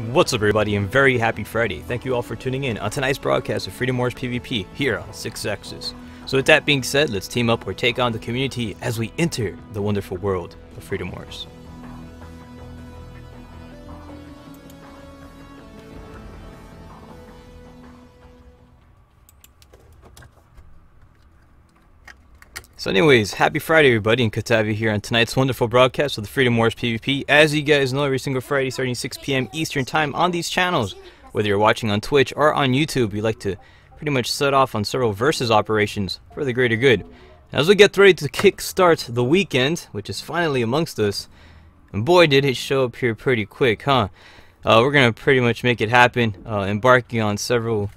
What's up, everybody, and very happy Friday. Thank you all for tuning in on tonight's broadcast of Freedom Wars PvP here on 6X's. So with that being said, let's team up or take on the community as we enter the wonderful world of Freedom Wars. So anyways, happy Friday everybody, and good to have you here on tonight's wonderful broadcast of the Freedom Wars PvP. As you guys know, every single Friday starting 6 p.m. Eastern Time on these channels, whether you're watching on Twitch or on YouTube, we like to pretty much set off on several versus operations for the greater good. As we get ready to kickstart the weekend, which is finally amongst us, and boy did it show up here pretty quick, huh? We're going to pretty much make it happen, embarking on several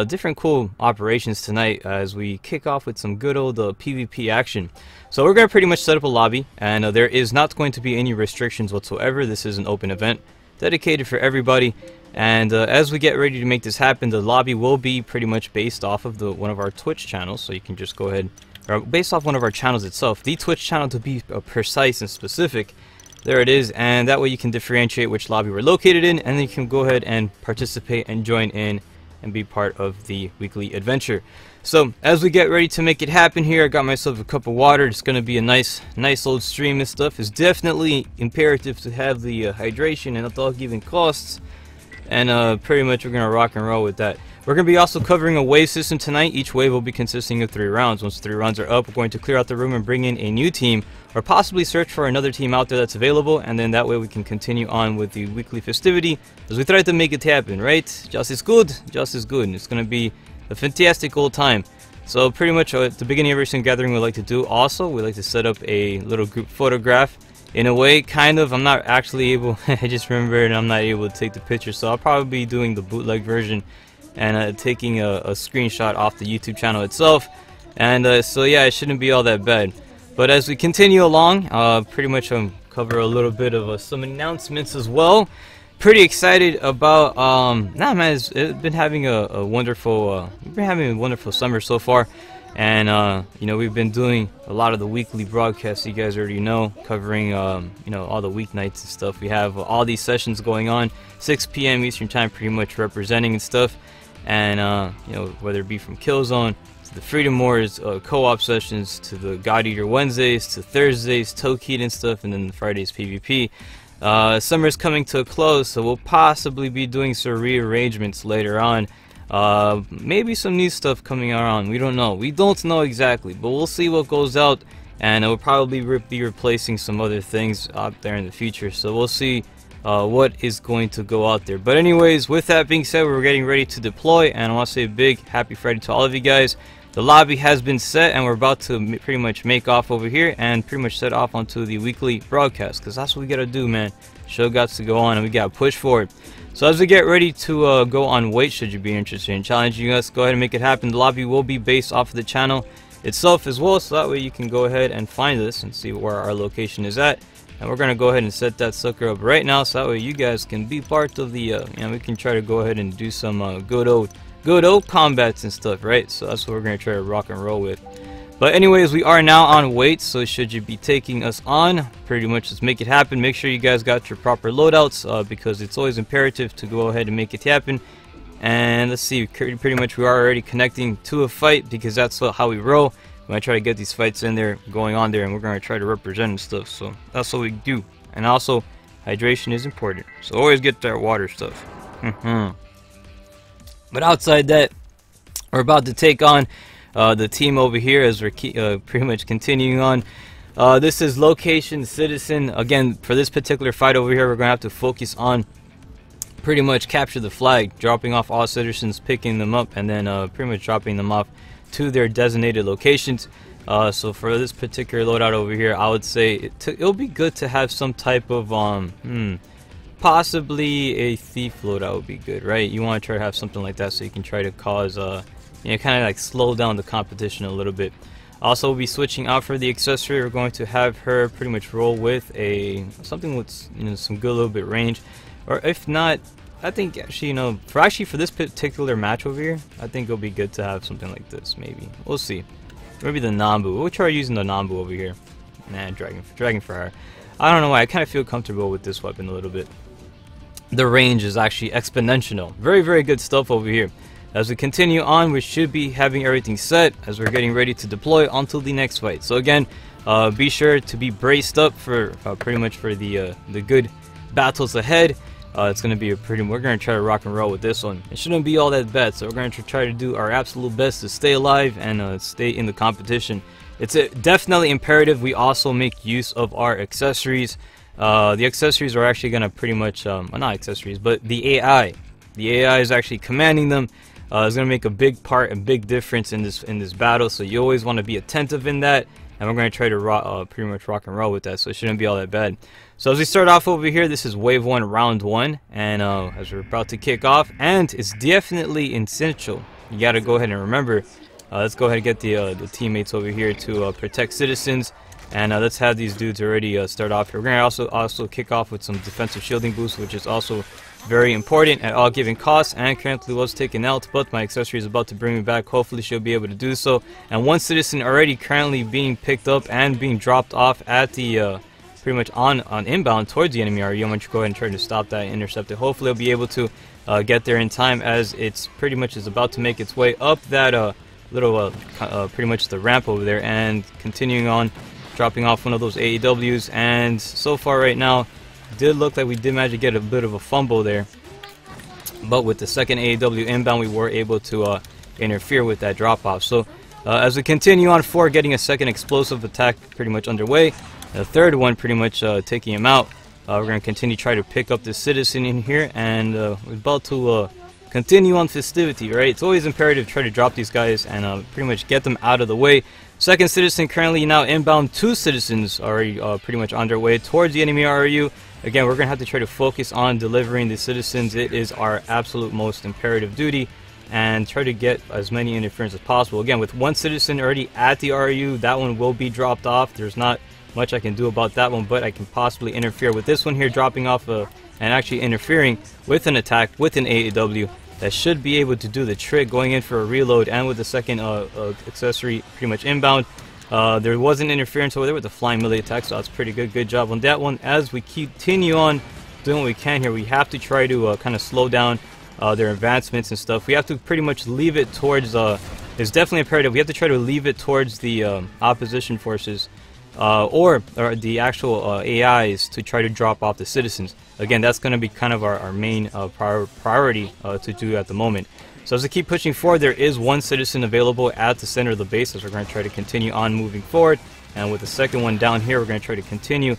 different cool operations tonight as we kick off with some good old PvP action. So we're going to pretty much set up a lobby, and there is not going to be any restrictions whatsoever. This is an open event dedicated for everybody, and as we get ready to make this happen, the lobby will be pretty much based off of one of our Twitch channels, so you can just go ahead, or based off one of our channels itself, the Twitch channel to be precise and specific. There it is, and that way you can differentiate which lobby we're located in, and then you can go ahead and participate and join in and be part of the weekly adventure. So as we get ready to make it happen here, I got myself a cup of water. It's going to be a nice old stream. This stuff is definitely imperative to have the hydration and at all given costs, and pretty much we're going to rock and roll with that. We're going to be also covering a wave system tonight. Each wave will be consisting of 3 rounds. Once 3 rounds are up, we're going to clear out the room and bring in a new team, or possibly search for another team out there that's available, and then that way we can continue on with the weekly festivity as we try to make it happen, right? Just is good, just is good, and it's going to be a fantastic old time. So pretty much at the beginning of every single gathering we like to do, also we like to set up a little group photograph. In a way, kind of, I'm not actually able, I just remembered I'm not able to take the picture, so I'll probably be doing the bootleg version and taking a screenshot off the YouTube channel itself, and so yeah, it shouldn't be all that bad. But as we continue along, pretty much cover a little bit of some announcements as well. Pretty excited about man, it's been having a wonderful we've been having a wonderful summer so far, and you know, we've been doing a lot of the weekly broadcasts, you guys already know, covering you know, all the weeknights and stuff. We have all these sessions going on 6 p.m. Eastern Time, pretty much representing and stuff. And you know, whether it be from Killzone to the Freedom Wars co-op sessions, to the God Eater Wednesdays, to Thursdays, Tokeed and stuff, and then the Fridays PvP. Summer's coming to a close, so we'll possibly be doing some rearrangements later on. Maybe some new stuff coming around. We don't know. We don't know exactly, but we'll see what goes out, and we'll probably be replacing some other things out there in the future. So we'll see what is going to go out there. But anyways, with that being said, we're getting ready to deploy, and I want to say a big happy Friday to all of you guys. The lobby has been set, and we're about to pretty much make off over here and pretty much set off onto the weekly broadcast, because that's what we gotta do, man. Show got to go on, and we gotta push forward. So as we get ready to go on wait, should you be interested in challenging us, go ahead and make it happen. The lobby will be based off of the channel itself as well, so that way you can go ahead and find us and see where our location is at. And we're going to go ahead and set that sucker up right now, so that way you guys can be part of the, you know, we can try to go ahead and do some good old combats and stuff, right? So that's what we're going to try to rock and roll with. But anyways, we are now on wait, so should you be taking us on, pretty much let's make it happen. Make sure you guys got your proper loadouts, because it's always imperative to go ahead and make it happen. And let's see, pretty much we are already connecting to a fight, because that's how we roll. We're going to try to get these fights in there, going on there, and we're going to try to represent and stuff. So that's what we do. And also, hydration is important, so always get that water stuff. But outside that, we're about to take on the team over here as we're pretty much continuing on. This is Location Citizen. Again, for this particular fight over here, we're going to have to focus on pretty much capture the flag, dropping off all citizens, picking them up, and then pretty much dropping them off to their designated locations. So for this particular loadout over here, I would say it'll be good to have some type of possibly a thief loadout would be good, right? You want to try to have something like that so you can try to cause you know, kind of like slow down the competition a little bit. Also, we'll be switching out for the accessory. We're going to have her pretty much roll with something with, you know, some good little bit range, or if not, I think actually, you know, for this particular match over here, I think it'll be good to have something like this. Maybe we'll see. Maybe the Nambu. We'll try using the Nambu over here. Nah, Dragon for her. I don't know why. I kind of feel comfortable with this weapon a little bit. the range is actually exponential. Very, very good stuff over here. As we continue on, we should be having everything set as we're getting ready to deploy onto the next fight. So again, be sure to be braced up for pretty much for the good battles ahead. It's going to be we're going to try to rock and roll with this one. It shouldn't be all that bad, so we're going to try to do our absolute best to stay alive and stay in the competition. It's definitely imperative we also make use of our accessories. The accessories are actually going to pretty much, well, not accessories, but the AI. The AI is actually commanding them. It's going to make a big part, a big difference in this battle, so you always want to be attentive in that. And we're going to try to pretty much rock and roll with that, so it shouldn't be all that bad. So as we start off over here, this is Wave 1, Round 1. And as we're about to kick off, and it's definitely essential. You got to go ahead and remember, let's go ahead and get the teammates over here to protect citizens. And let's have these dudes already start off here. We're going to also kick off with some defensive shielding boost, which is also very important at all given costs. And currently was taken out, but my accessory is about to bring me back. Hopefully she'll be able to do so. And one citizen already currently being picked up and being dropped off at the pretty much on inbound towards the enemy RU. I'm going to go ahead and try to stop that and intercept it. Hopefully I'll be able to get there in time, as it's pretty much is about to make its way up that little pretty much the ramp over there, and continuing on, dropping off one of those AEWs. And so far right now, did look like we did manage to get a bit of a fumble there, but with the second AEW inbound, we were able to interfere with that drop off. So as we continue on forward, getting a second explosive attack pretty much underway, the third one pretty much taking him out. We're going to continue to try to pick up this citizen in here, and we're about to continue on festivity, right? It's always imperative to try to drop these guys and pretty much get them out of the way. Second citizen currently now inbound. Two citizens already pretty much on their way towards the enemy RU. Again, we're going to have to try to focus on delivering the citizens. It is our absolute most imperative duty, and try to get as many interference as possible. Again, with one citizen already at the RU, that one will be dropped off. There's not much I can do about that one, but I can possibly interfere with this one here, dropping off and actually interfering with an attack with an AEW. That should be able to do the trick, going in for a reload, and with the second accessory pretty much inbound. There was an interference over there with the flying melee attack, so that's pretty good. Good job on that one. As we continue on doing what we can here, we have to try to kind of slow down their advancements and stuff. We have to pretty much leave it towards, it's definitely imperative, we have to try to leave it towards the opposition forces or the actual AIs to try to drop off the citizens. Again, that's going to be kind of our main priority to do at the moment. So as we keep pushing forward, there is one citizen available at the center of the base, as we're going to try to continue on moving forward. And with the second one down here, we're going to try to continue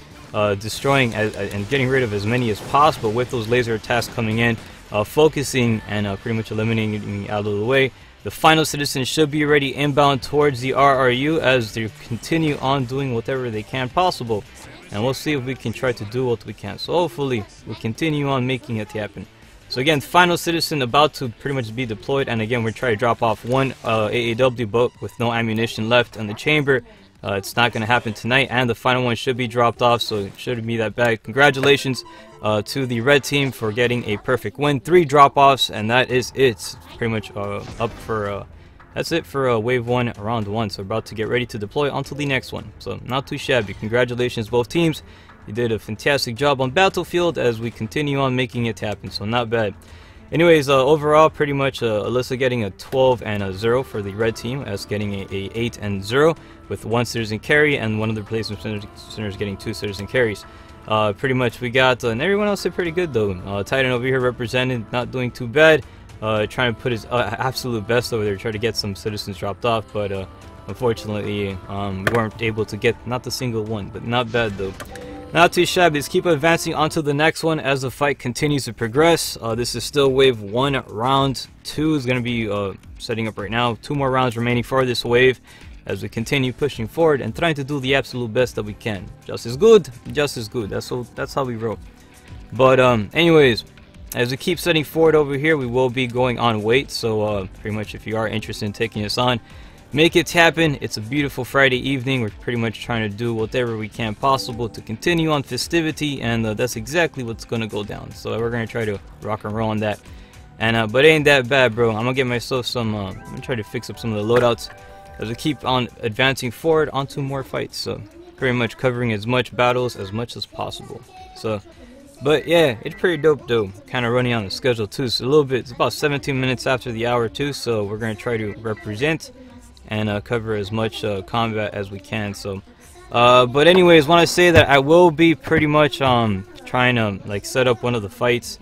destroying and getting rid of as many as possible with those laser attacks coming in, focusing and pretty much eliminating out of the way. The final citizen should be ready inbound towards the RRU as they continue on doing whatever they can possible. And we'll see if we can try to do what we can. So hopefully we'll continue on making it happen. So again, final citizen about to pretty much be deployed, and again we're trying to drop off one AAW boat with no ammunition left in the chamber. It's not going to happen tonight, and the final one should be dropped off, so it shouldn't be that bad. Congratulations to the red team for getting a perfect win. 3 drop-offs, and that is it. Pretty much up for that's it for Wave 1, Round 1. So we're about to get ready to deploy onto the next one. So not too shabby. Congratulations both teams. You did a fantastic job on Battlefield as we continue on making it happen, so not bad. Anyways, overall, pretty much Alyssa getting a 12 and a 0 for the red team, as getting a 8 and 0 with 1 citizen carry, and one of the replacement centers getting 2 citizen carries. Pretty much we got, and everyone else did pretty good though. Titan over here represented, not doing too bad. Trying to put his absolute best over there, try to get some citizens dropped off, but unfortunately we weren't able to get not the single one, but not bad though. Not too shabby. Let's keep advancing onto the next one as the fight continues to progress. This is still Wave 1. Round 2 is going to be setting up right now. 2 more rounds remaining for this wave as we continue pushing forward and trying to do the absolute best that we can. Just as good, just as good. That's how we roll. But anyways, as we keep setting forward over here, we will be going on wait. So pretty much if you are interested in taking us on, make it happen. It's a beautiful Friday evening. We're pretty much trying to do whatever we can possible to continue on festivity, and that's exactly what's gonna go down. So we're gonna try to rock and roll on that. And but it ain't that bad, bro. I'm gonna get myself some. I'm gonna try to fix up some of the loadouts as we keep on advancing forward onto more fights. So pretty much covering as much battles as much as possible. So But yeah, it's pretty dope though. Kind of running on the schedule too. So a little bit. It's about 17 minutes after the hour too. So we're gonna try to represent and cover as much combat as we can. So, but anyways, want to say that I will be pretty much trying to like set up one of the fights,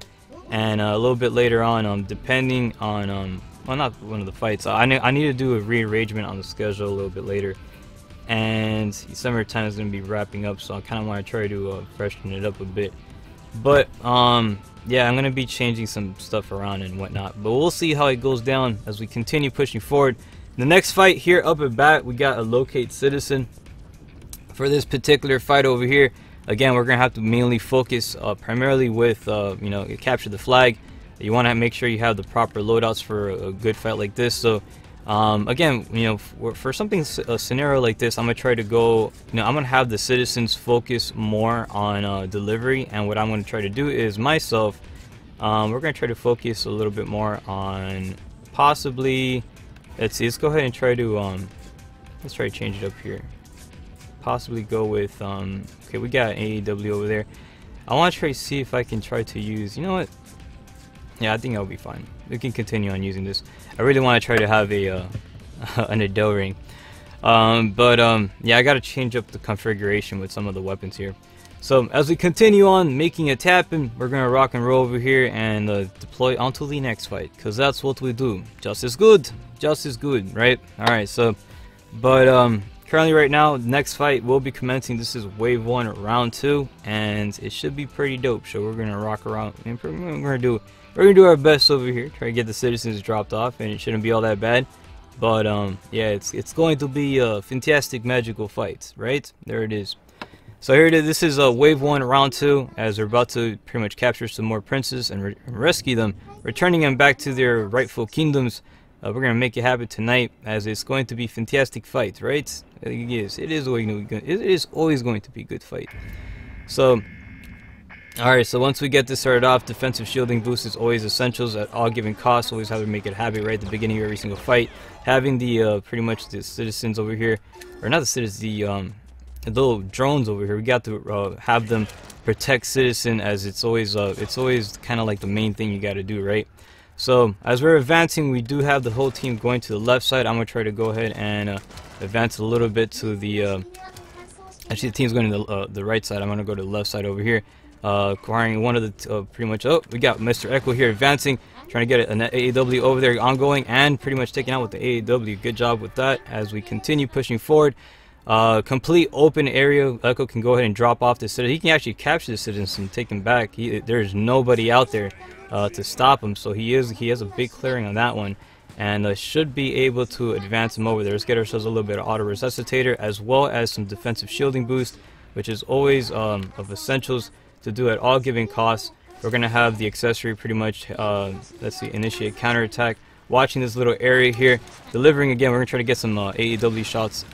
and a little bit later on, depending on well, not one of the fights. I need to do a rearrangement on the schedule a little bit later. And summertime is going to be wrapping up, so I kind of want to try to freshen it up a bit. But yeah, I'm going to be changing some stuff around and whatnot. But we'll see how it goes down as we continue pushing forward. The next fight here up at bat, we got a locate citizen. For this particular fight over here, again, we're going to have to mainly focus primarily with, you know, capture the flag. You want to make sure you have the proper loadouts for a good fight like this. So again, you know, for something, a scenario like this, I'm gonna try to go, you know, I'm gonna have the citizens focus more on delivery, and what I'm gonna try to do is myself, we're gonna try to focus a little bit more on possibly, let's see, let's go ahead and try to let's try to change it up here. Possibly go with okay, we got AEW over there. I want to try to see if I can try to use, you know what, yeah, I think I'll be fine. We can continue on using this. I really want to try to have a an Adele ring, yeah, I got to change up the configuration with some of the weapons here. So as we continue on making it happen, we're gonna rock and roll over here and deploy onto the next fight, because that's what we do. Just as good, right? All right, so but currently right now, the next fight will be commencing. This is wave 1 round 2, and it should be pretty dope. So we're gonna rock around and we're gonna do our best over here, try to get the citizens dropped off, and it shouldn't be all that bad. But yeah, it's going to be a fantastic magical fight, right? There it is. So here it is. This is wave 1 round 2, as we're about to pretty much capture some more princes and rescue them, returning them back to their rightful kingdoms. We're gonna make it happen tonight, as it's going to be fantastic fight, right? It is always going to be a good fight. So alright, so once we get this started off, defensive shielding boost is always essentials at all given costs. Always have to make it happen right at the beginning of every single fight. Having the pretty much the citizens over here, or not the citizens, the little drones over here, we got to have them protect citizen, as it's always kind of like the main thing you got to do, right? So as we're advancing, we do have the whole team going to the left side. I'm gonna try to go ahead and advance a little bit to the actually the team's going to the right side. I'm gonna go to the left side over here, acquiring one of the pretty much, oh, we got Mr. Echo here advancing, trying to get an AEW over there ongoing, and pretty much taking out with the AEW. Good job with that. As we continue pushing forward, complete open area, Echo can go ahead and drop off the citizen. He can actually capture the citizens and take them back. There's nobody out there to stop him, so he has a big clearing on that one, and should be able to advance him over there. Let's get ourselves a little bit of auto resuscitator, as well as some defensive shielding boost, which is always of essentials to do at all given costs. We're gonna have the accessory pretty much, let's see, initiate counterattack, watching this little area here, delivering again. We're gonna try to get some AEW shots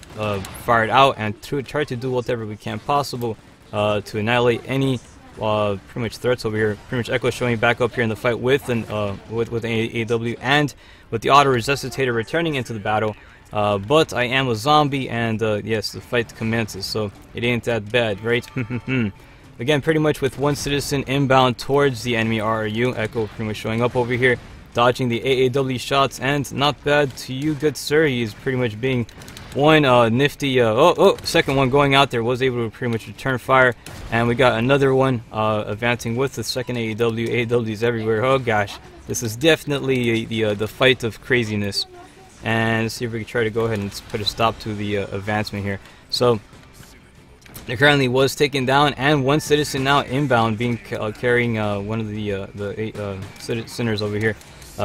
fired out, and try to do whatever we can possible to annihilate any pretty much threats over here. Pretty much Echo showing back up here in the fight with an with AEW, and with the auto resuscitator returning into the battle. But I am a zombie, and yes, the fight commences, so it ain't that bad, right? Again, pretty much with one citizen inbound towards the enemy RRU, Echo pretty much showing up over here, dodging the AAW shots, and not bad to you, good sir. He is pretty much being one nifty, second one going out there, was able to pretty much return fire, and we got another one advancing with the second AEW. AEW's everywhere. Oh gosh, this is definitely the fight of craziness. And let's see if we can try to go ahead and put a stop to the advancement here. So it currently was taken down, and one citizen now inbound, being carrying one of the sinners over here,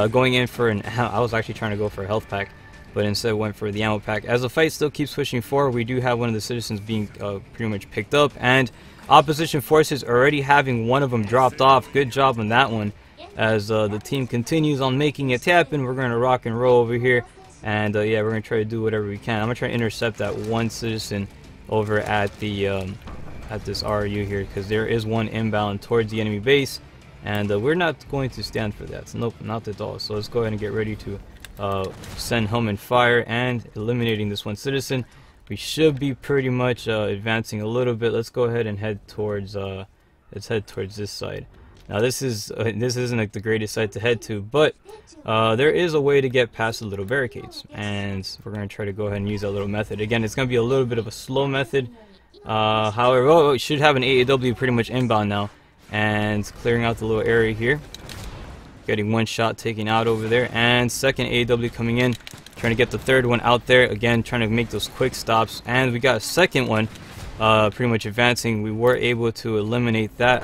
going in for an. I was actually trying to go for a health pack, but instead went for the ammo pack. As the fight still keeps pushing forward, we do have one of the citizens being pretty much picked up, and opposition forces already having one of them dropped off. Good job on that one. As the team continues on making it happen, we're going to rock and roll over here, and yeah, we're going to try to do whatever we can. I'm going to try to intercept that one citizen over at the at this RU here, because there is one inbound towards the enemy base, and we're not going to stand for that. Nope, not at all. So let's go ahead and get ready to send home and fire and eliminating this one citizen. We should be pretty much advancing a little bit. Let's go ahead and head towards let's head towards this side. Now this isn't like the greatest side to head to, but there is a way to get past the little barricades, and we're going to try to go ahead and use that little method. Again, it's going to be a little bit of a slow method. However, we should have an AAW pretty much inbound now, and clearing out the little area here. Getting one shot taken out over there, and second AAW coming in, trying to get the third one out there. Again, trying to make those quick stops, and we got a second one pretty much advancing. We were able to eliminate that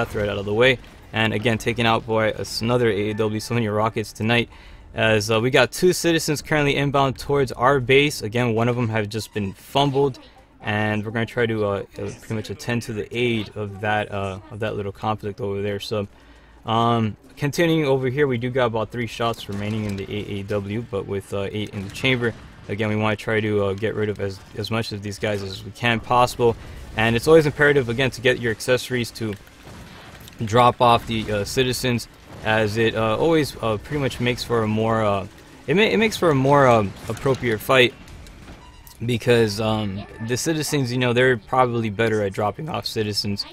threat out of the way. And again, taken out by another AAW, so many rockets tonight. As we got two citizens currently inbound towards our base. Again, one of them has just been fumbled, and we're going to try to pretty much attend to the aid of that little conflict over there. So, continuing over here, we do got about 3 shots remaining in the AAW, but with 8 in the chamber. Again, we want to try to get rid of as much of these guys as we can possible. And it's always imperative, again, to get your accessories to drop off the citizens, as it always pretty much makes for a more it makes for a more appropriate fight, because the citizens, you know, they're probably better at dropping off citizens,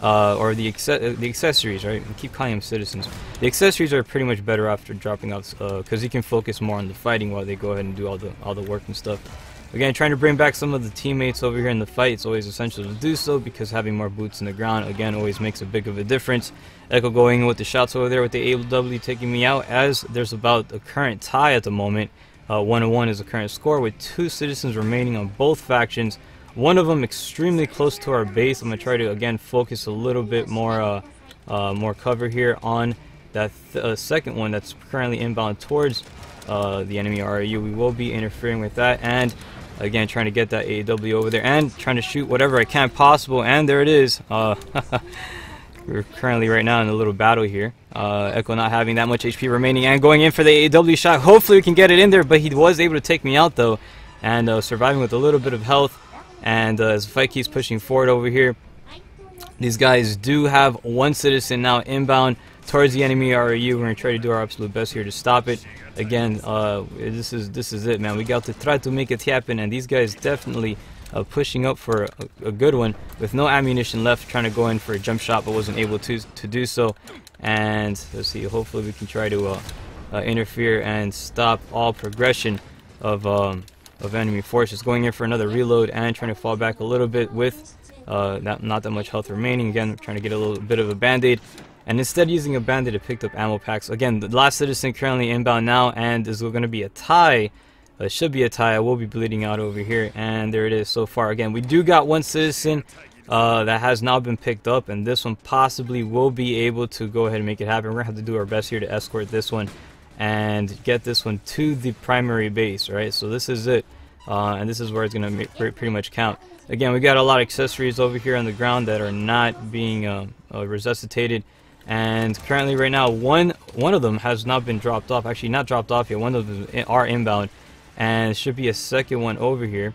or the accessories, right? We keep calling them citizens. The accessories are pretty much better after dropping off, because you can focus more on the fighting while they go ahead and do all the work and stuff. Again, trying to bring back some of the teammates over here in the fight. It's always essential to do so, because having more boots in the ground, again, always makes a big of a difference. Echo going in with the shots over there with the AW taking me out, as there's about a current tie at the moment. 1-1 is the current score, with 2 citizens remaining on both factions. One of them extremely close to our base. I'm going to try to, again, focus a little bit more cover here on that second one that's currently inbound towards the enemy RU. We will be interfering with that, and again, trying to get that AW over there and trying to shoot whatever I can possible. And there it is. We're currently right now in a little battle here. Echo not having that much HP remaining and going in for the AW shot. Hopefully we can get it in there, but he was able to take me out though, and surviving with a little bit of health. And as the fight keeps pushing forward over here, these guys do have 1 citizen now inbound towards the enemy RU. We're going to try to do our absolute best here to stop it. Again, this is it, man. We got to try to make it happen, and these guys definitely pushing up for a good one with no ammunition left, trying to go in for a jump shot, but wasn't able to do so. And let's see, hopefully we can try to interfere and stop all progression of enemy forces. Going in for another reload and trying to fall back a little bit with not that much health remaining. Again, trying to get a little bit of a band-aid. And instead using a bandit, it picked up ammo packs. Again, the last citizen currently inbound now, and there's going to be a tie. It should be a tie. I will be bleeding out over here, and there it is so far. Again, we do got 1 citizen that has now been picked up, and this one possibly will be able to go ahead and make it happen. We're going to have to do our best here to escort this one and get this one to the primary base, right? So this is it, and this is where it's going to pretty much count. Again, we got a lot of accessories over here on the ground that are not being resuscitated. And currently right now one of them has not been dropped off. Actually, not dropped off yet. One of them are inbound, and should be a second one over here.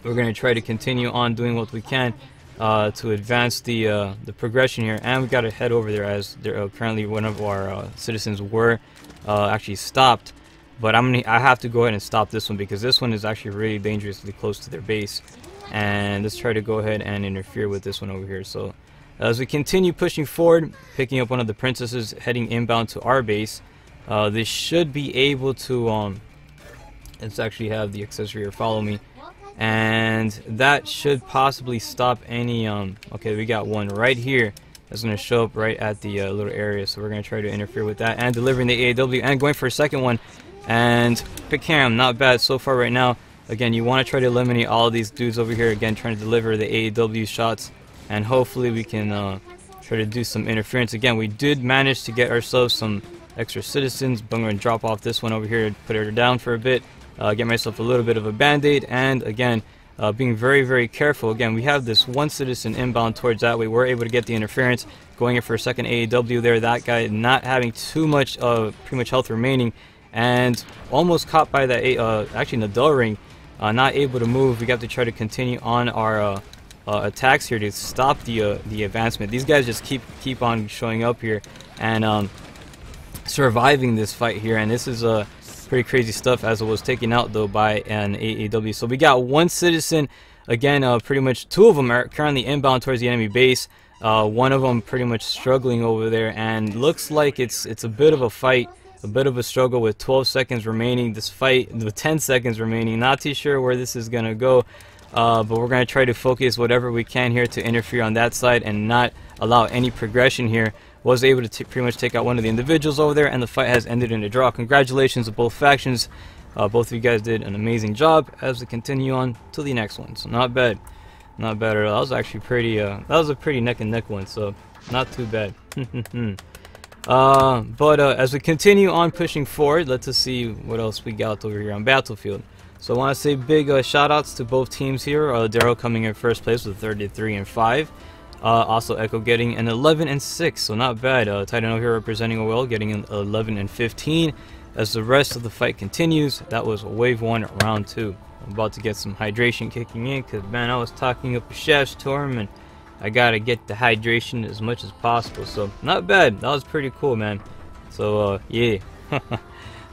We're going to try to continue on doing what we can to advance the progression here, and we got to head over there, as there, currently one of our citizens were actually stopped. But I have to go ahead and stop this one, because this one is actually really dangerously close to their base. And let's try to go ahead and interfere with this one over here. So as we continue pushing forward, picking up one of the princesses heading inbound to our base, they should be able to let's actually have the accessory here follow me, and that should possibly stop any okay, we got one right here that's going to show up right at the little area, so we're going to try to interfere with that, and delivering the AAW and going for a second one. And pick cam, not bad so far right now. Again, you want to try to eliminate all of these dudes over here, again trying to deliver the AAW shots, and hopefully we can try to do some interference. Again, we did manage to get ourselves some extra citizens, but I'm going to drop off this one over here and put her down for a bit, get myself a little bit of a band-aid, and again, being very, very careful. Again, we have this 1 citizen inbound towards that way. We're able to get the interference, going in for a second AAW there. That guy not having too much, pretty much health remaining, and almost caught by that, actually Nadal ring, not able to move. We got to try to continue on our attacks here to stop the advancement. These guys just keep on showing up here and surviving this fight here, and this is pretty crazy stuff, as it was taken out though by an AAW. So we got 1 citizen, again pretty much 2 of them are currently inbound towards the enemy base. One of them pretty much struggling over there, and looks like it's a bit of a fight, a bit of a struggle with 12 seconds remaining. This fight with 10 seconds remaining. Not too sure where this is gonna go, but we're gonna try to focus whatever we can here to interfere on that side and not allow any progression here. Was able to pretty much take out one of the individuals over there, and the fight has ended in a draw. Congratulations to both factions. Both of you guys did an amazing job as we continue on to the next one. So not bad. Not bad at all. That was actually pretty, that was a pretty neck and neck one, so not too bad. But as we continue on pushing forward, let's just see what else we got over here on Battlefield. So I want to say big shout outs to both teams here. Daryl coming in first place with 33 and 5. Also Echo getting an 11 and 6, so not bad. Titan here representing OL getting an 11 and 15. As the rest of the fight continues, that was wave 1, round 2. I'm about to get some hydration kicking in, because man, I was talking up a chef storm and I gotta get the hydration as much as possible. So not bad. That was pretty cool, man. So yeah.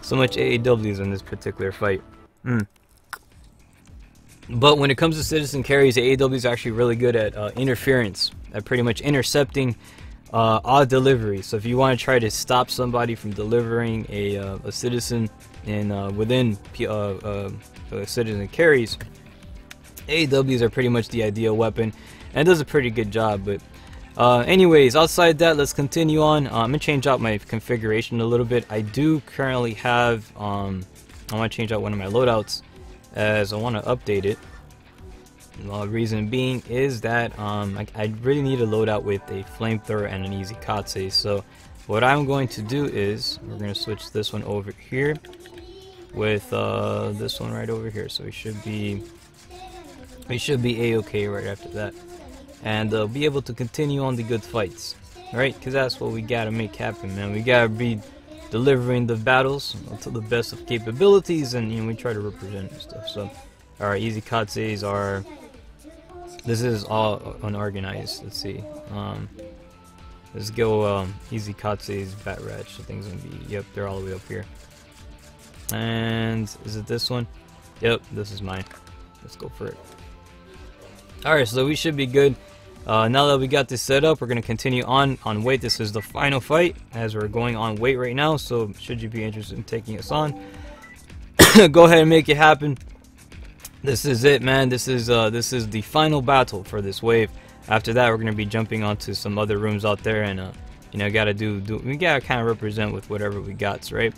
So much AAWs in this particular fight. But when it comes to citizen carries, AAW is actually really good at interference, at pretty much intercepting odd delivery. So if you want to try to stop somebody from delivering a citizen in within citizen carries, AAWs are pretty much the ideal weapon and does a pretty good job. But anyways, outside that, let's continue on. I'm gonna change out my configuration a little bit. I do currently have I want to change out one of my loadouts, as I want to update it. The reason being is that I really need a loadout with a flamethrower and an easy katse. So what I'm going to do is we're going to switch this one over here with this one right over here. So we should be a-okay right after that, and be able to continue on the good fights, right? Because that's what we gotta make happen, man. We gotta be delivering the battles to the best of capabilities, and you know, we try to represent and stuff. So our easy katses are, this is all unorganized. Let's see, let's go easy katses, bat ratch. I think it's gonna be, yep, they're all the way up here. And is it this one? Yep, this is mine. Let's go for it. Alright, so we should be good. Now that we got this set up, we're going to continue on weight. This is the final fight as we're going on weight right now, so should you be interested in taking us on, go ahead and make it happen. This is it, man. This is the final battle for this wave. After that, we're going to be jumping onto some other rooms out there, and you know, we gotta kind of represent with whatever we got, right?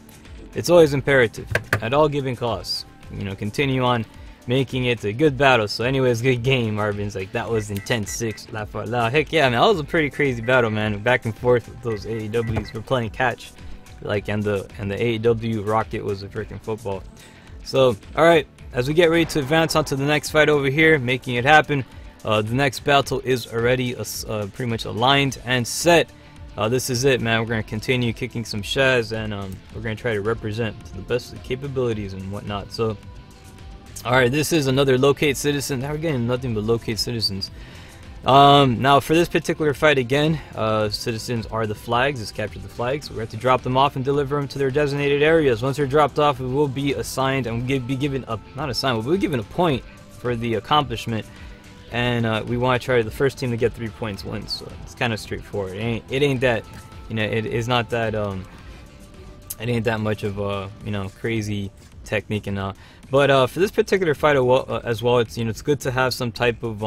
It's always imperative at all given costs, you know, continue on making it a good battle. So anyways, good game. Marvin's like, that was intense. 6 laugh out loud. Heck yeah, man, that was a pretty crazy battle, man. Back and forth with those AEWs. We're playing catch, like, and the AEW rocket was a freaking football. So all right, as we get ready to advance on to the next fight over here, making it happen, the next battle is already pretty much aligned and set. This is it, man. We're gonna continue kicking some shaz, and we're gonna try to represent to the best of the capabilities and whatnot. So alright, this is another locate citizen. Now we're getting nothing but locate citizens. Now for this particular fight again, citizens are the flags. Let's capture the flags. We have to drop them off and deliver them to their designated areas. Once they're dropped off, we will be assigned and be given a, not assigned, we'll be given a point for the accomplishment. And we want to try the first team to get 3 points wins. So it's kind of straightforward. It ain't that, you know, it is not that it ain't that much of a, you know, crazy technique and but for this particular fight as well, it's, you know, it's good to have some type of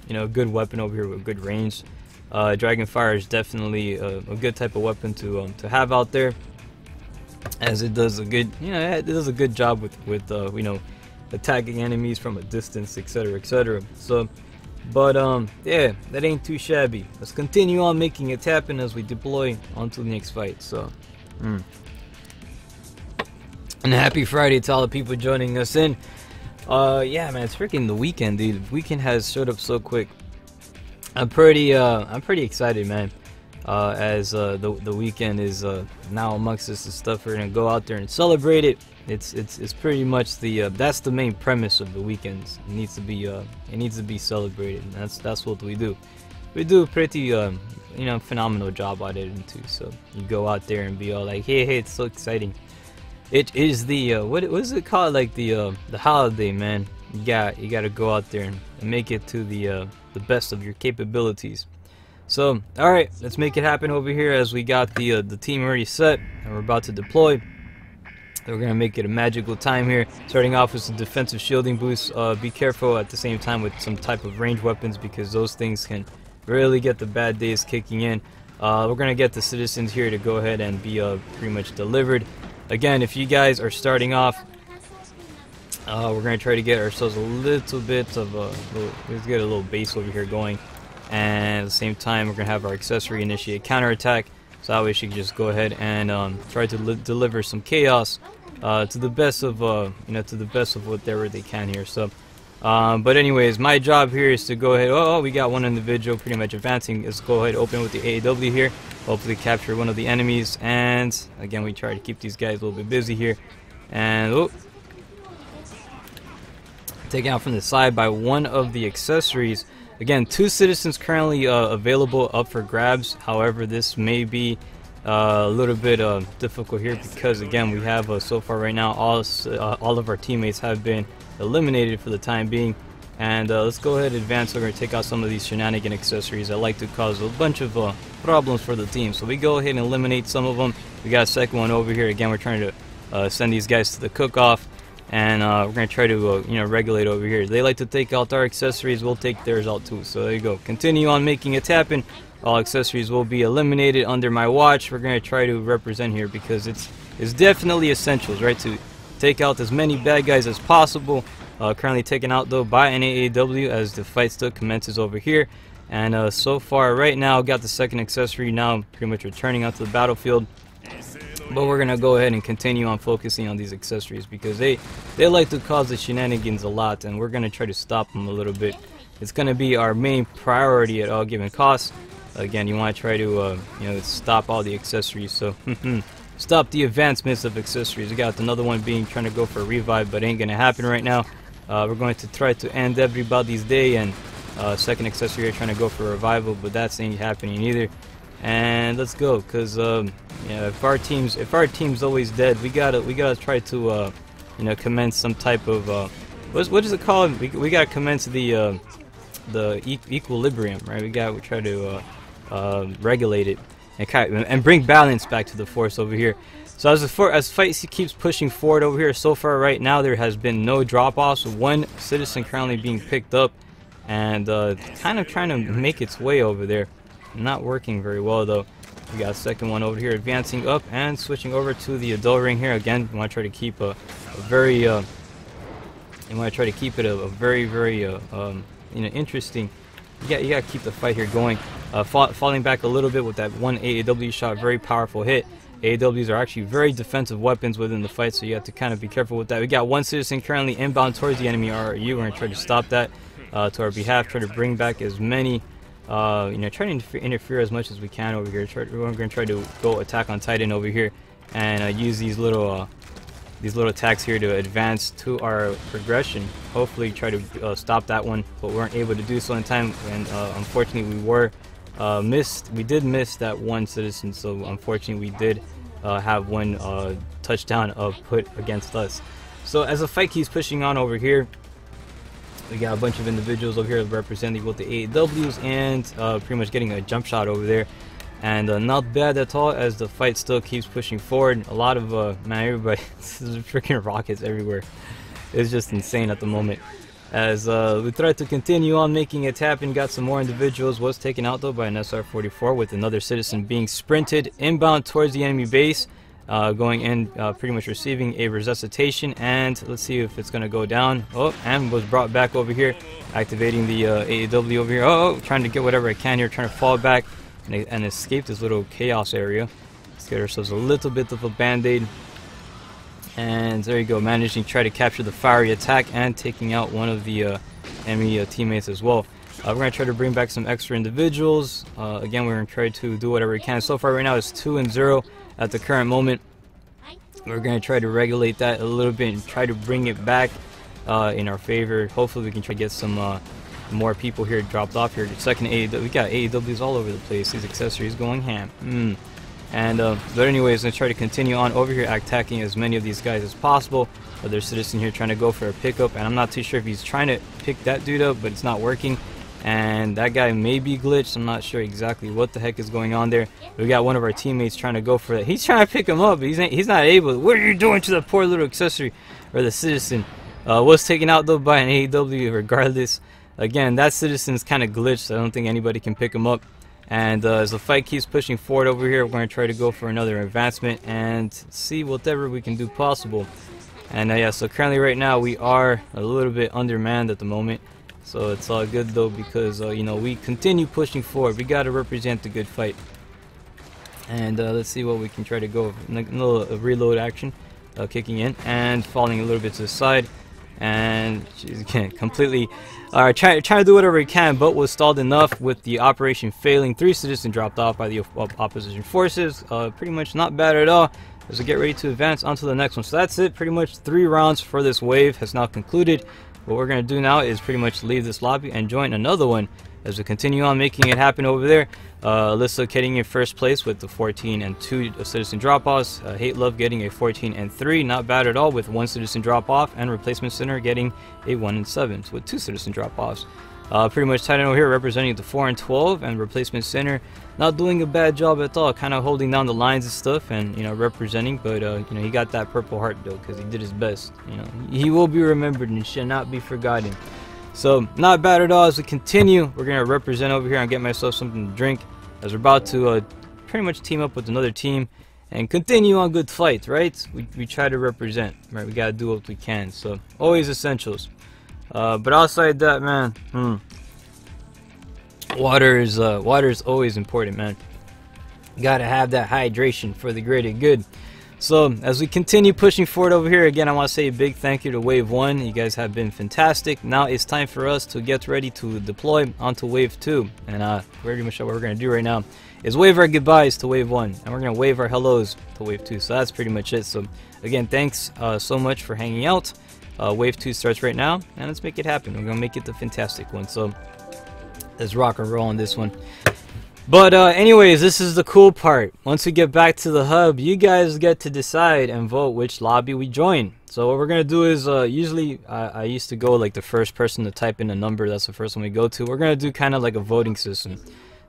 you know, good weapon over here with good range. Dragonfire is definitely a good type of weapon to have out there, as it does a good, you know, it does a good job with you know, attacking enemies from a distance, etc, etc. So but yeah, that ain't too shabby. Let's continue on making it happen as we deploy onto the next fight. So and happy Friday to all the people joining us in. Yeah, man, it's freaking the weekend, dude. The weekend has showed up so quick. I'm pretty excited, man. As the weekend is now amongst us and stuff. We're gonna go out there and celebrate it. It's pretty much the that's the main premise of the weekends. It needs to be celebrated. And that's what we do. We do a pretty you know, phenomenal job at it too. So you go out there and be all like, hey, it's so exciting. It is the what is it called, like the holiday, man. You gotta go out there and make it to the best of your capabilities. So, alright, let's make it happen over here as we got the team already set and we're about to deploy. We're going to make it a magical time here, starting off with some defensive shielding boosts. Be careful at the same time with some type of ranged weapons because those things can really get the bad days kicking in. We're going to get the citizens here to go ahead and be pretty much delivered. Again, if you guys are starting off, we're going to try to get ourselves a little bit of let's get a little base over here going. And at the same time, we're going to have our accessory initiate counterattack. So that way she can just go ahead and try to deliver some chaos to the best of to the best of whatever they can here. So, but anyways, my job here is to go ahead. Oh, we got one individual pretty much advancing. Let's go ahead, open with the AEW here. Hopefully capture one of the enemies. And again, we try to keep these guys a little bit busy here. And taken out from the side by one of the accessories. Again, 2 citizens currently available up for grabs. However, this may be a little bit difficult here because again, we have so far right now all of our teammates have been eliminated for the time being. And let's go ahead and advance. We're going to take out some of these shenanigan accessories that like to cause a bunch of problems for the team. So we go ahead and eliminate some of them. We got a second one over here. Again, we're trying to send these guys to the cook-off. And we're going to try to regulate over here. They like to take out our accessories, we'll take theirs out too. So there you go. Continue on making it happen. All accessories will be eliminated under my watch. We're going to try to represent here because it's definitely essentials, right, to take out as many bad guys as possible. Currently taken out though by an AAW as the fight still commences over here. And so far right now, got the second accessory now pretty much returning out to the battlefield. But we're gonna go ahead and continue on focusing on these accessories because they like to cause the shenanigans a lot, and we're gonna try to stop them a little bit. It's gonna be our main priority at all given costs. Again, you want to try to stop all the accessories. So stop the advancements of accessories. We got another one trying to go for a revive, but ain't gonna happen right now. We're going to try to end everybody's day, and second accessory here trying to go for a revival, but that's ain't happening either. And let's go, cause if our team's always dead, we gotta try to commence some type of what is it called? We gotta commence the equilibrium, right? We try to regulate it and bring balance back to the force over here. So as fight keeps pushing forward over here, so far right now there has been no drop-offs. One citizen currently being picked up and kind of trying to make its way over there. Not working very well though. We got a second one over here advancing up and switching over to the adult ring here. Again, you want to try to keep a very interesting. You gotta keep the fight here going. Falling back a little bit with that one AAW shot, very powerful hit. AAWs are actually very defensive weapons within the fight, so you have to kind of be careful with that. We got one citizen currently inbound towards the enemy RU. We're gonna try to stop that to our behalf. Try to bring back as many. Try to interfere as much as we can over here. We're going to try to go attack on Titan over here and use these little attacks here to advance to our progression. Hopefully try to stop that one, but we weren't able to do so in time, and unfortunately we did miss that one citizen, so unfortunately we did have one touchdown put against us. So as the fight keeps pushing on over here, we got a bunch of individuals over here representing with the AEWs and pretty much getting a jump shot over there. And not bad at all as the fight still keeps pushing forward. A lot of, man, everybody, there's freaking rockets everywhere. It's just insane at the moment. As we try to continue on making it happen, got some more individuals. Was taken out though by an SR-44 with another citizen being sprinted inbound towards the enemy base. Going in, pretty much receiving a resuscitation, and let's see if it's gonna go down. Oh, and was brought back over here, activating the AEW over here. Oh, trying to get whatever I can here, trying to fall back and escape this little chaos area. Let's get ourselves a little bit of a band-aid, and there you go, managing to try to capture the fiery attack and taking out one of the enemy teammates as well. We're gonna try to bring back some extra individuals. Again, we're gonna try to do whatever we can. So far right now it's 2-0 at the current moment. We're going to try to regulate that a little bit and try to bring it back in our favor. Hopefully we can try to get some more people here dropped off here. Second AEW, we got AEWs all over the place. These accessories going ham. And but anyways, let's try to continue on over here, attacking as many of these guys as possible. There's citizen here trying to go for a pickup, and I'm not too sure if he's trying to pick that dude up, but it's not working. and that guy may be glitched. I'm not sure exactly what the heck is going on there. We got one of our teammates trying to go for that. He's trying to pick him up, but he's not able. What are you doing to the poor little accessory, or the citizen? Was taken out though by an AEW regardless. Again, that citizen's kind of glitched, so I don't think anybody can pick him up. And as the fight keeps pushing forward over here, we're going to try to go for another advancement and see whatever we can do possible. And yeah, so currently right now we are a little bit undermanned at the moment. So it's all good though, because you know, we continue pushing forward. We got to represent the good fight. And let's see what we can try to go. A little reload action, kicking in and falling a little bit to the side. And she's completely trying to do whatever he can, but was stalled enough with the operation failing. 3 citizens dropped off by the opposition forces. Pretty much not bad at all as we get ready to advance onto the next one. So that's it. Pretty much 3 rounds for this wave has now concluded. What we're going to do now is pretty much leave this lobby and join another one as we continue on making it happen over there. Alyssa getting in first place with the 14 and 2 citizen drop-offs. Hate Love getting a 14 and 3, not bad at all, with 1 citizen drop-off, and Replacement Center getting a 1 and 7 with 2 citizen drop-offs. Pretty much tight end over here representing the 4 and 12, and Replacement Center not doing a bad job at all, kind of holding down the lines and stuff, and you know, representing. But you know, he got that purple heart though, because he did his best. You know, he will be remembered and shall not be forgotten. So not bad at all. As we continue, we're gonna represent over here and get myself something to drink, as we're about to pretty much team up with another team and continue on good fights, right? We try to represent, right? We gotta do what we can. So always essentials. But outside that, man, water is always important, man. You gotta have that hydration for the greater good. So as we continue pushing forward over here, again, I want to say a big thank you to Wave 1. You guys have been fantastic. Now it's time for us to get ready to deploy onto Wave 2. And pretty much what we're going to do right now is wave our goodbyes to Wave 1. And we're going to wave our hellos to Wave 2. So that's pretty much it. So again, thanks so much for hanging out. Wave 2 starts right now. And let's make it happen. We're going to make it the fantastic one. So let's rock and roll on this one. But anyways, this is the cool part. Once we get back to the hub, you guys get to decide and vote which lobby we join. So what we're gonna do is usually I used to go like the first person to type in a number. That's the first one we go to. We're gonna do kind of like a voting system.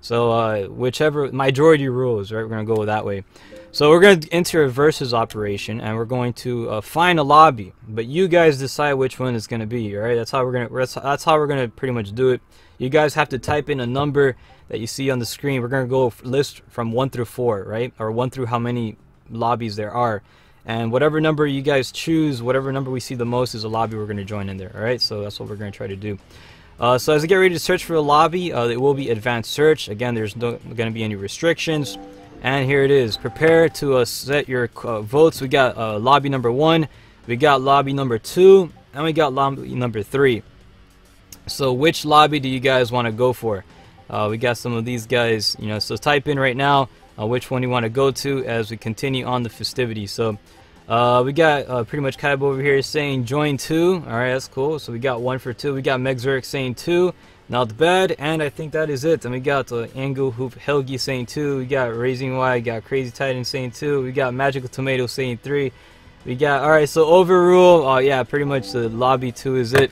So whichever majority rules, right? We're gonna go that way. So we're gonna enter a versus operation, and we're going to find a lobby. But you guys decide which one it's gonna be. All right? That's how we're gonna pretty much do it. You guys have to type in a number that you see on the screen. We're gonna go list from 1 through 4, right? Or 1 through how many lobbies there are, and whatever number you guys choose, whatever number we see the most is a lobby we're gonna join in there. All right, so that's what we're gonna try to do. So as I get ready to search for a lobby, it will be advanced search. Again, there's no gonna be any restrictions, and here it is. Prepare to set your votes. We got lobby number 1, we got lobby number 2, and we got lobby number 3. So which lobby do you guys want to go for? We got some of these guys, you know, so type in right now which one you want to go to as we continue on the festivities. So we got pretty much Kaibo over here saying join 2. Alright, that's cool. So we got 1 for 2. We got Megzurk saying 2. Not bad. And I think that is it. And we got Sons-of-Helghan saying 2. We got Raising Y, got Crazy Titan saying 2. We got Magical Tomato saying 3. We got, alright, so overrule, yeah, pretty much the lobby 2 is it.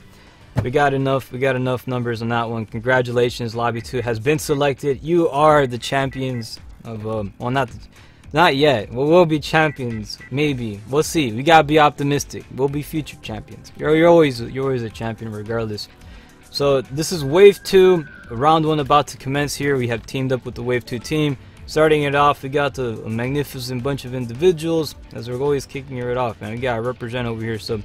We got enough numbers on that one. Congratulations, lobby 2 has been selected. You are the champions of well, not yet. We'll be champions, maybe. We'll see. We gotta be optimistic. We'll be future champions. You're always a champion regardless. So this is Wave 2, round 1 about to commence here. We have teamed up with the Wave 2 team. Starting it off, we got a magnificent bunch of individuals, as we're always kicking it off, man. We gotta represent over here. So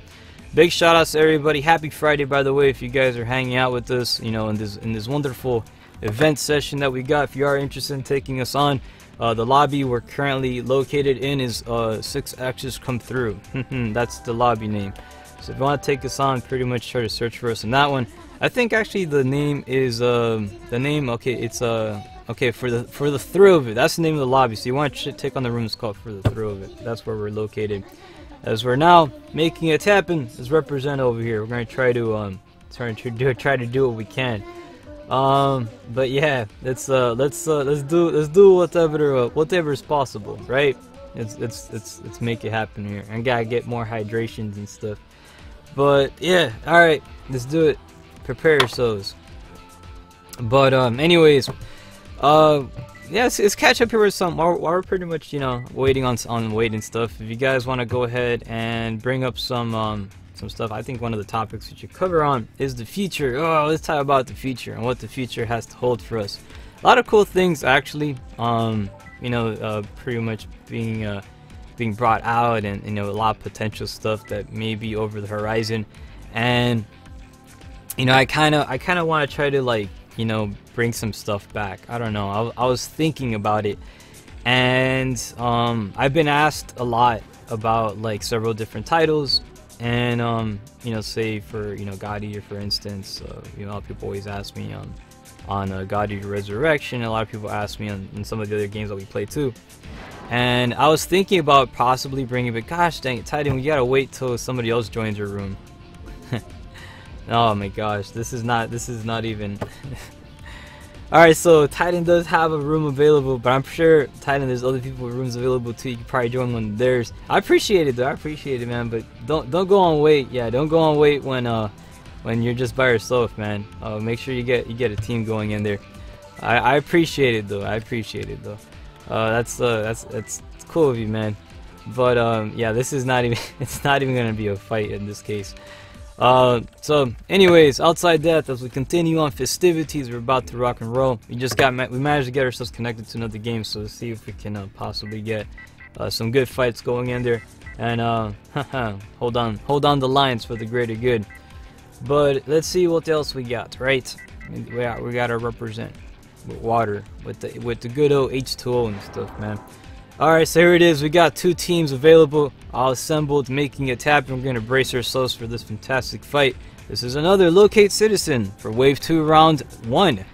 big shout outs to everybody. Happy Friday, by the way, if you guys are hanging out with us, you know, in this wonderful event session that we got. If you are interested in taking us on, the lobby we're currently located in is 6 Axis Come Through. That's the lobby name. So if you want to take us on, pretty much try to search for us in that one. I think actually the name is okay, it's okay, for the thrill of it. That's the name of the lobby. So you want to take on the room, it's called For the Thrill of It. That's where we're located. As we're now making it happen, let's represent over here. We're gonna try to do what we can. But yeah, let's do whatever is possible, right? Let's make it happen here. I gotta get more hydrations and stuff. But yeah, all right, let's do it. Prepare yourselves. But anyways, yeah, it's catch up here with some. We're pretty much, you know, waiting on waiting stuff. If you guys want to go ahead and bring up some stuff, I think one of the topics we should cover on is the future. Oh, let's talk about the future and what the future has to hold for us. A lot of cool things actually. You know, pretty much being brought out, and you know, a lot of potential stuff that may be over the horizon. And you know, I kind of want to try to, like, you know, bring some stuff back. I don't know. I was thinking about it, and I've been asked a lot about like several different titles, and you know, say for, you know, God Eater, for instance. You know, people always ask me on God Eater Resurrection. A lot of people ask me on some of the other games that we play too. And I was thinking about possibly bringing it, but gosh dang it, Titan, we gotta wait till somebody else joins your room. Oh my gosh, this is not even. Alright, so Titan does have a room available, but I'm sure, Titan, there's other people with rooms available too. You can probably join one of theirs. I appreciate it though, I appreciate it, man, but don't go on wait. Yeah, don't go on wait when you're just by yourself, man. Make sure you get a team going in there. I appreciate it though. I appreciate it though. That's cool of you, man. But yeah, this is not even it's not even gonna be a fight in this case. So anyways, outside that, as we continue on festivities, we're about to rock and roll. We managed to get ourselves connected to another game, so let's see if we can possibly get some good fights going in there, and hold on the lines for the greater good. But let's see what else we got. Right, we gotta represent with water, with the good old H2O and stuff, man. Alright, so here it is. We got two teams available, all assembled, making it happen. We're going to brace ourselves for this fantastic fight. This is another Locate Citizen for Wave 2, Round 1.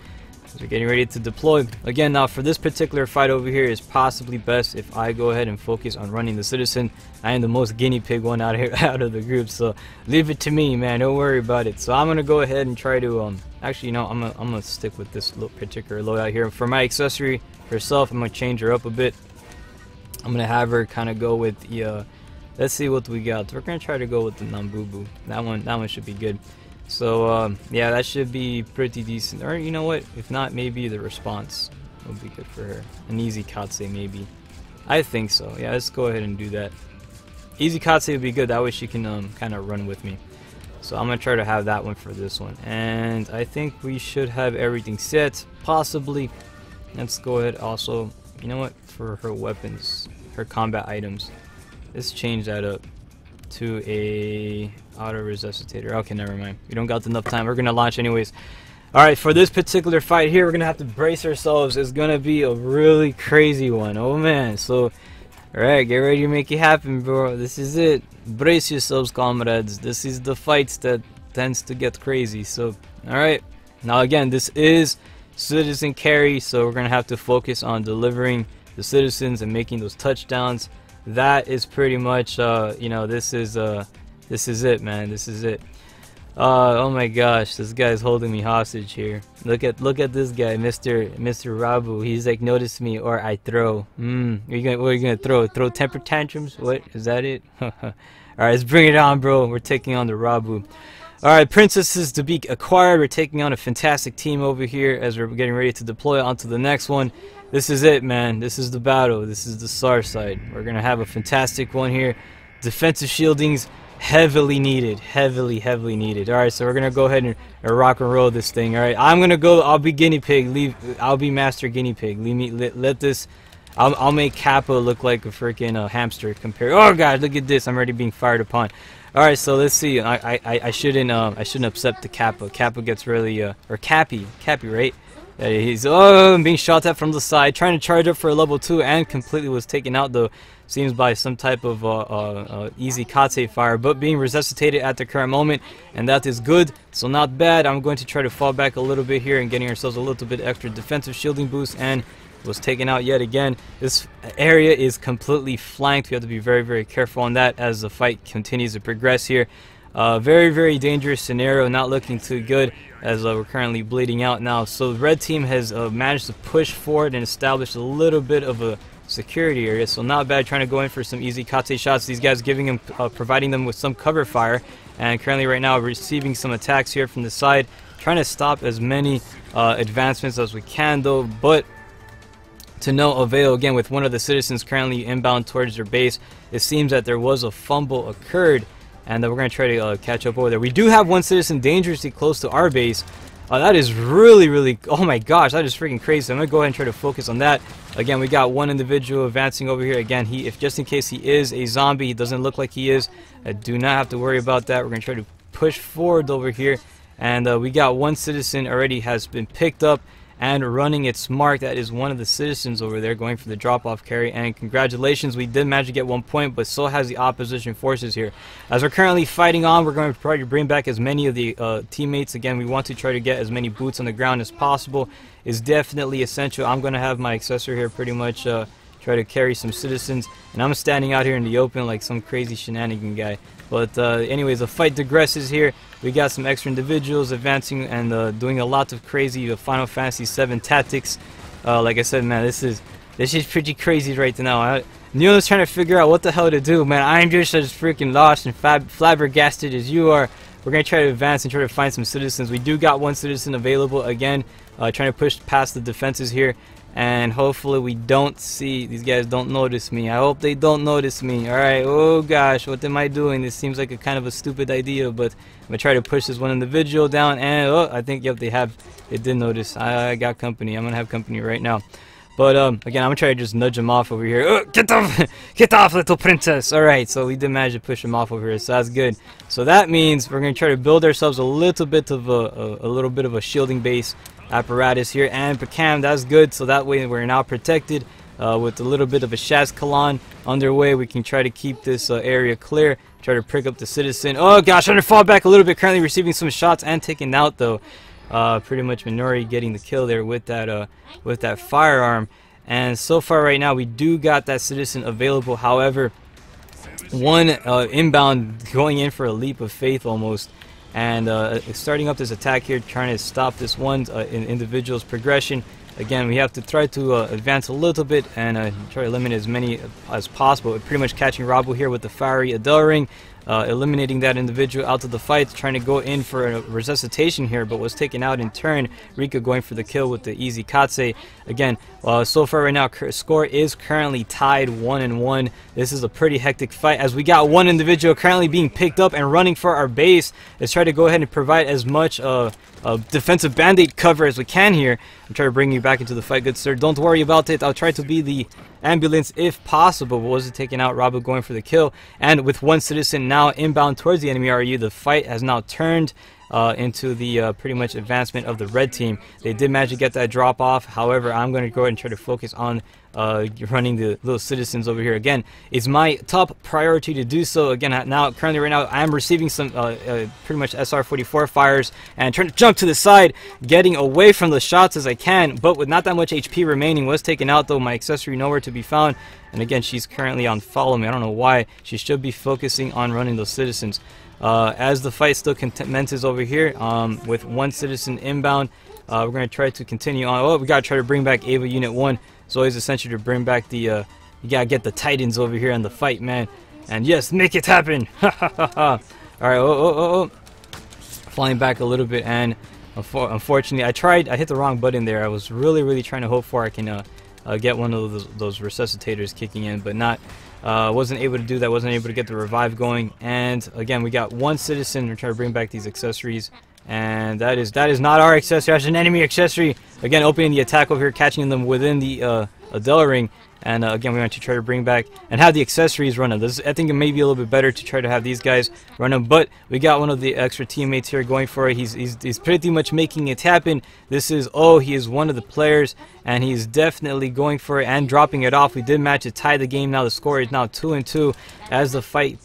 As we're getting ready to deploy. Again, now for this particular fight over here, is possibly best if I go ahead and focus on running the Citizen. I am the most guinea pig one out of the group, so leave it to me, man. Don't worry about it. So I'm going to go ahead and try to, actually, you know, I'm gonna stick with this particular loadout here. For my accessory herself, I'm going to change her up a bit. I'm gonna have her kind of go with the let's see what we got. We're gonna try to go with the Nambubu. That one should be good. So yeah, that should be pretty decent. Or you know what, if not, maybe the response would be good for her. An easy Katse maybe. I think so. Yeah, let's go ahead and do that. Easy Katse would be good, that way she can kind of run with me. So I'm gonna try to have that one for this one. And I think we should have everything set, possibly. Let's go ahead also, you know what, for her weapons, her combat items, let's change that up to a auto resuscitator. Okay, never mind, we don't got enough time, we're gonna launch anyways. Alright, for this particular fight here, we're gonna have to brace ourselves. It's gonna be a really crazy one. Oh man, so alright, get ready to make it happen, bro. This is it. Brace yourselves, comrades. This is the fights that tends to get crazy. So alright, now again, this is citizen carry, so we're gonna have to focus on delivering the citizens and making those touchdowns. That is pretty much you know, this is it, man. This is it. Oh my gosh, this guy's holding me hostage here. Look at this guy, Mr. Rabu. He's like, notice me or I throw. What are you gonna throw? Throw temper tantrums? What is that it? Alright, let's bring it on, bro. We're taking on the Rabu. Alright, princesses to be acquired. We're taking on a fantastic team over here as we're getting ready to deploy onto the next one. This is it, man. This is the battle. This is the SAR side. We're gonna have a fantastic one here. Defensive shieldings heavily needed. Heavily needed. Alright, so we're gonna go ahead and rock and roll this thing. Alright, I'm gonna go. I'll be guinea pig. I'll be master guinea pig. Let this. I'll make Kappa look like a freaking hamster compared. Oh god, look at this. I'm already being fired upon. Alright, so let's see. I shouldn't upset the Kappa. Kappa gets really or Cappy, right? He's being shot at from the side, trying to charge up for a level 2, and completely was taken out though. Seems by some type of easy Kate fire, but being resuscitated at the current moment, and that is good. So not bad. I'm going to try to fall back a little bit here and getting ourselves a little bit extra defensive shielding boost, and was taken out yet again. This area is completely flanked. We have to be very careful on that as the fight continues to progress here. Very dangerous scenario, not looking too good as we're currently bleeding out now. So the red team has managed to push forward and establish a little bit of a security area, so not bad, trying to go in for some easy Kate shots. These guys giving them, providing them with some cover fire, and currently right now receiving some attacks here from the side, trying to stop as many advancements as we can though, but to no avail. Again, with one of the citizens currently inbound towards their base, it seems that there was a fumble occurred, and we're going to try to catch up over there. We do have one citizen dangerously close to our base. That is really, oh my gosh, that is freaking crazy. I'm going to go ahead and try to focus on that. Again, we got one individual advancing over here. Again, if just in case he is a zombie, he doesn't look like he is. I do not have to worry about that. We're going to try to push forward over here. And we got one citizen already has been picked up and running its mark. That is one of the citizens over there going for the drop-off carry, and congratulations, we did manage to get 1 point, but so has the opposition forces here. As we're currently fighting on, we're going to try to bring back as many of the teammates. Again, we want to try to get as many boots on the ground as possible. Is definitely essential. I'm going to have my accessory here pretty much try to carry some citizens, and I'm standing out here in the open like some crazy shenanigan guy. But anyways, the fight digresses here. We got some extra individuals advancing and doing a lot of crazy Final Fantasy VII tactics. Like I said, man, this is pretty crazy right now. Neil's trying to figure out what the hell to do, man. I'm just as freaking lost and flabbergasted as you are. We're gonna try to advance and try to find some citizens. We do got one citizen available again, trying to push past the defenses here. And hopefully we don't see, these guys don't notice me. I hope they don't notice me. Alright, oh gosh, what am I doing? This seems like a kind of a stupid idea, but I'm going to try to push this one individual down, and oh, I think, yep, they did notice. I got company. I'm going to have company right now. But again, I'm going to try to just nudge him off over here. Oh, get off, little princess. Alright, so we did manage to push him off over here, so that's good. So that means we're going to try to build ourselves a little bit of a shielding base apparatus here, and Pacam, that's good, so that way we're now protected with a little bit of a Shaz-Kalan underway. We can try to keep this area clear, try to prick up the citizen. Oh gosh, I'm gonna fall back a little bit, currently receiving some shots and taken out though. Pretty much Minori getting the kill there with that firearm. And so far right now we do got that citizen available. However, one inbound going in for a leap of faith almost, and starting up this attack here, trying to stop this one individual's progression. Again, we have to try to advance a little bit and try to eliminate as many as possible. We're pretty much catching Rabu here with the fiery Adele ring, eliminating that individual out of the fight, trying to go in for a resuscitation here, but was taken out in turn. Rika going for the kill with the easy Katse. Again, so far right now, score is currently tied 1-1. This is a pretty hectic fight as we got one individual currently being picked up and running for our base. Let's try to go ahead and provide as much defensive band-aid cover as we can here. I'm trying to bring you back into the fight, good sir. Don't worry about it. I'll try to be the ambulance if possible. But was it taken out? Rabu going for the kill, and with one citizen now inbound towards the enemy RU, the fight has now turned into the pretty much advancement of the red team. They did manage to get that drop off. However, I'm going to go ahead and try to focus on running the little citizens over here. Again, it's my top priority to do so. Again, currently right now I'm receiving some pretty much SR-44 fires and trying to jump to the side, getting away from the shots as I can, but with not that much HP remaining. Was taken out though, my accessory nowhere to be found. And again, she's currently on follow me. I don't know why. She should be focusing on running those citizens. As the fight still commences over here, with one citizen inbound, we're going to try to continue on. Oh, we got to try to bring back Ava Unit 1. It's always essential to bring back the, you got to get the Titans over here in the fight, man. And yes, make it happen. Alright, falling back a little bit, and unfortunately, I hit the wrong button there. I was really trying to hope for I can get one of those resuscitators kicking in, but not. Wasn't able to do that, wasn't able to get the revive going. And again, we got one citizen. We're trying to bring back these accessories, and that is not our accessory, that's an enemy accessory. Again, opening the attack over here, catching them within the Adele ring. And again, we want to try to bring back and have the accessories run them. I think it may be a little bit better to try to have these guys run them, but we got one of the extra teammates here going for it. He's pretty much making it happen. He is one of the players, and he's definitely going for it and dropping it off. We did manage to tie the game. Now the score is now 2-2 as the fight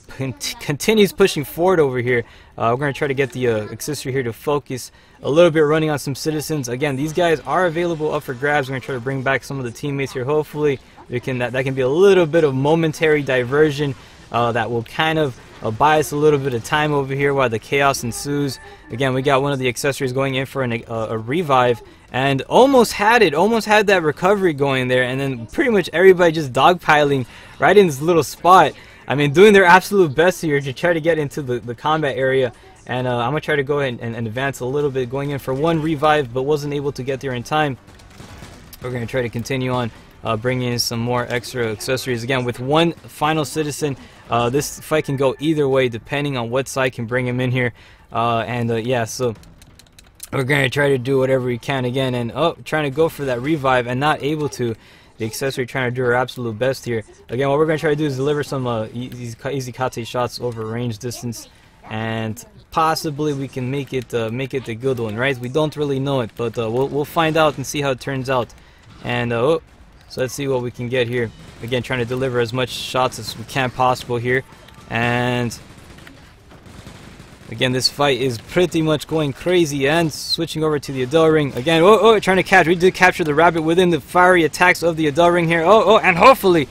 continues pushing forward over here. We're going to try to get the accessory here to focus a little bit, running on some citizens. Again, these guys are available up for grabs. We're going to try to bring back some of the teammates here. Hopefully that can be a little bit of momentary diversion that will kind of buy us a little bit of time over here while the chaos ensues. Again, we got one of the accessories going in for a revive, and almost had that recovery going there, and then pretty much everybody just dogpiling right in this little spot. I mean, doing their absolute best here to try to get into the combat area. And I'm gonna try to go ahead and advance a little bit, going in for one revive, but wasn't able to get there in time. We're gonna try to continue on bringing in some more extra accessories again with one final citizen. This fight can go either way depending on what side can bring him in here. Yeah, so we're gonna try to do whatever we can again, and trying to go for that revive and not able to. The accessory trying to do her absolute best here. Again, what we're gonna try to do is deliver some easy kate shots over range distance, and possibly we can make it the good one, right? We don't really know it, but we'll find out and see how it turns out. And so let's see what we can get here. Again, trying to deliver as much shots as we can possible here. And again, this fight is pretty much going crazy. And switching over to the Adele ring again. Trying to catch. We did capture the rabbit within the fiery attacks of the Adele ring here. And hopefully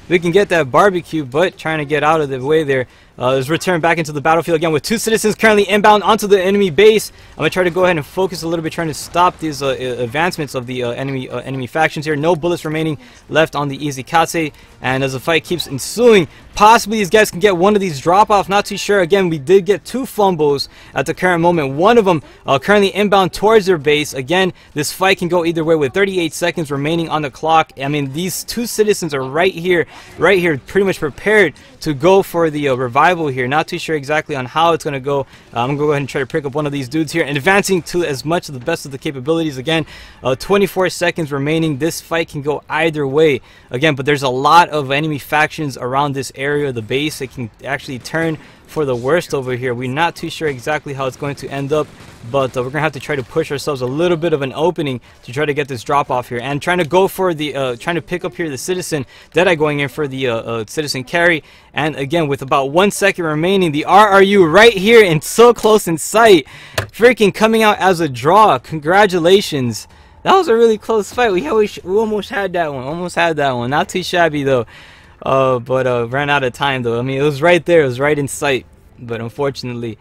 we can get that barbecue, but trying to get out of the way there. Is returned back into the battlefield again with two citizens currently inbound onto the enemy base. I'm gonna try to go ahead and focus a little bit, trying to stop these advancements of the enemy factions here. No bullets remaining left on the easy kate, and as the fight keeps ensuing, possibly these guys can get one of these drop off. Not too sure. Again, we did get two fumbles at the current moment. One of them currently inbound towards their base. Again, this fight can go either way with 38 seconds remaining on the clock. I mean, these two citizens are right here, pretty much prepared to go for the revival here. Not too sure exactly on how it's going to go. I'm going to go ahead and try to pick up one of these dudes here and advancing to as much of the best of the capabilities. Again, 24 seconds remaining. This fight can go either way. Again, but there's a lot of enemy factions around this area of the base. It can actually turn for the worst over here. We're not too sure exactly how it's going to end up, but we're gonna have to try to push ourselves a little bit of an opening to try to get this drop off here, and trying to go for the trying to pick up here the citizen. Deadeye going in for the citizen carry, and again with about 1 second remaining, the RRU right here and so close in sight, freaking coming out as a draw. Congratulations. That was a really close fight. We almost had that one. Not too shabby though. But ran out of time though. I mean, it was right there. It was right in sight. But unfortunately,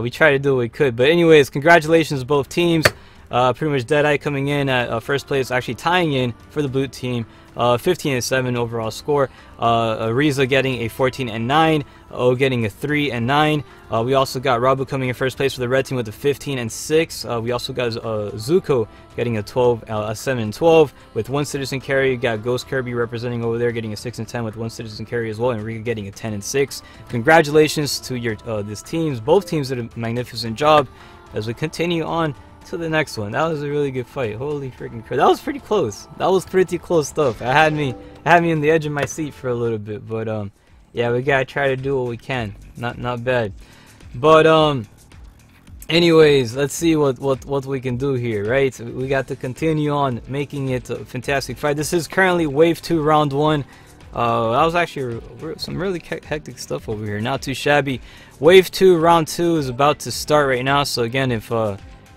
we tried to do what we could. But anyways, congratulations to both teams. Pretty much Deadeye coming in at first place, actually tying in for the blue team. 15-7 overall score. Riza getting a 14-9. O getting a 3-9. We also got Rabu coming in first place for the red team with a 15-6. We also got Zuko getting a 7-12 with one citizen carry. We got Ghost Kirby representing over there, getting a 6-10 with one citizen carry as well, and Rika getting a 10-6. Congratulations to your this teams. Both teams did a magnificent job as we continue on to the next one. That was a really good fight. Holy freaking crap. That was pretty close. That was pretty close stuff. It had me on the edge of my seat for a little bit, but yeah, we gotta try to do what we can. Not bad. But anyways, let's see what we can do here, right? We got to continue on making it a fantastic fight. This is currently wave 2 round 1. That was actually some really hectic stuff over here. Not too shabby. Wave 2 round 2 is about to start right now. So again, if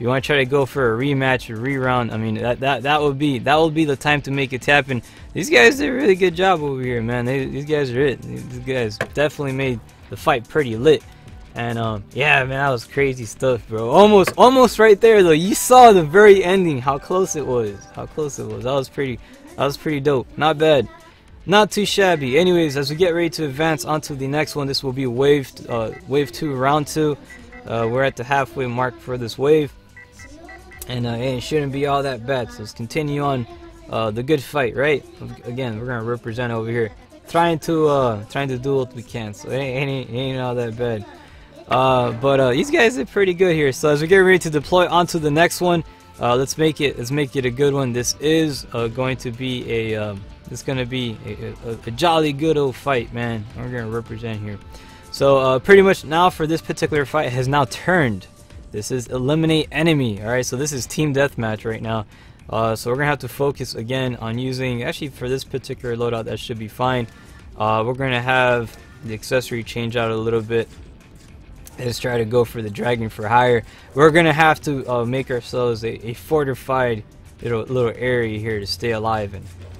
you want to try to go for a rematch or re-round, I mean that would be the time to make it happen. These guys did a really good job over here, man. These guys are it. These guys definitely made the fight pretty lit. And yeah, man, that was crazy stuff, bro. Almost right there though. You saw the very ending, how close it was. That was pretty dope. Not bad. Not too shabby. Anyways, as we get ready to advance onto the next one, this will be wave 2 round 2. We're at the halfway mark for this wave. And it shouldn't be all that bad. So let's continue on the good fight, right? Again, we're gonna represent over here, trying to do what we can. So it ain't all that bad. But these guys are pretty good here. So as we get ready to deploy onto the next one, let's make it a good one. This is going to be a jolly good old fight, man. We're gonna represent here. So pretty much now for this particular fight, it has now turned. This is eliminate enemy. Alright, so this is team deathmatch right now. So we're gonna have to focus again on using, actually for this particular loadout, that should be fine. We're gonna have the accessory change out a little bit. Let's try to go for the dragon for hire. We're gonna have to make ourselves a fortified little area here to stay alive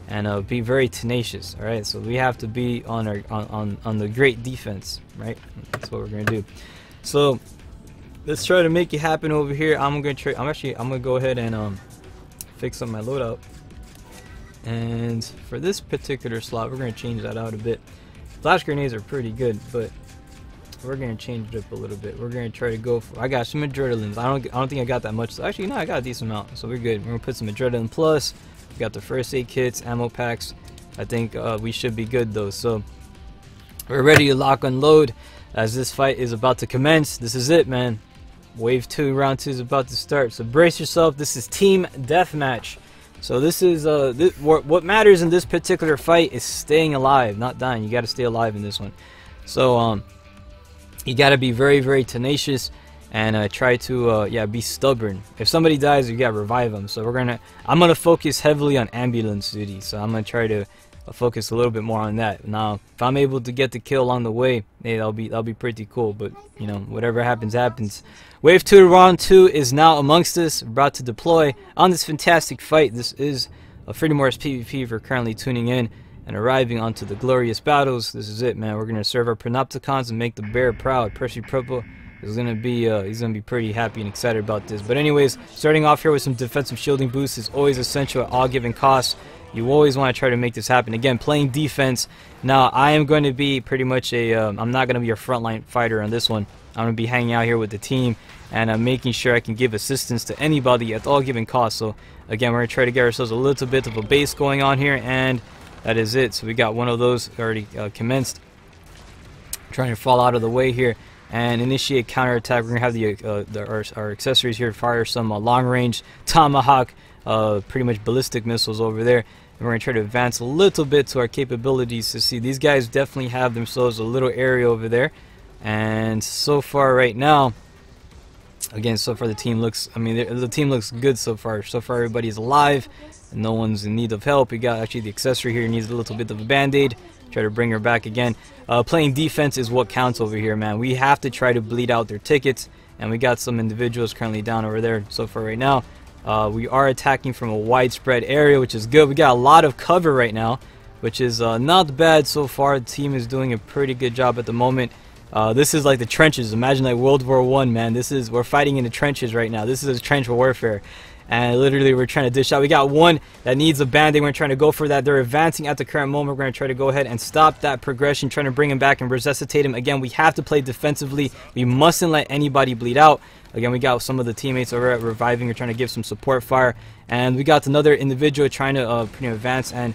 and be very tenacious. All right, so we have to be on the great defense, right? That's what we're gonna do. So let's try to make it happen over here. I'm gonna go ahead and fix up my loadout. And for this particular slot, we're gonna change that out a bit. Flash grenades are pretty good, but we're gonna change it up a little bit. We're gonna try to go for, I got some adrenalines. I don't think I got that much. Actually, no, I got a decent amount, so we're good. We're gonna put some adrenaline plus. We got the first aid kits, ammo packs. I think we should be good though. So we're ready to lock and load as this fight is about to commence. This is it, man. Wave 2, round 2 is about to start. So brace yourself. This is team deathmatch. So this is what matters in this particular fight is staying alive, not dying. You got to stay alive in this one. So you got to be very, very tenacious and try to yeah, be stubborn. If somebody dies, you got to revive them. So I'm gonna focus heavily on ambulance duty. So I'm gonna try to focus a little bit more on that. Now, if I'm able to get the kill along the way, hey, that'll be pretty cool. But you know, whatever happens, happens. Wave 2, round 2 is now amongst us, about to deploy on this fantastic fight. This is a Freedom Wars PvP if you're currently tuning in and arriving onto the glorious battles. This is it, man. We're gonna serve our Panopticons and make the bear proud. Percy Purple is gonna be he's gonna be pretty happy and excited about this. But anyways, starting off here with some defensive shielding boosts is always essential at all given costs. You always want to try to make this happen. Again, playing defense. Now, I am going to be pretty much a I'm not going to be a frontline fighter on this one. I'm going to be hanging out here with the team and making sure I can give assistance to anybody at all given costs. So again, we're going to try to get ourselves a little bit of a base going on here, and that is it. So we got one of those already commenced. Trying to fall out of the way here and initiate counterattack. We're going to have our accessories here fire some long-range Tomahawk, pretty much ballistic missiles over there. And we're going to try to advance a little bit to our capabilities to see. These guys definitely have themselves a little area over there. And so far right now, again, so far the team looks, I mean, the team looks good so far. So far everybody's alive and no one's in need of help. We got actually the accessory here needs a little bit of a band-aid. Try to bring her back again. Playing defense is what counts over here, man. We have to try to bleed out their tickets, and we got some individuals currently down over there so far right now. We are attacking from a widespread area, which is good. We got a lot of cover right now, which is not bad so far. The team is doing a pretty good job at the moment. This is like the trenches. Imagine like World War I, man. We're fighting in the trenches right now. This is a trench warfare. And literally we're trying to dish out. We got one that needs a band-aid. We're trying to go for that. They're advancing at the current moment. We're going to try to go ahead and stop that progression, trying to bring him back and resuscitate him. Again, we have to play defensively. We mustn't let anybody bleed out. Again, we got some of the teammates over at reviving. We're trying to give some support fire. And we got another individual trying to advance and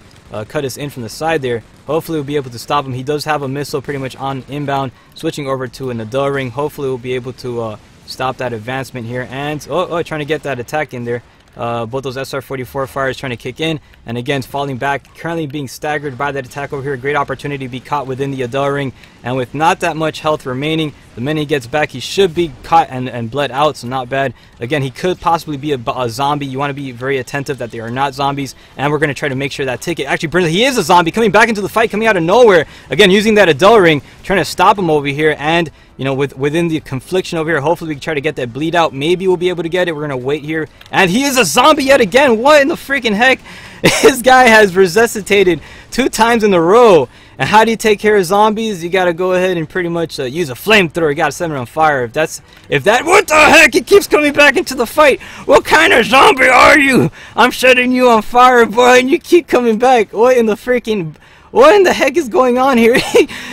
cut us in from the side there. Hopefully we'll be able to stop him. He does have a missile pretty much on inbound. Switching over to an Adele ring. Hopefully we'll be able to stop that advancement here. And trying to get that attack in there. Both those SR-44 fires trying to kick in, and again falling back, currently being staggered by that attack over here. Great opportunity to be caught within the Adele ring, and with not that much health remaining, the minute he gets back he should be caught and bled out, so not bad. Again, he could possibly be a zombie. You want to be very attentive that they are not zombies, and we're going to try to make sure that ticket actually burns. He is a zombie coming back into the fight, coming out of nowhere. Again, using that Adele ring, trying to stop him over here, and you know, within the confliction over here, hopefully we can try to get that bleed out. Maybe we'll be able to get it. We're going to wait here. And he is a zombie yet again. What in the freaking heck? This guy has resuscitated 2 times in a row. And how do you take care of zombies? You got to go ahead and pretty much use a flamethrower. You got to set him on fire. What the heck? It keeps coming back into the fight. What kind of zombie are you? I'm setting you on fire, boy, and you keep coming back. What in the heck is going on here?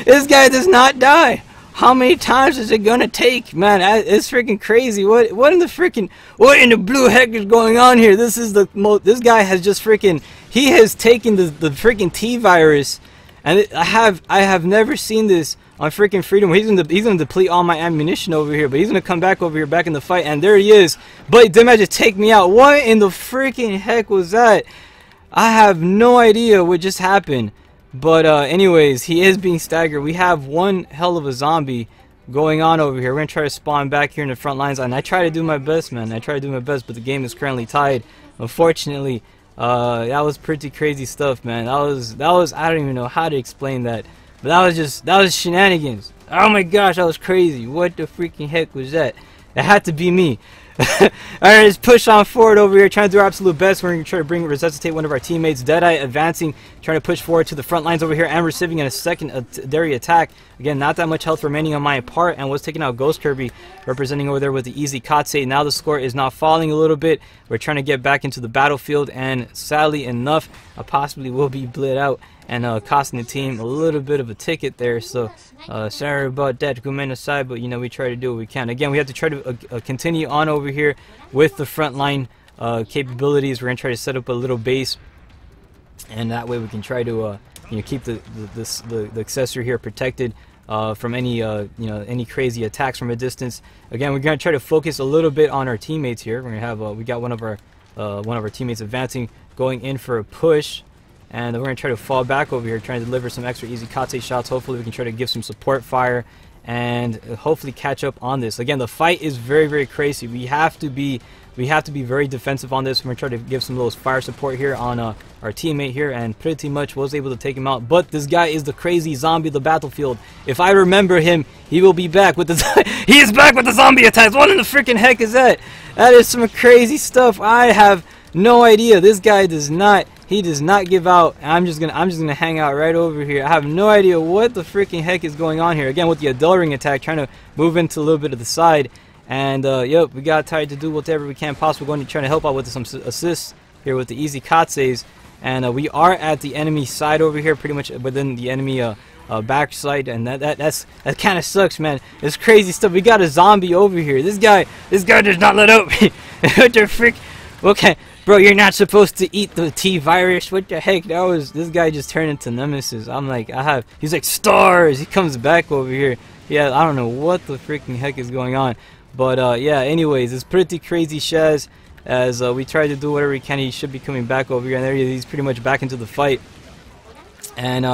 This guy does not die. How many times is it gonna take, man? It's freaking crazy. What in the blue heck is going on here? This guy has just he has taken the freaking T virus, and I have never seen this on freaking Freedom. He's gonna deplete all my ammunition over here, but he's gonna come back over here, back in the fight, and there he is. But they might just take me out. What in the freaking heck was that? I have no idea what just happened. But anyways, he is being staggered. We have one hell of a zombie going on over here. We're gonna try to spawn back here in the front lines, and I try to do my best, man. I try to do my best, but the game is currently tied. Unfortunately, that was pretty crazy stuff, man. That was I don't even know how to explain that, but that was shenanigans. Oh my gosh, that was crazy. What the freaking heck was that? It had to be me. Alright, let's push on forward over here, trying to do our absolute best. We're going to try to resuscitate one of our teammates. Deadeye advancing, trying to push forward to the front lines over here, and receiving a secondary attack. Again, not that much health remaining on my part, and was taking out Ghost Kirby, representing over there with the easy Kotsei. Now the score is not falling a little bit. We're trying to get back into the battlefield, and sadly enough, possibly will be bled out and costing the team a little bit of a ticket there. So sorry about that, Gumen aside, but you know, we try to do what we can. Again, we have to try to continue on over here with the front line capabilities. We're gonna try to set up a little base, and that way we can try to you know, keep the accessory here protected from any you know, any crazy attacks from a distance. Again, we're gonna try to focus a little bit on our teammates here. We're gonna have we got one of our teammates advancing, going in for a push, and we're gonna try to fall back over here, trying to deliver some extra easy Kate shots. Hopefully we can try to give some support fire and hopefully catch up on this. Again, the fight is very, very crazy. We have to be very defensive on this. We're gonna try to give some little fire support here on our teammate here, and pretty much was able to take him out. But this guy is the crazy zombie of the battlefield. If I remember him, he will be back with the he is back with the zombie attacks. What in the freaking heck is that? That is some crazy stuff. I have no idea. This guy does not give out. I'm just gonna hang out right over here. I have no idea what the freaking heck is going on here. Again, with the Adele ring attack, trying to move into a little bit of the side. And yep, we got tired to do whatever we can possibly. Going to try to help out with some assists here with the easy Katses. And we are at the enemy side over here, pretty much within the enemy backside, and that kind of sucks, man. It's crazy stuff. We got a zombie over here. This guy does not let up. What the frick? Okay, bro, you're not supposed to eat the T virus. What the heck? This guy just turned into Nemesis. I'm like, he's like, stars. He comes back over here. Yeah, I don't know what the freaking heck is going on. But yeah, anyways, it's pretty crazy, Shaz. As we try to do whatever we can, he should be coming back over here, and there he is. He's pretty much back into the fight. And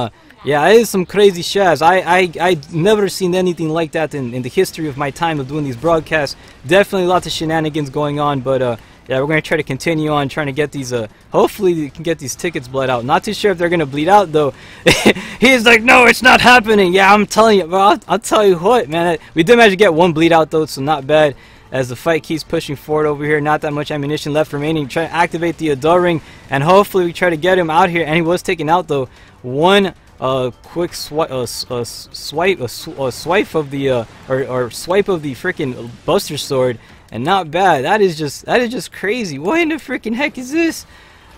yeah, it is some crazy Shaz. I never seen anything like that in the history of my time of doing these broadcasts. Definitely lots of shenanigans going on, but yeah, we're gonna try to continue on trying to get these. Hopefully, we can get these tickets bled out. Not too sure if they're gonna bleed out though. He's like, no, it's not happening. Yeah, I'm telling you, bro. I'll tell you what, man. We did manage to get one bleed out though, so not bad. As the fight keeps pushing forward over here, not that much ammunition left remaining. Try to activate the Adele ring, and hopefully we try to get him out here. And he was taken out though. One quick swipe of the swipe of the freaking Buster Sword, and not bad. That is just crazy. What in the freaking heck is this?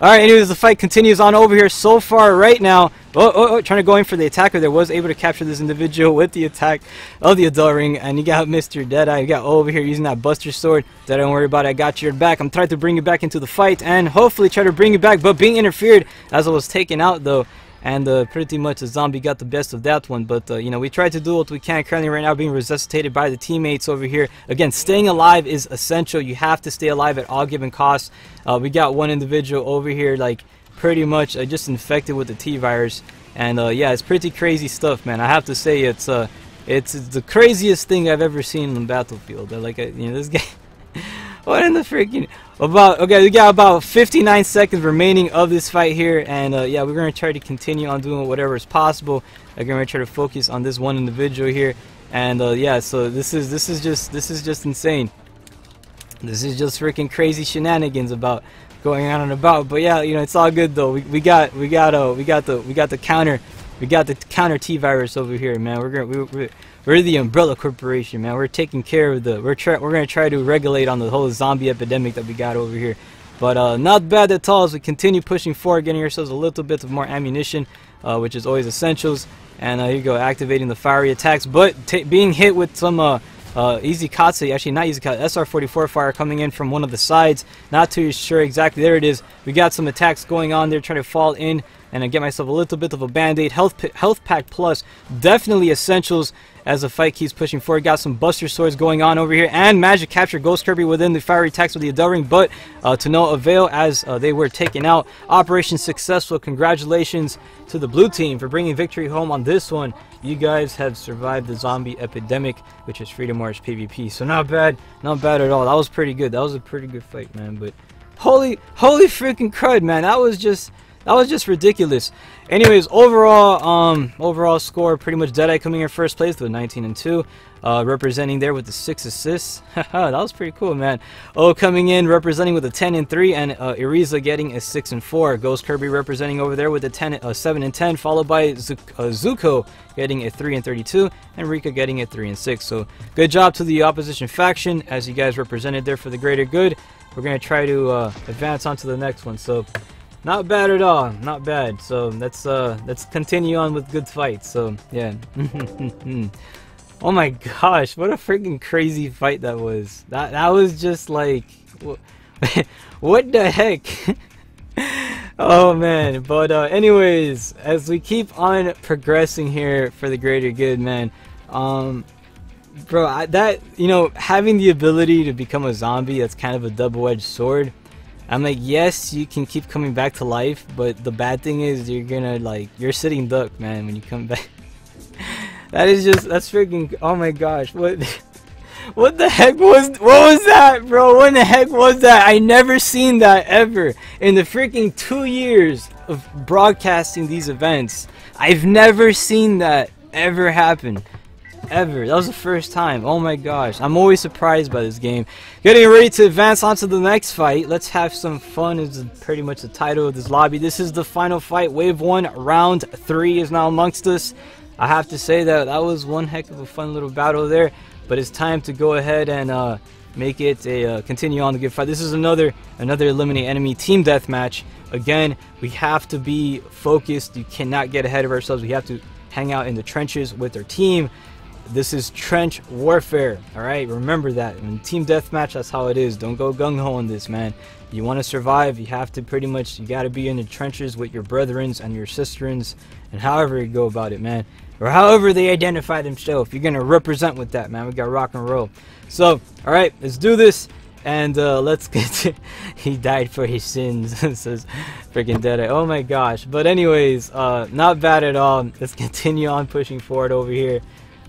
Alright, anyways, the fight continues on over here so far right now. Trying to go in for the attacker. There was able to capture this individual with the attack of the Adele ring, and you got Mr. Deadeye. You got over here using that Buster Sword. Don't worry about it. I got your back. I'm trying to bring you back into the fight, and hopefully try to bring you back, but being interfered as I was taken out though. And pretty much the zombie got the best of that one. But you know, we tried to do what we can. Currently right now being resuscitated by the teammates over here. Again, staying alive is essential. You have to stay alive at all given costs. We got one individual over here like pretty much just infected with the T virus. And yeah, it's pretty crazy stuff, man. I have to say it's the craziest thing I've ever seen on the battlefield. Like you know, this guy. What in the freaking okay, we got about 59 seconds remaining of this fight here, and yeah, we're gonna try to continue on doing whatever is possible. Again, we're gonna try to focus on this one individual here, and yeah, so this is just insane. This is just freaking crazy shenanigans about going on and about. But yeah, you know, it's all good though. We got the counter T virus over here, man. We're the Umbrella Corporation, man. We're taking care of we're gonna try to regulate on the whole zombie epidemic that we got over here. But not bad at all as we continue pushing forward, getting ourselves a little bit of more ammunition, which is always essentials. And here you go, activating the fiery attacks, but being hit with some easy Katse, actually not easy Katse, SR-44 fire coming in from one of the sides. Not too sure exactly. There it is. We got some attacks going on there, trying to fall in. And I get myself a little bit of a band-aid. Health pack plus, definitely essentials as the fight keeps pushing forward. Got some Buster Swords going on over here, and managed to capture Ghost Kirby within the fiery attacks with the Adele ring, but to no avail as they were taken out. Operation successful. Congratulations to the blue team for bringing victory home on this one. You guys have survived the zombie epidemic, which is Freedom Wars PvP. So not bad at all. That was pretty good. That was a pretty good fight, man. But holy freaking crud, man. That was just ridiculous. Anyways, overall score, pretty much Deadeye coming in first place with 19-2, representing there with the 6 assists. That was pretty cool, man. O coming in representing with a 10-3, and Iriza getting a 6-4. Ghost Kirby representing over there with a 7-10, followed by Zuko getting a 3-32, and Rika getting a 3-6. So good job to the opposition faction as you guys represented there for the greater good. We're gonna try to advance on to the next one. So Not bad at all. Not bad. So let's continue on with good fights. So yeah. Oh my gosh, what a freaking crazy fight that was. That was just like, what the heck? Oh man. But anyways, as we keep on progressing here for the greater good, man. Bro, that, you know, having the ability to become a zombie, that's kind of a double-edged sword. I'm like, yes, you can keep coming back to life, but the bad thing is you're gonna, like, you're sitting duck, man, when you come back. That's freaking, oh my gosh, what the heck what was that, bro? What the heck was that? I never seen that ever in the freaking 2 years of broadcasting these events. I've never seen that ever happen. Ever. That was the first time. Oh my gosh. I'm always surprised by this game. Getting ready to advance on to the next fight. Let's have some fun is pretty much the title of this lobby. This is the final fight. Wave 1, round 3 is now amongst us. I have to say that was one heck of a fun little battle there. But it's time to go ahead and make it a continue on the good fight. This is another eliminate enemy team deathmatch. Again, we have to be focused. You cannot get ahead of ourselves. We have to hang out in the trenches with our team. This is trench warfare, alright? Remember that. In team deathmatch, that's how it is. Don't go gung-ho on this, man. You want to survive, you have to pretty much, you got to be in the trenches with your brethrens and your sisterins, and however you go about it, man. Or however they identify themselves. You're going to represent with that, man. We got rock and roll. So, alright, let's do this. And let's get to, he died for his sins, says freaking Dead Eye. Oh my gosh. But anyways, not bad at all. Let's continue on pushing forward over here.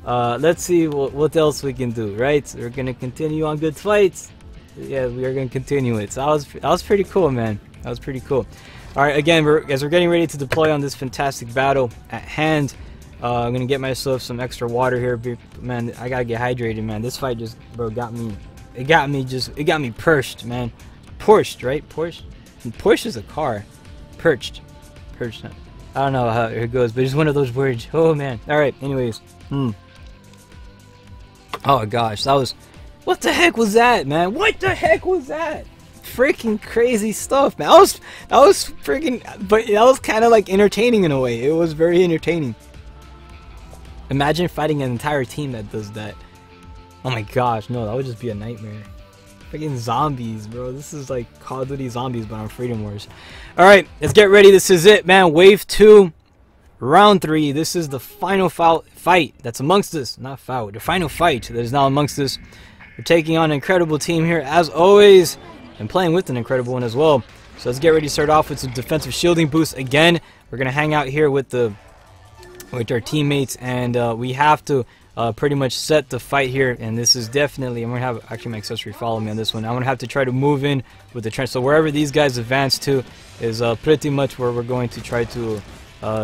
Let's see what else we can do, right? We're gonna continue on good fights. Yeah, we are gonna continue it. So that was pretty cool, man. That was pretty cool. All right, again, as we're getting ready to deploy on this fantastic battle at hand, I'm gonna get myself some extra water here, man. I gotta get hydrated, man. This fight just, bro, got me. It got me perched, man. Porsche, right? Porsche is a car. Perched. I don't know how it goes, but it's one of those words. Oh man. All right. Anyways. Oh gosh, what the heck was that, man? What the heck was that? Freaking crazy stuff, man. That was freaking, but that was kind of like entertaining in a way. It was very entertaining. Imagine fighting an entire team that does that. Oh my gosh, no, that would just be a nightmare. Freaking zombies, bro. This is like Call of Duty Zombies, but on Freedom Wars. All right, let's get ready. This is it, man. Wave 2. Round 3, this is the final fight that's amongst us. Not foul, the final fight that is now amongst us. We're taking on an incredible team here, as always, and playing with an incredible one as well. So let's get ready to start off with some defensive shielding boost. Again, we're going to hang out here with our teammates, and we have to pretty much set the fight here. And this is definitely, I'm going to have, actually my accessory follow me on this one. I'm going to have to try to move in with the trench. So wherever these guys advance to is pretty much where we're going to try to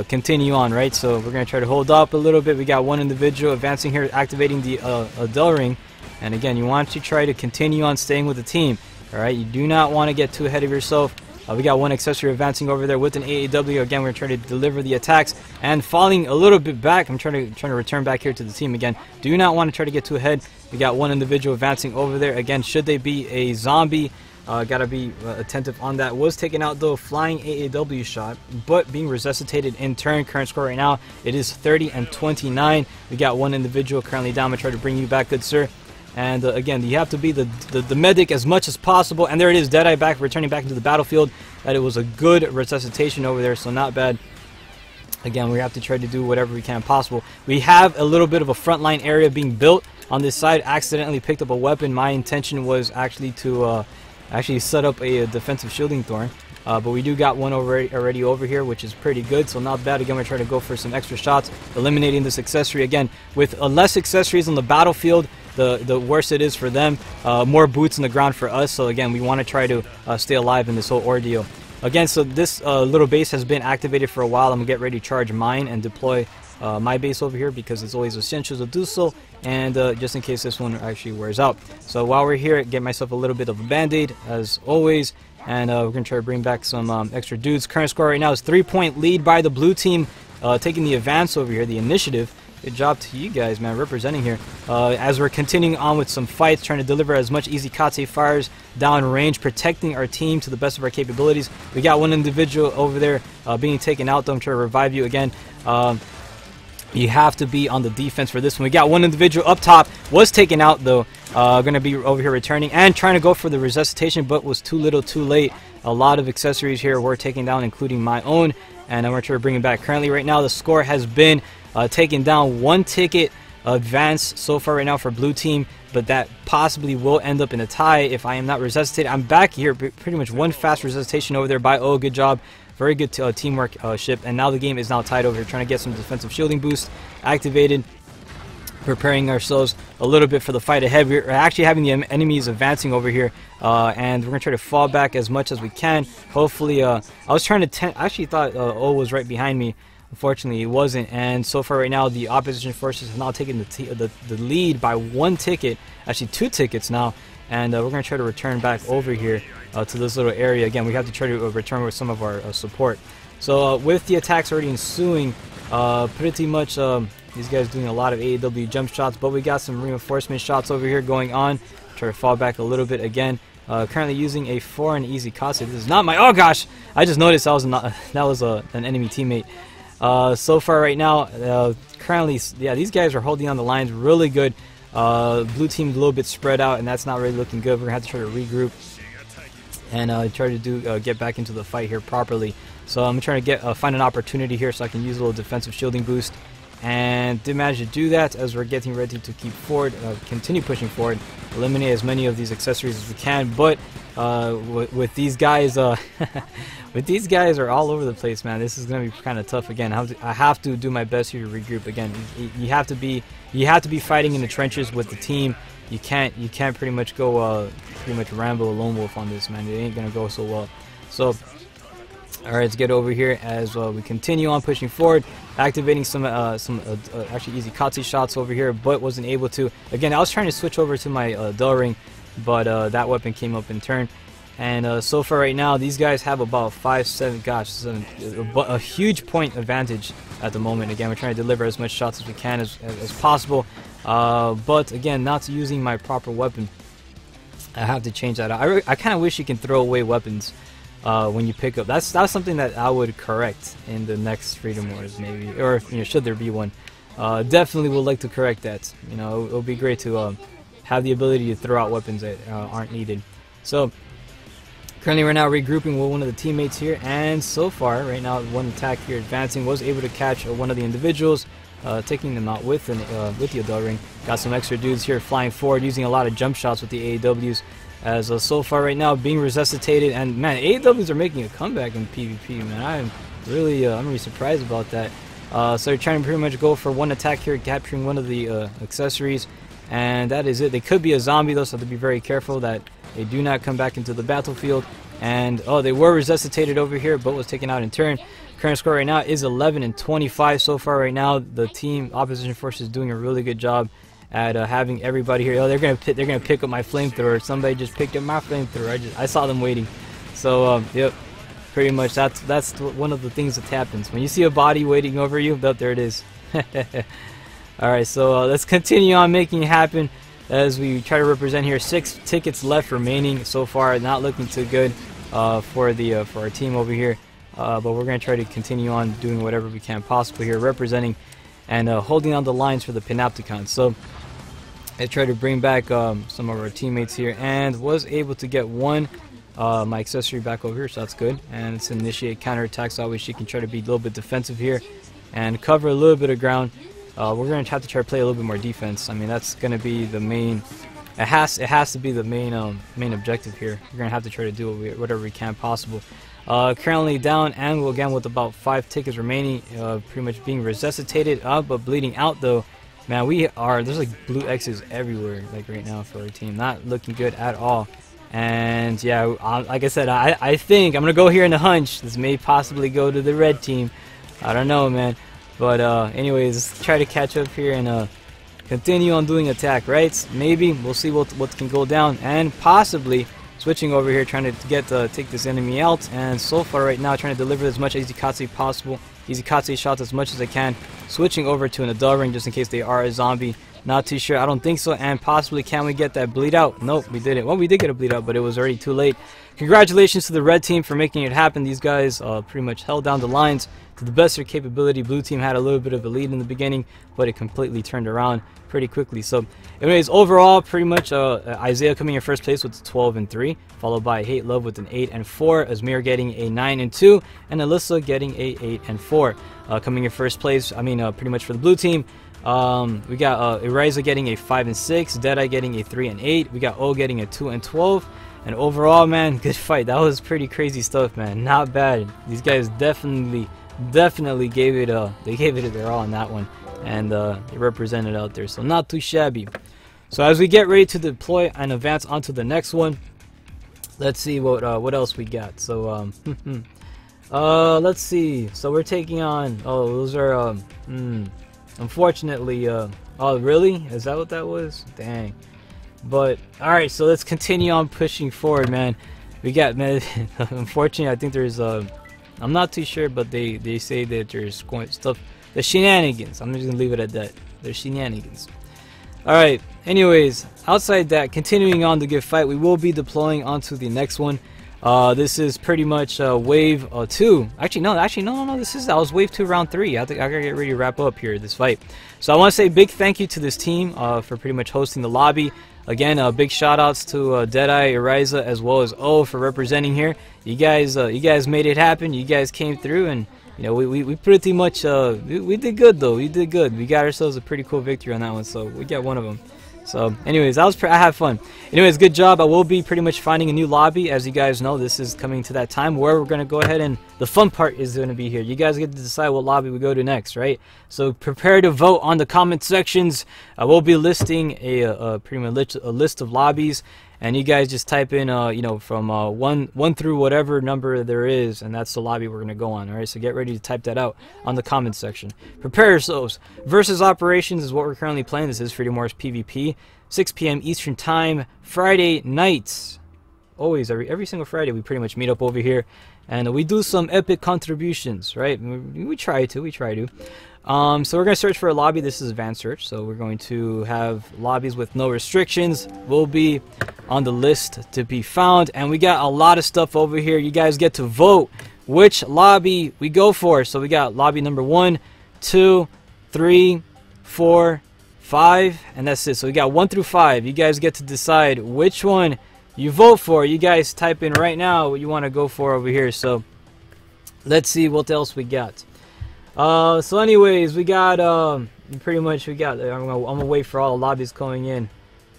continue on, right? So we're going to try to hold up a little bit. We got one individual advancing here, activating the Adele ring. And again, you want to try to continue on staying with the team, all right? You do not want to get too ahead of yourself. We got one accessory advancing over there with an AAW. Again, we're trying to deliver the attacks and falling a little bit back. I'm trying to return back here to the team again. Do not want to try to get too ahead. We got one individual advancing over there. Again, should they be a zombie, gotta be attentive on that. Was taken out though, flying AAW shot, but being resuscitated in turn. Current score right now, it is 30 and 29. We got one individual currently down. I'm gonna try to bring you back, good sir. And again, you have to be the medic as much as possible. And there it is, Deadeye back, returning back into the battlefield. That it was a good resuscitation over there, so not bad. Again, we have to try to do whatever we can possible. We have a little bit of a frontline area being built on this side. Accidentally picked up a weapon. My intention was actually to actually set up a defensive shielding thorn, but we do got one already over here, which is pretty good, so not bad. Again, we're trying to go for some extra shots, eliminating this accessory. Again, with less accessories on the battlefield, the worse it is for them. More boots on the ground for us, so again, we want to try to stay alive in this whole ordeal. Again, so this little base has been activated for a while. I'm gonna get ready to charge mine and deploy my base over here, because it's always essential to do so, and just in case this one actually wears out. So while we're here, get myself a little bit of a band-aid as always, and we're gonna try to bring back some extra dudes. Current score right now is 3-point lead by the blue team, taking the advance over here. The initiative Good job to you guys, man, representing here. As we're continuing on with some fights, trying to deliver as much easy Kate fires down range, protecting our team to the best of our capabilities. We got one individual over there being taken out, though. I'm trying to revive you again. You have to be on the defense for this one. We got one individual up top, was taken out, though. Going to be over here returning and trying to go for the resuscitation, but was too little too late. A lot of accessories here were taken down, including my own, and I'm going to try to bring it back. Currently, right now, the score has been taken down. 1 ticket advance so far right now for blue team, but that possibly will end up in a tie if I am not resuscitated. I'm back here, pretty much one fast resuscitation over there by good job. Very good teamwork ship, and now the game is now tied over here. Trying to get some defensive shielding boost activated, preparing ourselves a little bit for the fight ahead. We're actually having the enemies advancing over here, and we're going to try to fall back as much as we can. Hopefully, I was trying to I actually thought O was right behind me. Unfortunately, it wasn't, and so far right now, the opposition forces have now taken the lead by 1 ticket, actually 2 tickets now, and we're going to try to return back over here to this little area. Again, we have to try to return with some of our support. So with the attacks already ensuing, pretty much these guys doing a lot of AEW jump shots, but we got some reinforcement shots over here going on. Try to fall back a little bit again. Currently using a 4 and easy Kase. This is not my. Oh gosh! I just noticed that was an enemy teammate. So far right now, currently, yeah, these guys are holding on the lines really good. Blue team a little bit spread out, and that's not really looking good. We're gonna have to try to regroup and try to get back into the fight here properly. So I'm trying to find an opportunity here so I can use a little defensive shielding boost, and did manage to do that as we're getting ready to keep forward, continue pushing forward, eliminate as many of these accessories as we can. But with these guys, with these guys are all over the place, man. This is gonna be kind of tough again. I have to do my best here to regroup again. You have to be fighting in the trenches with the team. You can't pretty much go ramble a lone wolf on this, man. It ain't gonna go so well. So alright, let's get over here as we continue on pushing forward, activating some actually easy Kate shots over here, but wasn't able to. Again, I was trying to switch over to my Del Ring, but that weapon came up in turn. And so far right now, these guys have about 7, a huge point advantage at the moment. Again, we're trying to deliver as much shots as we can as possible, but again, not using my proper weapon. I have to change that out. I kind of wish you can throw away weapons when you pick up. That's something that I would correct in the next Freedom Wars, maybe, or should there be one. Definitely would like to correct that. It would be great to have the ability to throw out weapons that aren't needed. So currently we're now regrouping with one of the teammates here, and so far right now, one attack here advancing, was able to catch one of the individuals, taking them out with the Adele Ring. Got some extra dudes here flying forward, using a lot of jump shots with the AEWs. As so far right now being resuscitated, and man, AEWs are making a comeback in PvP, man. I'm really surprised about that. So they're trying to pretty much go for one attack here, capturing one of the accessories, and that is it. They could be a zombie though, so have to be very careful that they do not come back into the battlefield. And they were resuscitated over here, but was taken out in turn. Current score right now is 11 and 25 so far right now. The team opposition force is doing a really good job at having everybody here. Oh, they're gonna pick up my flamethrower. Somebody just picked up my flamethrower. I saw them waiting. So yep, pretty much that's one of the things that happens when you see a body waiting over you. Oh, there it is. All right, so let's continue on making it happen as we try to represent here. 6 tickets left remaining so far. Not looking too good for our team over here. But we're gonna try to continue on doing whatever we can possible here, representing and holding on the lines for the Panopticon. So I tried to bring back some of our teammates here, and was able to get my accessory back over here, so that's good. And it's initiate counterattack, so always she can try to be a little bit defensive here and cover a little bit of ground. We're going to have to try to play a little bit more defense. I mean, that's going to be the main. It has to be the main objective here. We're going to have to try to do whatever we can possible. Currently down, and again with about 5 tickets remaining, pretty much being resuscitated, but bleeding out though. Man, there's like blue X's everywhere like right now for our team. Not looking good at all. And yeah, like I said, I think I'm gonna go here in a hunch. This may possibly go to the red team. I don't know, man. But anyways, let's try to catch up here and continue on doing attack, right? Maybe we'll see what can go down, and possibly switching over here, trying to take this enemy out, and so far right now trying to deliver as much Izakatsu possible. Izakatsu shots as much as I can, switching over to an Adult Ring just in case they are a zombie. Not too sure, I don't think so, and possibly can we get that bleed out? Nope, we didn't. Well, we did get a bleed out, but it was already too late. Congratulations to the red team for making it happen. These guys pretty much held down the lines to the best of their capability. Blue team had a little bit of a lead in the beginning, but it completely turned around pretty quickly. So anyways, overall, pretty much Isaiah coming in first place with 12-3, followed by Hate Love with an 8-4, Asmir getting a 9-2, and Alyssa getting a 8-4. Coming in first place, I mean pretty much for the blue team, we got Eriza getting a 5-6, Deadeye getting a 3-8, we got O getting a 2-12, and overall, man, good fight. That was pretty crazy stuff, man. Not bad. These guys definitely gave it their all on that one, and they represented out there, so not too shabby. So as we get ready to deploy and advance onto the next one, let's see what else we got. So let's see. So we're taking on, oh, those are unfortunately, oh really? Is that what that was? Dang. But alright, so let's continue on pushing forward, man. We got, man, unfortunately, I think there's I'm not too sure, but they say that there's stuff, the shenanigans. I'm just gonna leave it at that. There's shenanigans. Alright, anyways, outside that, continuing on the good fight, we will be deploying onto the next one. This is pretty much wave 2. Actually no, that was wave 2 round 3. I think I gotta get ready to wrap up here this fight. So I want to say big thank you to this team for pretty much hosting the lobby. Again, big shout outs to Deadeye, Eriza, as well as O for representing here. You guys made it happen. You guys came through, and you know we pretty much we did good though. We did good. We got ourselves a pretty cool victory on that one, so we got one of them. So anyways, I had fun. Anyways, good job. I will be pretty much finding a new lobby. As you guys know, this is coming to that time where we're going to go ahead, and the fun part is going to be here. You guys get to decide what lobby we go to next, right? So prepare to vote on the comment sections. I will be listing pretty much a list of lobbies, and you guys just type in you know, from one through whatever number there is, and that's the lobby we're going to go on. All right, so get ready to type that out on the comment section. Prepare yourselves. Versus Operations is what we're currently playing. This is Freedom Wars PvP, 6 p.m. Eastern Time, Friday nights. Always, every single Friday, we pretty much meet up over here, and we do some epic contributions, right? We try to. So we're going to search for a lobby. This is advanced search, so we're going to have lobbies with no restrictions will be on the list to be found, and we got a lot of stuff over here. You guys get to vote which lobby we go for. So we got lobby number 1, 2, 3, 4, 5, and that's it. So we got 1 through 5. You guys get to decide which one you vote for. You guys type in right now what you want to go for over here. So let's see what else we got. So anyways, we got pretty much I'm gonna wait for all the lobbies coming in.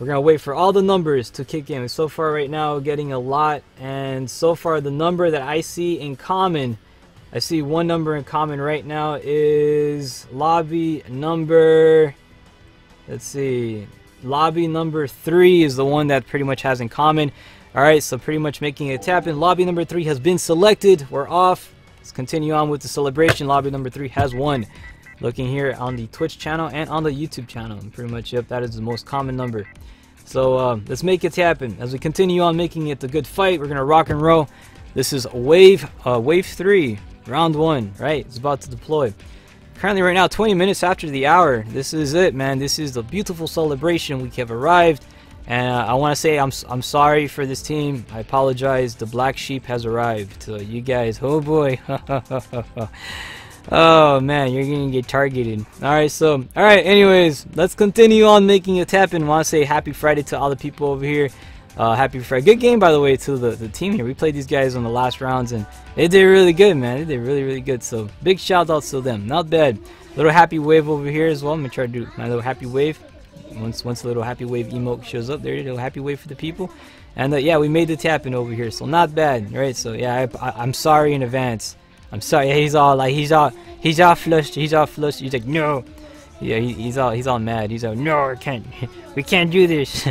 We're gonna wait for all the numbers to kick in. So far right now getting a lot, and so far the number that I see in common, I see one number in common right now is lobby number, let's see, lobby number 3 is the one that pretty much has in common. Alright, so pretty much making it happen. Lobby number 3 has been selected. We're off. Let's continue on with the celebration. Lobby number 3 has won. Looking here on the Twitch channel and on the YouTube channel. Pretty much, yep, that is the most common number. So let's make it happen. As we continue on making it a good fight, we're going to rock and roll. This is wave 3, round 1, right? It's about to deploy. Currently right now, 20 minutes after the hour. This is it, man. This is the beautiful celebration. We have arrived. And I want to say I'm sorry for this team. I apologize. The black sheep has arrived. You guys, oh boy. Oh man, you're gonna get targeted. Alright, anyways, let's continue on making it happen. I want to say happy Friday to all the people over here. Happy Friday. Good game, by the way, to the team here. We played these guys on the last rounds, and they did really good, man. They did really good. So big shout outs to them. Not bad. Little happy wave over here as well. I'm gonna try to do my little happy wave. Once the little happy wave emote shows up, there, a little happy wave for the people. And yeah, we made it happen over here, so not bad, right? So yeah, I'm sorry in advance. I'm sorry. He's all like, he's all flushed. He's like, no. Yeah, he's all mad. He's like, no, we can't do this.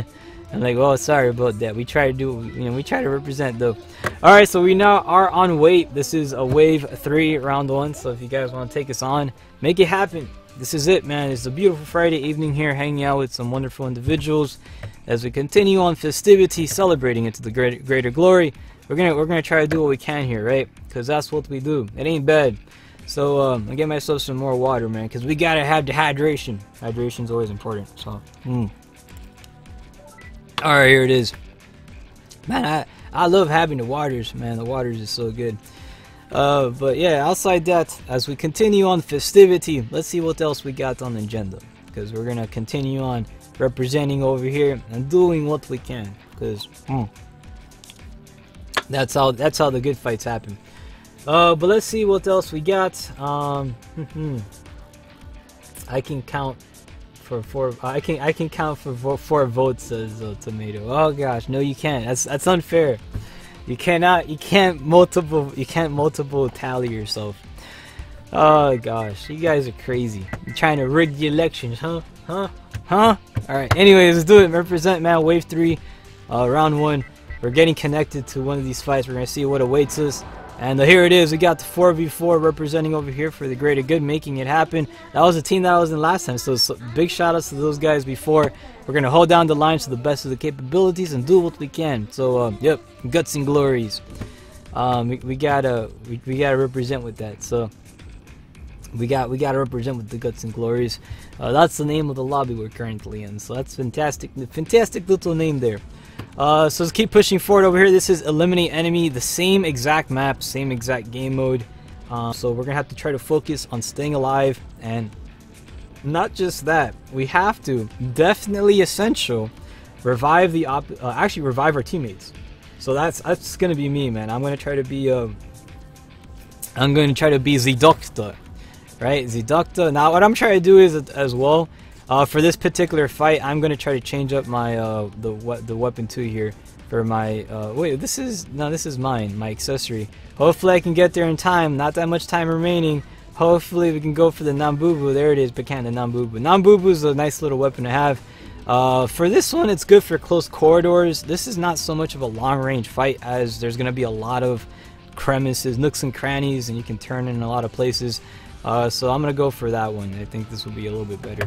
I'm like, well, sorry about that. We try to do, we try to represent though. All right, so we now are on wave. This is a wave 3, round 1. So if you guys want to take us on, make it happen. this is it, man. It's a beautiful Friday evening here, hanging out with some wonderful individuals as we continue on festivity, celebrating into the greater glory. We're gonna try to do what we can here, right? Because that's what we do. It ain't bad. So I get myself some more water, man, because we gotta have the hydration. Hydration's always important. So, all right, here it is, man. I love having the waters, man. The waters is so good. But yeah, outside that, as we continue on festivity, let's see what else we got on the agenda, because we're gonna continue on representing over here and doing what we can, because that's how the good fights happen. But let's see what else we got. I can count for four. I can count for 4 votes, says Tomato. Oh gosh, no, you can't. That's unfair. You can't multiple tally yourself. Oh gosh, you guys are crazy. You're trying to rig the elections, huh? All right. Anyways, let's do it. Represent, man. Wave 3, round 1. We're getting connected to one of these fights. We're gonna see what awaits us. And here it is. We got the 4v4 representing over here for the greater good, making it happen. That was the team that I was in last time, so big shout outs to those guys before. We're going to hold down the lines to the best of the capabilities and do what we can. So, yep, guts and glories. We gotta represent with that. So, we gotta represent with the guts and glories. That's the name of the lobby we're currently in. So that's fantastic. Fantastic little name there. So let's keep pushing forward over here. This is Eliminate Enemy, the same exact map, same exact game mode. So we're gonna have to try to focus on staying alive, and not just that, we have to, definitely essential, revive the actually revive our teammates. So that's gonna be me, man. I'm gonna try to be the doctor, right? The doctor. Now what I'm trying to do is as well. For this particular fight, I'm gonna try to change up my the weapon 2 here for my wait. This is mine, my accessory. Hopefully I can get there in time. Not that much time remaining. Hopefully we can go for the Nambubu. There it is, Pecan, the Nambubu. Nambubu is a nice little weapon to have. For this one, it's good for close corridors. This is not so much of a long range fight, as there's gonna be a lot of crevices, nooks and crannies, and you can turn in a lot of places. So I'm gonna go for that one. I think this will be a little bit better.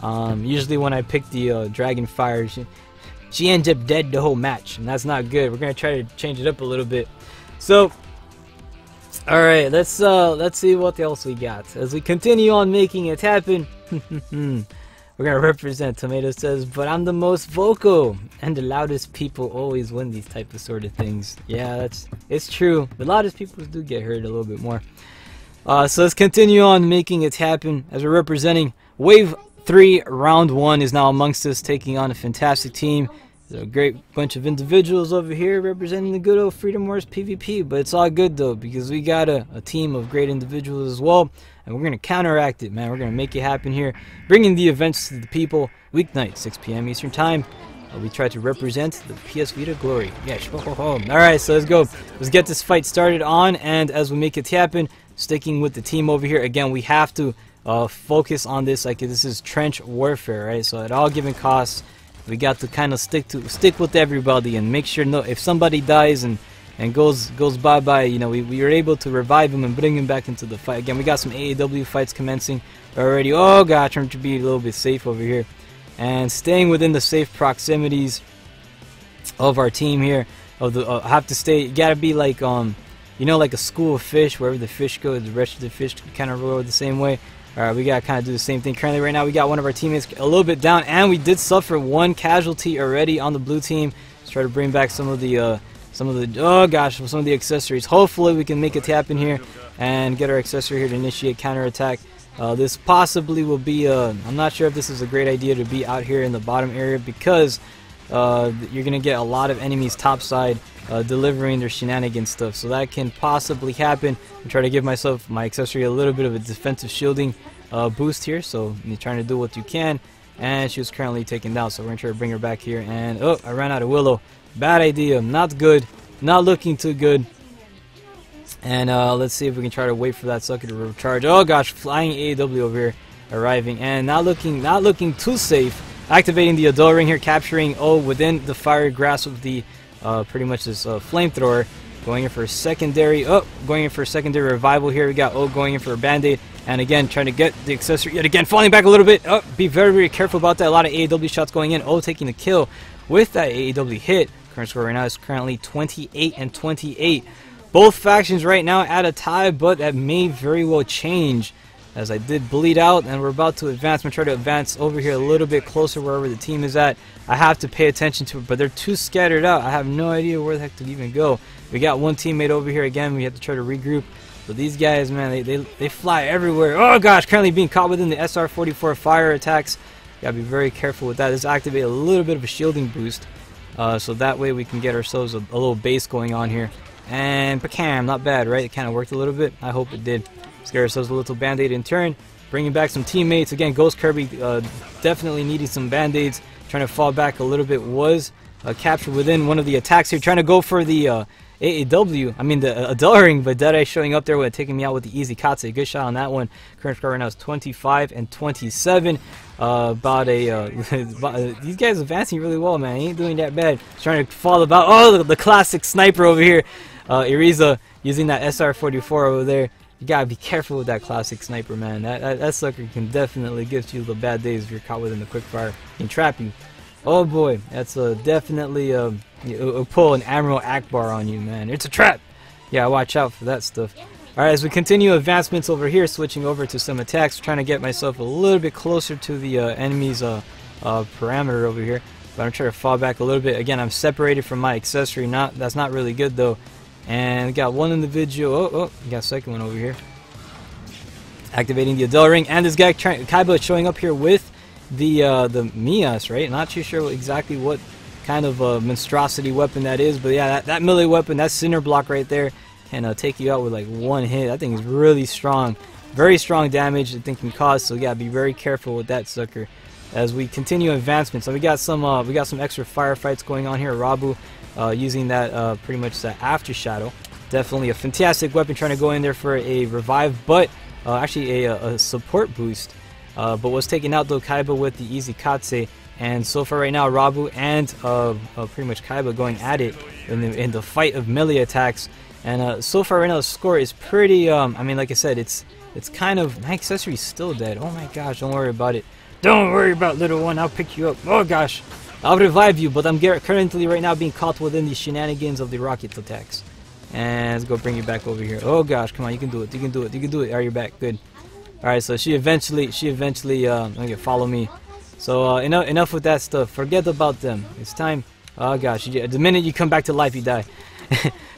Usually when I pick the Dragon Fire, she ends up dead the whole match, and that's not good. We're gonna try to change it up a little bit. So, all right, let's see what else we got as we continue on making it happen. We're gonna represent. Tomato says, but I'm the most vocal, and the loudest people always win these type of sort of things. Yeah, it's true. The loudest people do get hurt a little bit more. So let's continue on making it happen as we're representing Wave 3, round 1 is now amongst us, taking on a fantastic team. There's a great bunch of individuals over here representing the good old Freedom Wars PvP, but it's all good though, because we got a team of great individuals as well, and we're going to counteract it, man. We're going to make it happen here, bringing the events to the people. Weeknight, 6 p.m. Eastern Time. We try to represent the PS Vita glory. Yes. Alright, so let's go. Let's get this fight started on, and as we make it happen, sticking with the team over here, again, we have to focus on this like this is trench warfare, right? So at all given costs, we got to kind of stick with everybody and make sure if somebody dies and goes bye-bye, you know, we are able to revive him and bring him back into the fight. Again, we got some AAW fights commencing already. Oh god, trying to be a little bit safe over here and staying within the safe proximities of our team here. Have to stay, you gotta be like you know, like a school of fish. Wherever the fish go, the rest of the fish kind of roll the same way. Alright, we gotta kind of do the same thing. Currently right now we got one of our teammates a little bit down, and we did suffer 1 casualty already on the blue team. Let's try to bring back some of the oh gosh, some of the accessories. Hopefully we can make it happen here and get our accessory here to initiate counterattack. This possibly will be I'm not sure if this is a great idea to be out here in the bottom area, because you're gonna get a lot of enemies topside delivering their shenanigans stuff, so that can possibly happen. I'm trying to give myself, my accessory, a little bit of a defensive shielding boost here, so you're trying to do what you can. And she was currently taken down, so we're gonna try to bring her back here. And oh, I ran out of Willow. Bad idea. Not good. Not looking too good. And let's see if we can try to wait for that sucker to recharge. Oh gosh, flying AAW over here arriving, and not looking too safe. Activating the Adult Ring here, capturing within the fire grasp of the pretty much this flamethrower. going in for a secondary. Oh, going in for a secondary revival here. We got O going in for a band-aid. And again, trying to get the accessory yet again, falling back a little bit. Oh, be very, very careful about that. A lot of AEW shots going in. O taking the kill with that AEW hit. Current score right now is currently 28-28. Both factions right now at a tie, but that may very well change as I did bleed out and we're about to advance. I'm going to try to advance over here a little bit closer wherever the team is at. I have to pay attention to it, but they're too scattered out. I have no idea where the heck to even go. We got one teammate over here again. We have to try to regroup. But these guys, man, they fly everywhere. Oh gosh, currently being caught within the SR-44 fire attacks. Gotta be very careful with that. Let's activate a little bit of a shielding boost. So that way we can get ourselves a little base going on here. And bam, not bad, right? It kind of worked a little bit. I hope it did. Let's get ourselves a little band-aid in turn. Bringing back some teammates. Again, Ghost Kirby definitely needing some band-aids. Trying to fall back a little bit. Was captured within one of the attacks here. Trying to go for the AEW, I mean the Adelring, but Deadeye showing up there with taking me out with the easy Katse. Good shot on that one. Current score right now is 25-27. These guys advancing really well, man. He ain't doing that bad. He's trying to fall about. Oh, the classic sniper over here. Iriza using that SR-44 over there. You gotta be careful with that classic sniper, man. That sucker can definitely give you the bad days if you're caught within the quickfire and trap you. Oh boy, that's definitely pull an Admiral Akbar on you, man. It's a trap. Yeah, watch out for that stuff. Alright, as we continue advancements over here, switching over to some attacks, trying to get myself a little bit closer to the enemy's parameter over here. But I'm trying to fall back a little bit. Again, I'm separated from my accessory. That's not really good though. And we got one individual. Oh, we got a second one over here. Activating the Adele Ring, and this guy Kaiba showing up here with the Mias, right? Not too sure exactly what kind of monstrosity weapon that is, but yeah, that melee weapon, that cinder block right there, can take you out with like one hit. That thing is really strong, very strong damage the thing can cause. So yeah, be very careful with that sucker as we continue advancement. So we got some extra firefights going on here. Rabu using that pretty much that after shadow. Definitely a fantastic weapon, trying to go in there for a revive, but actually a support boost. But was taken out though Kaiba with the easy Katse. And so far right now, Rabu and pretty much Kaiba going at it in the fight of melee attacks. And so far right now, the score is pretty. I mean, like I said, it's kind of, my accessory is still dead. Oh my gosh, don't worry about it. Don't worry about little one. I'll pick you up. Oh gosh, I'll revive you. But I'm currently right now being caught within the shenanigans of the rocket attacks. And let's go bring you back over here. Oh gosh, come on, you can do it. You can do it. You can do it. Are you back? Good. All right, so she eventually okay, follow me. So enough with that stuff. Forget about them. It's time. Oh gosh, the minute you come back to life, you die.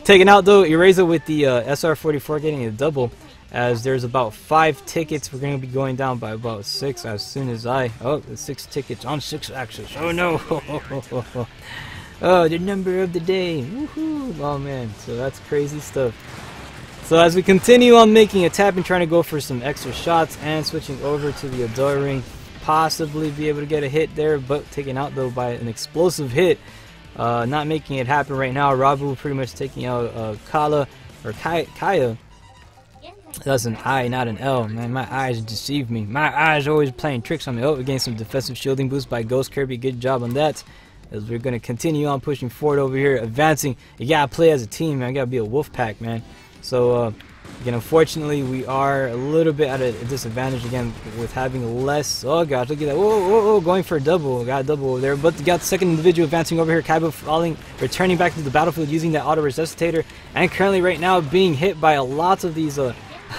Taken out though, Eraser with the SR-44 getting a double. As there's about 5 tickets, we're going to be going down by about 6 as soon as the 6 tickets on 6 axis. Oh no! Oh, the number of the day. Woohoo! Oh man, so that's crazy stuff. So as we continue on making a tap and trying to go for some extra shots and switching over to the Adore Ring, possibly be able to get a hit there, but taken out though by an explosive hit. Not making it happen right now. Rabu pretty much taking out Kala or Kaya. That's an I, not an L. Man, my eyes deceive me. My eyes are always playing tricks on me. Oh, we're getting some defensive shielding boost by Ghost Kirby. Good job on that. As we're going to continue on pushing forward over here, advancing. You got to play as a team, man. You got to be a wolf pack, man. So, again, unfortunately, we are a little bit at a disadvantage again with having less. Oh, gosh, look at that. Whoa, whoa, whoa, going for a double. Got a double over there. But you got the second individual advancing over here. Kaiba falling, returning back to the battlefield using that auto resuscitator. And currently, right now, being hit by a lot of these.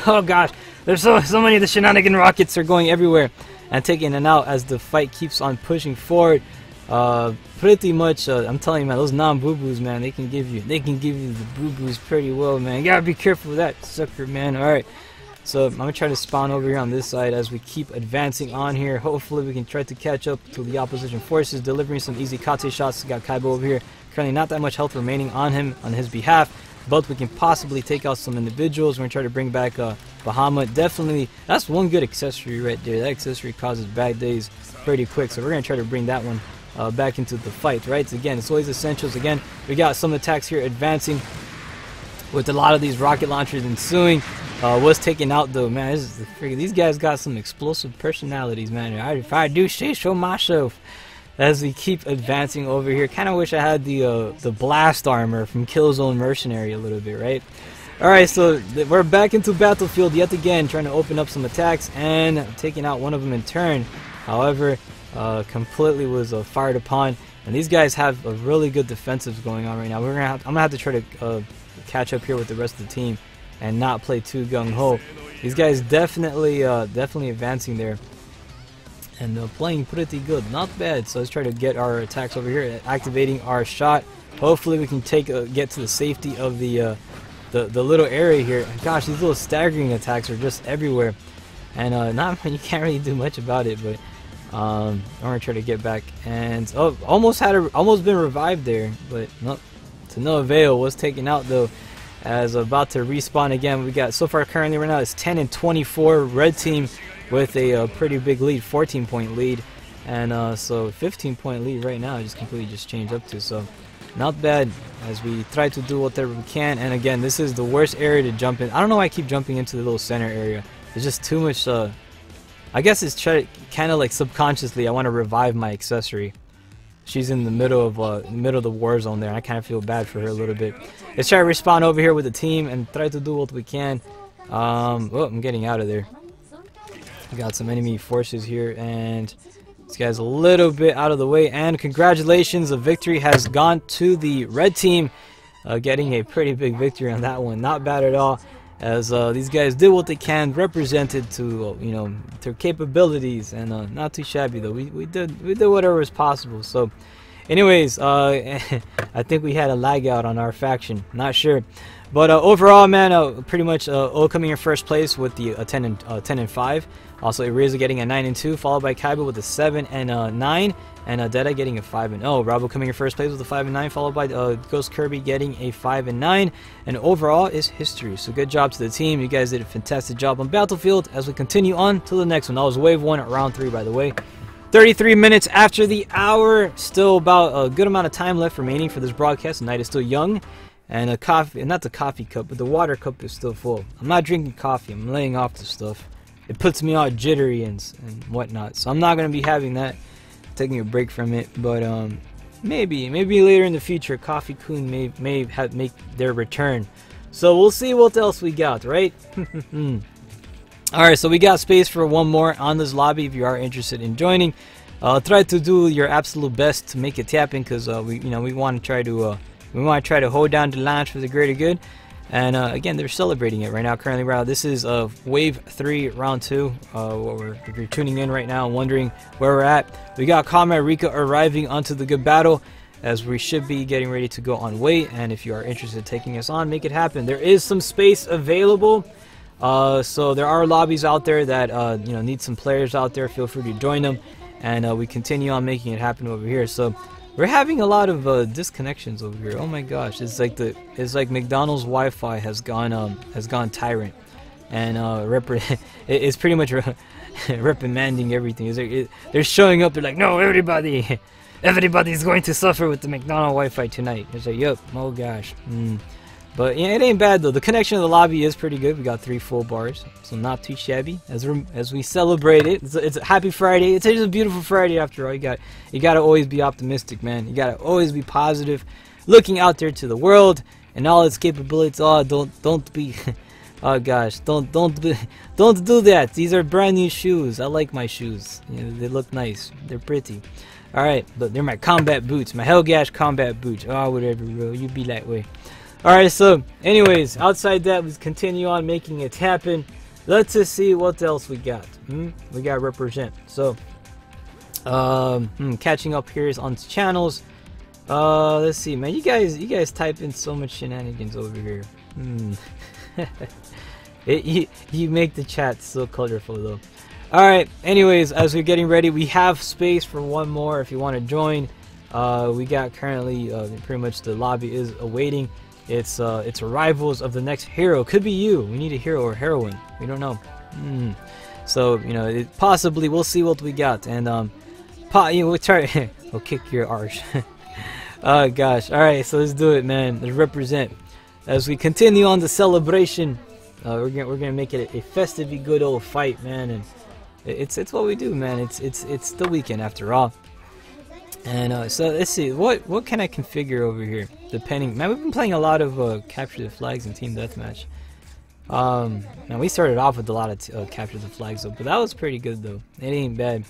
Oh, gosh. There's so many of the shenanigan rockets are going everywhere and taking it out as the fight keeps on pushing forward. Pretty much, I'm telling you, man, those non-boo-boos, man, they can give you the boo-boos pretty well, man. You gotta be careful with that sucker, man. Alright, so I'm gonna try to spawn over here on this side as we keep advancing on here. Hopefully we can try to catch up to the opposition forces, delivering some easy Kate shots. We got Kaiba over here. Currently not that much health remaining on him, on his behalf, but we can possibly take out some individuals. We're gonna try to bring back Bahamut. Definitely, that's one good accessory right there. That accessory causes bad days pretty quick, so we're gonna try to bring that one back into the fight, right? So again, it's always essentials. Again, we got some attacks here advancing with a lot of these rocket launchers ensuing. Was taken out though, man. These guys got some explosive personalities, man. If I do say so myself. as we keep advancing over here. Kind of wish I had the blast armor from Killzone Mercenary a little bit, right? Alright, so we're back into Battlefield yet again, trying to open up some attacks and taking out one of them in turn. However, completely was fired upon, and these guys have a really good defensive going on right now. I'm gonna have to try to catch up here with the rest of the team and not play too gung-ho. These guys definitely advancing there and playing pretty good, not bad. So let's try to get our attacks over here, activating our shot. Hopefully we can get to the safety of the little area here. Gosh, these little staggering attacks are just everywhere, and you can't really do much about it. But I'm gonna try to get back, and almost been revived there, but no, to no avail. Was taken out though, as about to respawn again. We got so far currently right now it's 10 and 24. Red team with a pretty big lead, 14-point lead, and so 15-point lead right now. Just completely changed up to, so not bad as we try to do whatever we can. And again, this is the worst area to jump in. I don't know why I keep jumping into the little center area. There's just too much. I guess it's kind of like subconsciously I want to revive my accessory. She's in the middle of the war zone there, and I kind of feel bad for her a little bit. Let's try to respawn over here with the team and try to do what we can. Oh, I'm getting out of there. We got some enemy forces here, and this guy's a little bit out of the way. And congratulations, a victory has gone to the red team, getting a pretty big victory on that one. Not bad at all, as these guys did what they can, represented to their capabilities, and not too shabby though. We did whatever was possible. So anyways, I think we had a lag out on our faction, not sure, but overall, man, pretty much O coming in first place with the 10 and 5. Also Eraser getting a 9 and 2, followed by Kaiba with a 7 and 9, and Deadeye getting a 5 and 0. Rabo coming in first place with a 5 and 9, followed by Ghost Kirby getting a 5 and 9, and overall is history. So good job to the team. You guys did a fantastic job on Battlefield. As we continue on to the next one, that was Wave 1 at round 3, by the way. 33 minutes after the hour, still about a good amount of time left remaining for this broadcast. The night is still young, and a coffee, not the coffee cup, but the water cup is still full. I'm not drinking coffee, I'm laying off the stuff. It puts me all jittery and whatnot, so I'm not going to be having that, taking a break from it. But maybe later in the future, Coffee Kun may make their return. So we'll see what else we got, right? Alright, so we got space for one more on this lobby if you are interested in joining. Try to do your absolute best to make it happen, because we want to try to hold down the launch for the greater good. And again, they're celebrating it right now. Currently, this is Wave 3, Round 2. If you're tuning in right now and wondering where we're at, we got Comrade Rika arriving onto the good battle, as we should be getting ready to go on wait. And if you are interested in taking us on, make it happen. There is some space available. So there are lobbies out there that need some players out there. Feel free to join them, and we continue on making it happen over here. So we're having a lot of disconnections over here. Oh my gosh, it's like McDonald's Wi-Fi has gone tyrant, and it's pretty much reprimanding everything. They're showing up. They're like, no, everybody's going to suffer with the McDonald's Wi-Fi tonight. It's like, yep, oh gosh. But yeah, it ain't bad though. The connection of the lobby is pretty good. We got 3 full bars, so not too shabby. As we celebrate it, it's a happy Friday. It's a beautiful Friday after all. You gotta always be optimistic, man. You gotta always be positive, looking out there to the world and all its capabilities. Oh, don't be. Oh gosh, don't do that. These are brand new shoes. I like my shoes. They look nice. They're pretty. All right, but they're my combat boots, my Helgash combat boots. Oh, whatever, bro. You be that way. Alright, so anyways, outside that, we continue on making it happen. Let's just see what else we got. We got represent. So catching up here is on channels. Let's see, man. You guys type in so much shenanigans over here. You make the chat so colorful though. Alright, anyways, as we're getting ready, we have space for one more if you want to join. We got currently pretty much the lobby is awaiting its arrivals of the next hero. Could be you. We need a hero or heroine. We don't know. So possibly we'll see what we got, and we'll try. We'll kick your arse. Oh gosh. All right, so let's do it, man. Let's represent as we continue on the celebration. We're gonna make it a festive, good old fight, man, and it's what we do, man. It's the weekend after all. And so let's see, what can I configure over here? Depending, man, we've been playing a lot of capture the flags and team deathmatch. Now we started off with a lot of capture the flags though, but that was pretty good though. It ain't bad.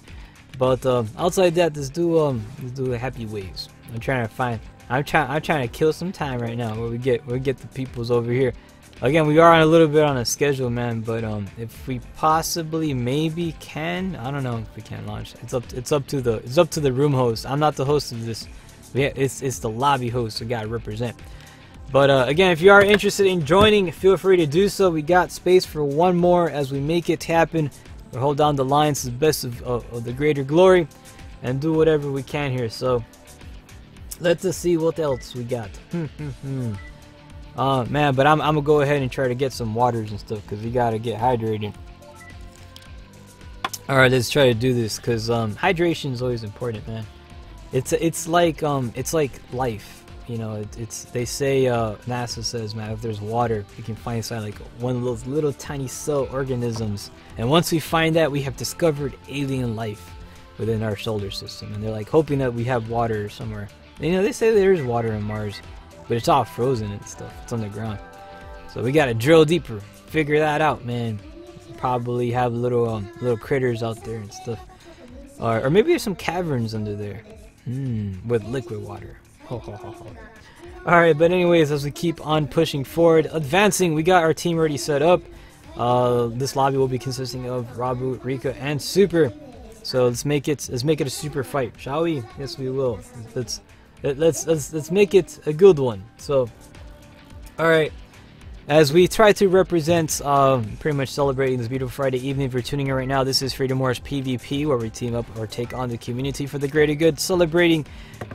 But outside that, let's do the happy waves. I'm trying to kill some time right now where we get the peoples over here. Again, we are on a little bit on a schedule, man. But if we possibly maybe can, I don't know if we can launch. It's up to the room host. I'm not the host of this. It's the lobby host. So gotta represent. But again, if you are interested in joining, feel free to do so. We got space for one more as we make it happen. We hold down the lines to the best of the greater glory, and do whatever we can here. So let's just see what else we got. Man, but I'm gonna go ahead and try to get some waters and stuff because we gotta get hydrated. All right, let's try to do this because hydration is always important, man. It's like life. You know, they say NASA says, man, if there's water, we can find something like one of those little tiny cell organisms, and once we find that, we have discovered alien life within our solar system. And they're like hoping that we have water somewhere. And, you know, they say there is water on Mars, but it's all frozen and stuff. It's underground, so we gotta drill deeper, figure that out, man. Probably have little critters out there and stuff, or maybe there's some caverns under there with liquid water. Alright, but anyways, as we keep on pushing forward, advancing, we got our team already set up. This lobby will be consisting of Rabu, Rika, and Super. So let's make it a super fight, shall we? Yes, we will. Let's make it a good one. So, alright. As we try to represent, pretty much celebrating this beautiful Friday evening, if you're tuning in right now, this is Freedom Wars PvP, where we team up or take on the community for the greater good. Celebrating,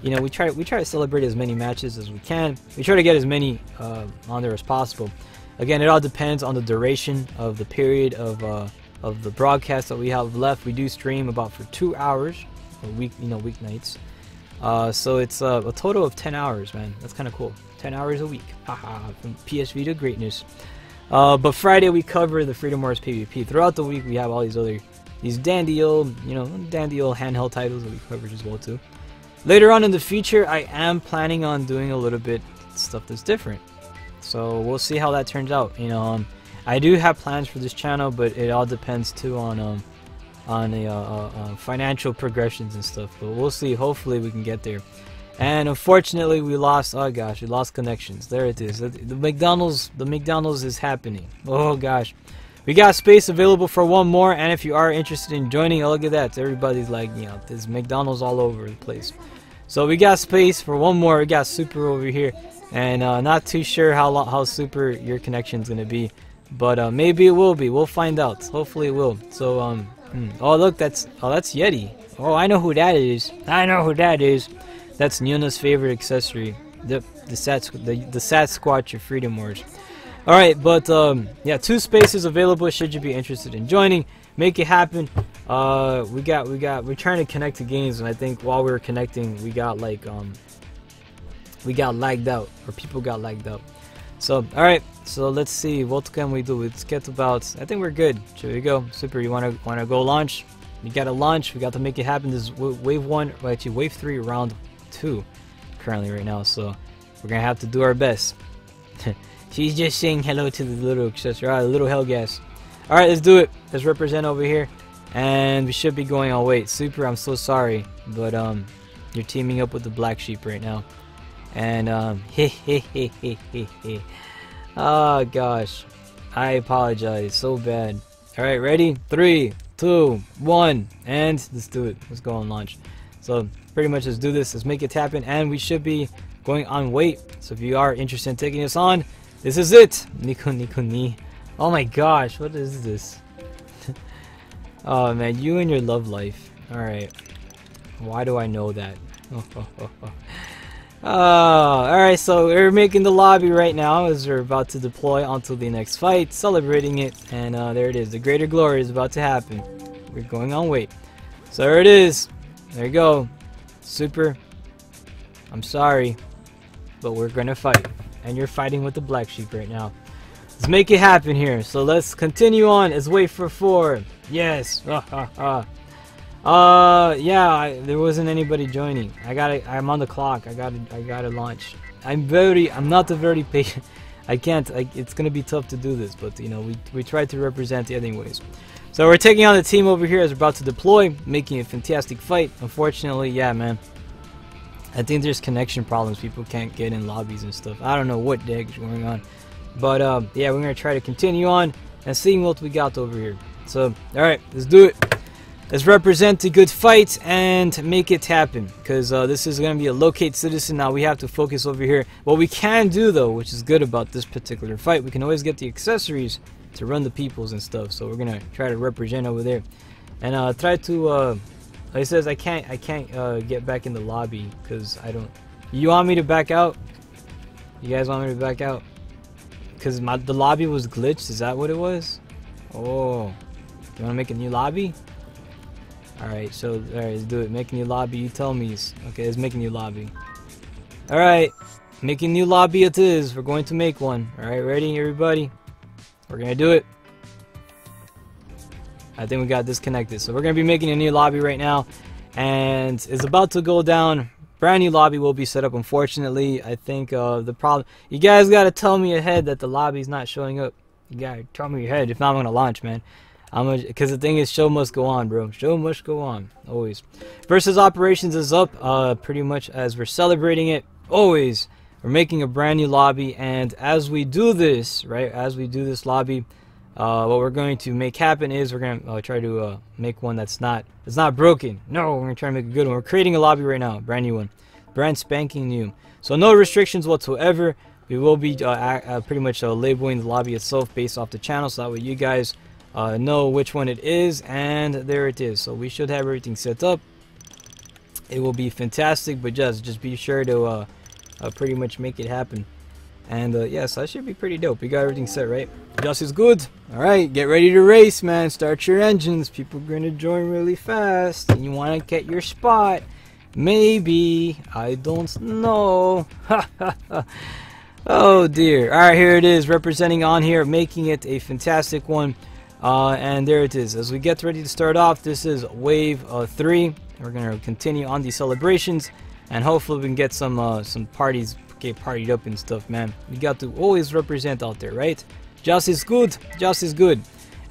you know, we try to celebrate as many matches as we can. We try to get as many on there as possible. Again, it all depends on the duration of the period of the broadcast that we have left. We do stream about for 2 hours a week, you know, weeknights. So it's a total of 10 hours, man. That's kind of cool. 10 hours a week. Haha, from PSV to greatness. But Friday we cover the Freedom Wars PvP. Throughout the week we have all these dandy old handheld titles that we covered as well too. Later on in the future, I am planning on doing a little bit stuff that's different. So we'll see how that turns out. You know, I do have plans for this channel, but it all depends too on financial progressions and stuff. But we'll see. Hopefully we can get there. And unfortunately we lost, oh gosh, we lost connections. There it is. The McDonald's is happening. Oh gosh. We got space available for one more, and if you are interested in joining, oh, look at that. Everybody's like, you know, there's McDonald's all over the place. So we got space for one more. We got Super over here, and not too sure how super your connection's gonna be, but maybe it will be. We'll find out. Hopefully it will. So oh look, that's Yeti. Oh, I know who that is. I know who that is. That's Nuna's favorite accessory, the Sasquatch of Freedom Wars. All right, but yeah, 2 spaces available. Should you be interested in joining, make it happen. We're trying to connect to games, and I think while we were connecting, we got like we got lagged out, or people got lagged out. So all right, so let's see what can we do. Let's get about. I think we're good. Should we go? Super, you wanna go launch? We gotta launch. We got to make it happen. This is wave 1, well, actually wave 3, round 2 currently right now, so we're gonna have to do our best. She's just saying hello to the little accessory, the little Helgas. Alright, let's do it. Let's represent over here, and we should be going on. Wait, Super, I'm so sorry, but you're teaming up with the black sheep right now, and oh gosh, I apologize so bad. Alright, ready? 3, 2, 1, and let's do it. Let's go on launch. So pretty much let's do this. Let's make it happen, and we should be going on wait. So if you are interested in taking us on, this is it. Nico ni. Oh my gosh, what is this? Oh man, you and your love life. Alright. Why do I know that? Alright, so we're making the lobby right now as we're about to deploy onto the next fight, celebrating it, and there it is. The greater glory is about to happen. We're going on wait. So there it is. There you go. Super, I'm sorry, but we're gonna fight, and you're fighting with the black sheep right now. Let's make it happen here. So let's continue on. Let's wait for 4. Yes. Yeah, there wasn't anybody joining. I'm on the clock. I gotta launch. I'm not a very patient. I can't. It's gonna be tough to do this, but you know, we tried to represent it anyways. So we're taking on the team over here as we're about to deploy, making a fantastic fight. Unfortunately, yeah, man. I think there's connection problems. People can't get in lobbies and stuff. I don't know what the heck is going on, but yeah, we're gonna try to continue on and see what we got over here. So, all right, let's do it. Let's represent a good fight and make it happen, because this is going to be a locate citizen. Now we have to focus over here. What we can do though, which is good about this particular fight, we can always get the accessories to run the peoples and stuff. So we're going to try to represent over there and try to like it says I can't get back in the lobby because I don't. You want me to back out? You guys want me to back out? Because the lobby was glitched. Is that what it was? Oh, you want to make a new lobby? Alright, so, alright, let's do it. Make a new lobby, you tell me. Okay, let's make a new lobby. Alright, making a new lobby it is. We're going to make one. Alright, ready, everybody? We're gonna do it. I think we got disconnected. So we're gonna be making a new lobby right now. And it's about to go down. Brand new lobby will be set up, unfortunately. I think the problem... You guys gotta tell me ahead that the lobby's not showing up. You gotta tell me ahead. If not, I'm gonna launch, man. Because the thing is, show must go on, bro. Show must go on, always. Versus operations is up, pretty much as we're celebrating it. Always, we're making a brand new lobby, and as we do this, right, as we do this lobby, what we're going to make happen is we're gonna try to make one that's not broken. No, we're gonna try to make a good one. We're creating a lobby right now, brand new one, brand spanking new. So no restrictions whatsoever. We will be pretty much labeling the lobby itself based off the channel, so that way you guys know which one it is, and there it is. So we should have everything set up. It will be fantastic, but just be sure to pretty much make it happen. And yes, that should be pretty dope. We got everything set, right? Just is good. All right, get ready to race, man. Start your engines. People are gonna join really fast, and you want to get your spot. Maybe, I don't know. Oh dear. All right, here it is, representing on here, making it a fantastic one. And there it is. As we get ready to start off, this is wave 3. We're gonna continue on these celebrations, and hopefully we can get some parties get partied up and stuff, man. We got to always represent out there, right? Just is good. Just is good.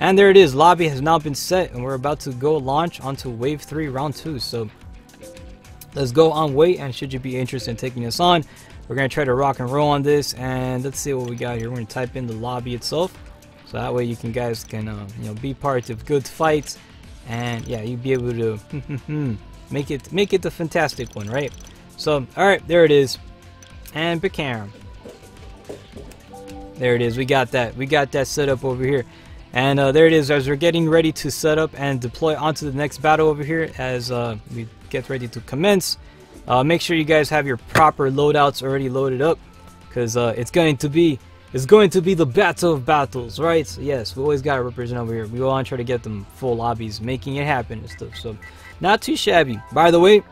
And there it is. Lobby has now been set, and we're about to go launch onto wave 3, round 2. So let's go on way. And should you be interested in taking us on, we're gonna try to rock and roll on this. And let's see what we got here. We're gonna type in the lobby itself. So that way you guys can you know, be part of good fights, and yeah, you'll be able to make it a fantastic one, right? So all right, there it is, and Bacam. There it is. We got that set up over here, and there it is. As we're getting ready to set up and deploy onto the next battle over here, as we get ready to commence. Make sure you guys have your proper loadouts already loaded up, because it's going to be the battle of battles, right? So yes, we always gotta represent over here. We want to try to get them full lobbies, making it happen and stuff. So not too shabby. By the way,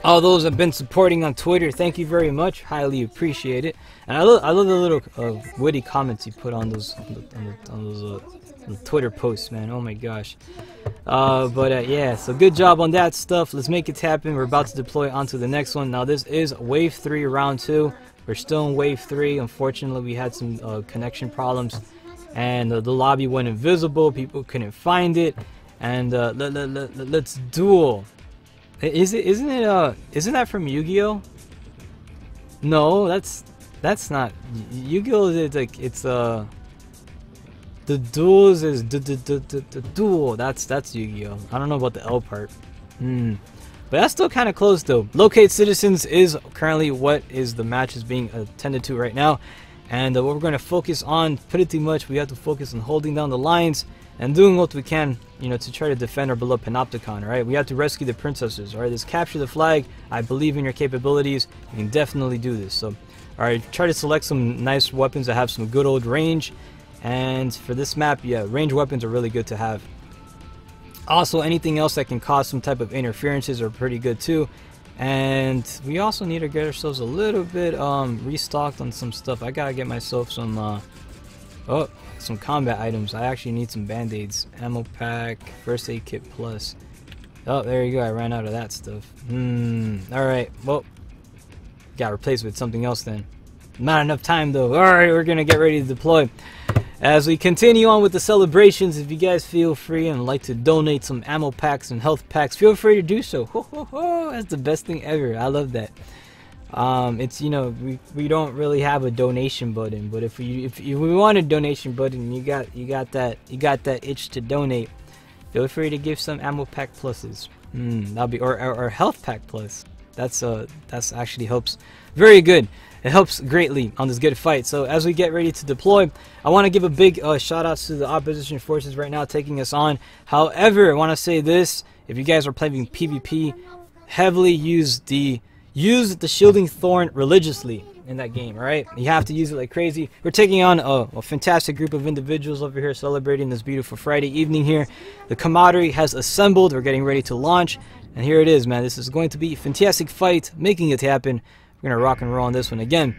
all those have been supporting on Twitter, thank you very much. Highly appreciate it. And I love the little witty comments you put on those Twitter posts, man. Oh my gosh. But yeah, so good job on that stuff. Let's make it happen. We're about to deploy onto the next one. Now this is wave 3, round 2. We're still in wave 3. Unfortunately, we had some connection problems, and the lobby went invisible. People couldn't find it, and let's duel. Isn't that from Yu-Gi-Oh? No, that's not Yu-Gi-Oh. Is like it's the duels is the duel. That's Yu-Gi-Oh. I don't know about the L part. But that's still kind of close though. Locate Citizens is currently what is the match is being attended to right now. And what we're going to focus on, pretty much, we have to focus on holding down the lines and doing what we can, you know, to try to defend our beloved Panopticon, right? We have to rescue the princesses, alright? Let's capture the flag. I believe in your capabilities. You can definitely do this. So, alright, try to select some nice weapons that have some good old range. And for this map, yeah, range weapons are really good to have. Also, anything else that can cause some type of interferences are pretty good too. And we also need to get ourselves a little bit restocked on some stuff. I gotta get myself some some combat items. I actually need some band-aids, ammo pack, first aid kit plus. Oh, there you go. I ran out of that stuff. Alright, well, got replaced with something else then. Not enough time though. Alright, we're gonna get ready to deploy. As we continue on with the celebrations, if you guys feel free and like to donate some ammo packs and health packs, feel free to do so. Ho, ho, ho. That's the best thing ever. I love that. It's, you know, we don't really have a donation button, but if we want a donation button, you got that itch to donate, feel free to give some ammo pack pluses. That'll be or health pack plus. That's actually helps very good. It helps greatly on this good fight. So as we get ready to deploy, I want to give a big shout out to the opposition forces right now taking us on. However, I want to say this: if you guys are playing PvP, heavily use the shielding thorn religiously in that game. All right, you have to use it like crazy. We're taking on a fantastic group of individuals over here celebrating this beautiful Friday evening here. The camaraderie has assembled. We're getting ready to launch, and here it is, man. This is going to be a fantastic fight, making it happen. We're gonna rock and roll on this one again.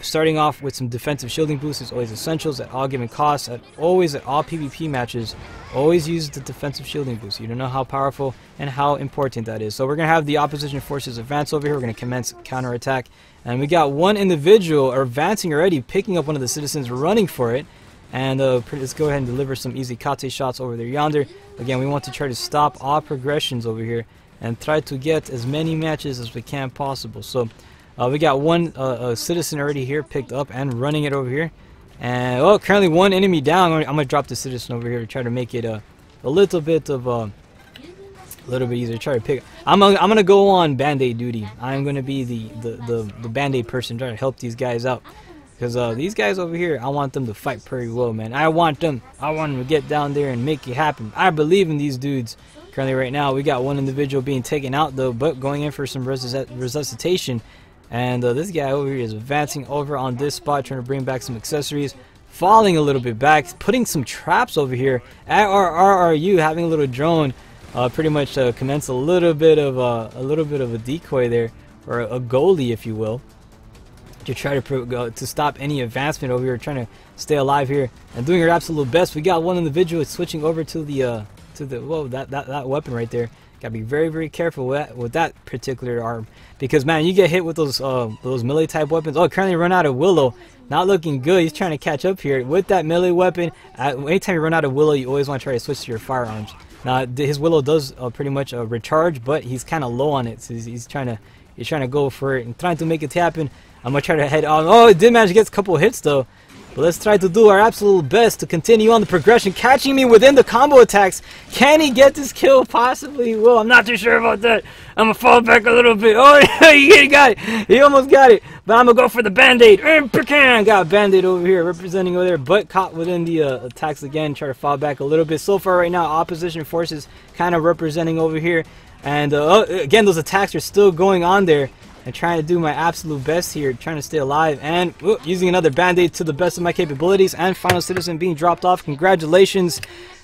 Starting off with some defensive shielding boosts is always essentials at all given costs. Always at all PvP matches, always use the defensive shielding boost. You don't know how powerful and how important that is. So we're gonna have the opposition forces advance over here. We're gonna commence counterattack, and we got one individual advancing already, picking up one of the citizens, running for it. And let's go ahead and deliver some easy kate shots over there yonder. Again, we want to try to stop all progressions over here and try to get as many matches as we can possible. So we got one citizen already here picked up and running it over here, and currently one enemy down. I'm gonna drop the citizen over here to try to make it a little bit easier. Try to pick. I'm gonna go on band-aid duty. I'm gonna be the band-aid person, trying to help these guys out, because these guys over here, I want them to fight pretty well, man. I want them to get down there and make it happen. I believe in these dudes. Currently right now we got one individual being taken out though, but going in for some resuscitation, and this guy over here is advancing over on this spot, trying to bring back some accessories, falling a little bit back, putting some traps over here at our RRU, having a little drone pretty much commence a little bit of a decoy there, or a goalie if you will, to try to stop any advancement over here, trying to stay alive here and doing her absolute best. We got one individual switching over to the whoa, that weapon right there. Gotta be very, very careful with that particular arm, because man, you get hit with those melee type weapons. Oh, currently run out of Willow, not looking good. He's trying to catch up here with that melee weapon. Anytime you run out of Willow, you always want to try to switch to your firearms. Now his Willow does pretty much recharge, but he's kind of low on it, so he's trying to go for it and trying to make it happen. I'm gonna try to head on. Oh, it did manage to get a couple of hits though. But let's try to do our absolute best to continue on the progression. Catching me within the combo attacks. Can he get this kill? Possibly. Well, I'm not too sure about that. I'm going to fall back a little bit. Oh, he got it. He almost got it. But I'm going to go for the Band-Aid. Got Band-Aid over here representing over there. But caught within the attacks again. Try to fall back a little bit. So far right now, opposition forces kind of representing over here. And again, those attacks are still going on there. And trying to do my absolute best here, trying to stay alive, and using another band-aid to the best of my capabilities, and final citizen being dropped off. Congratulations.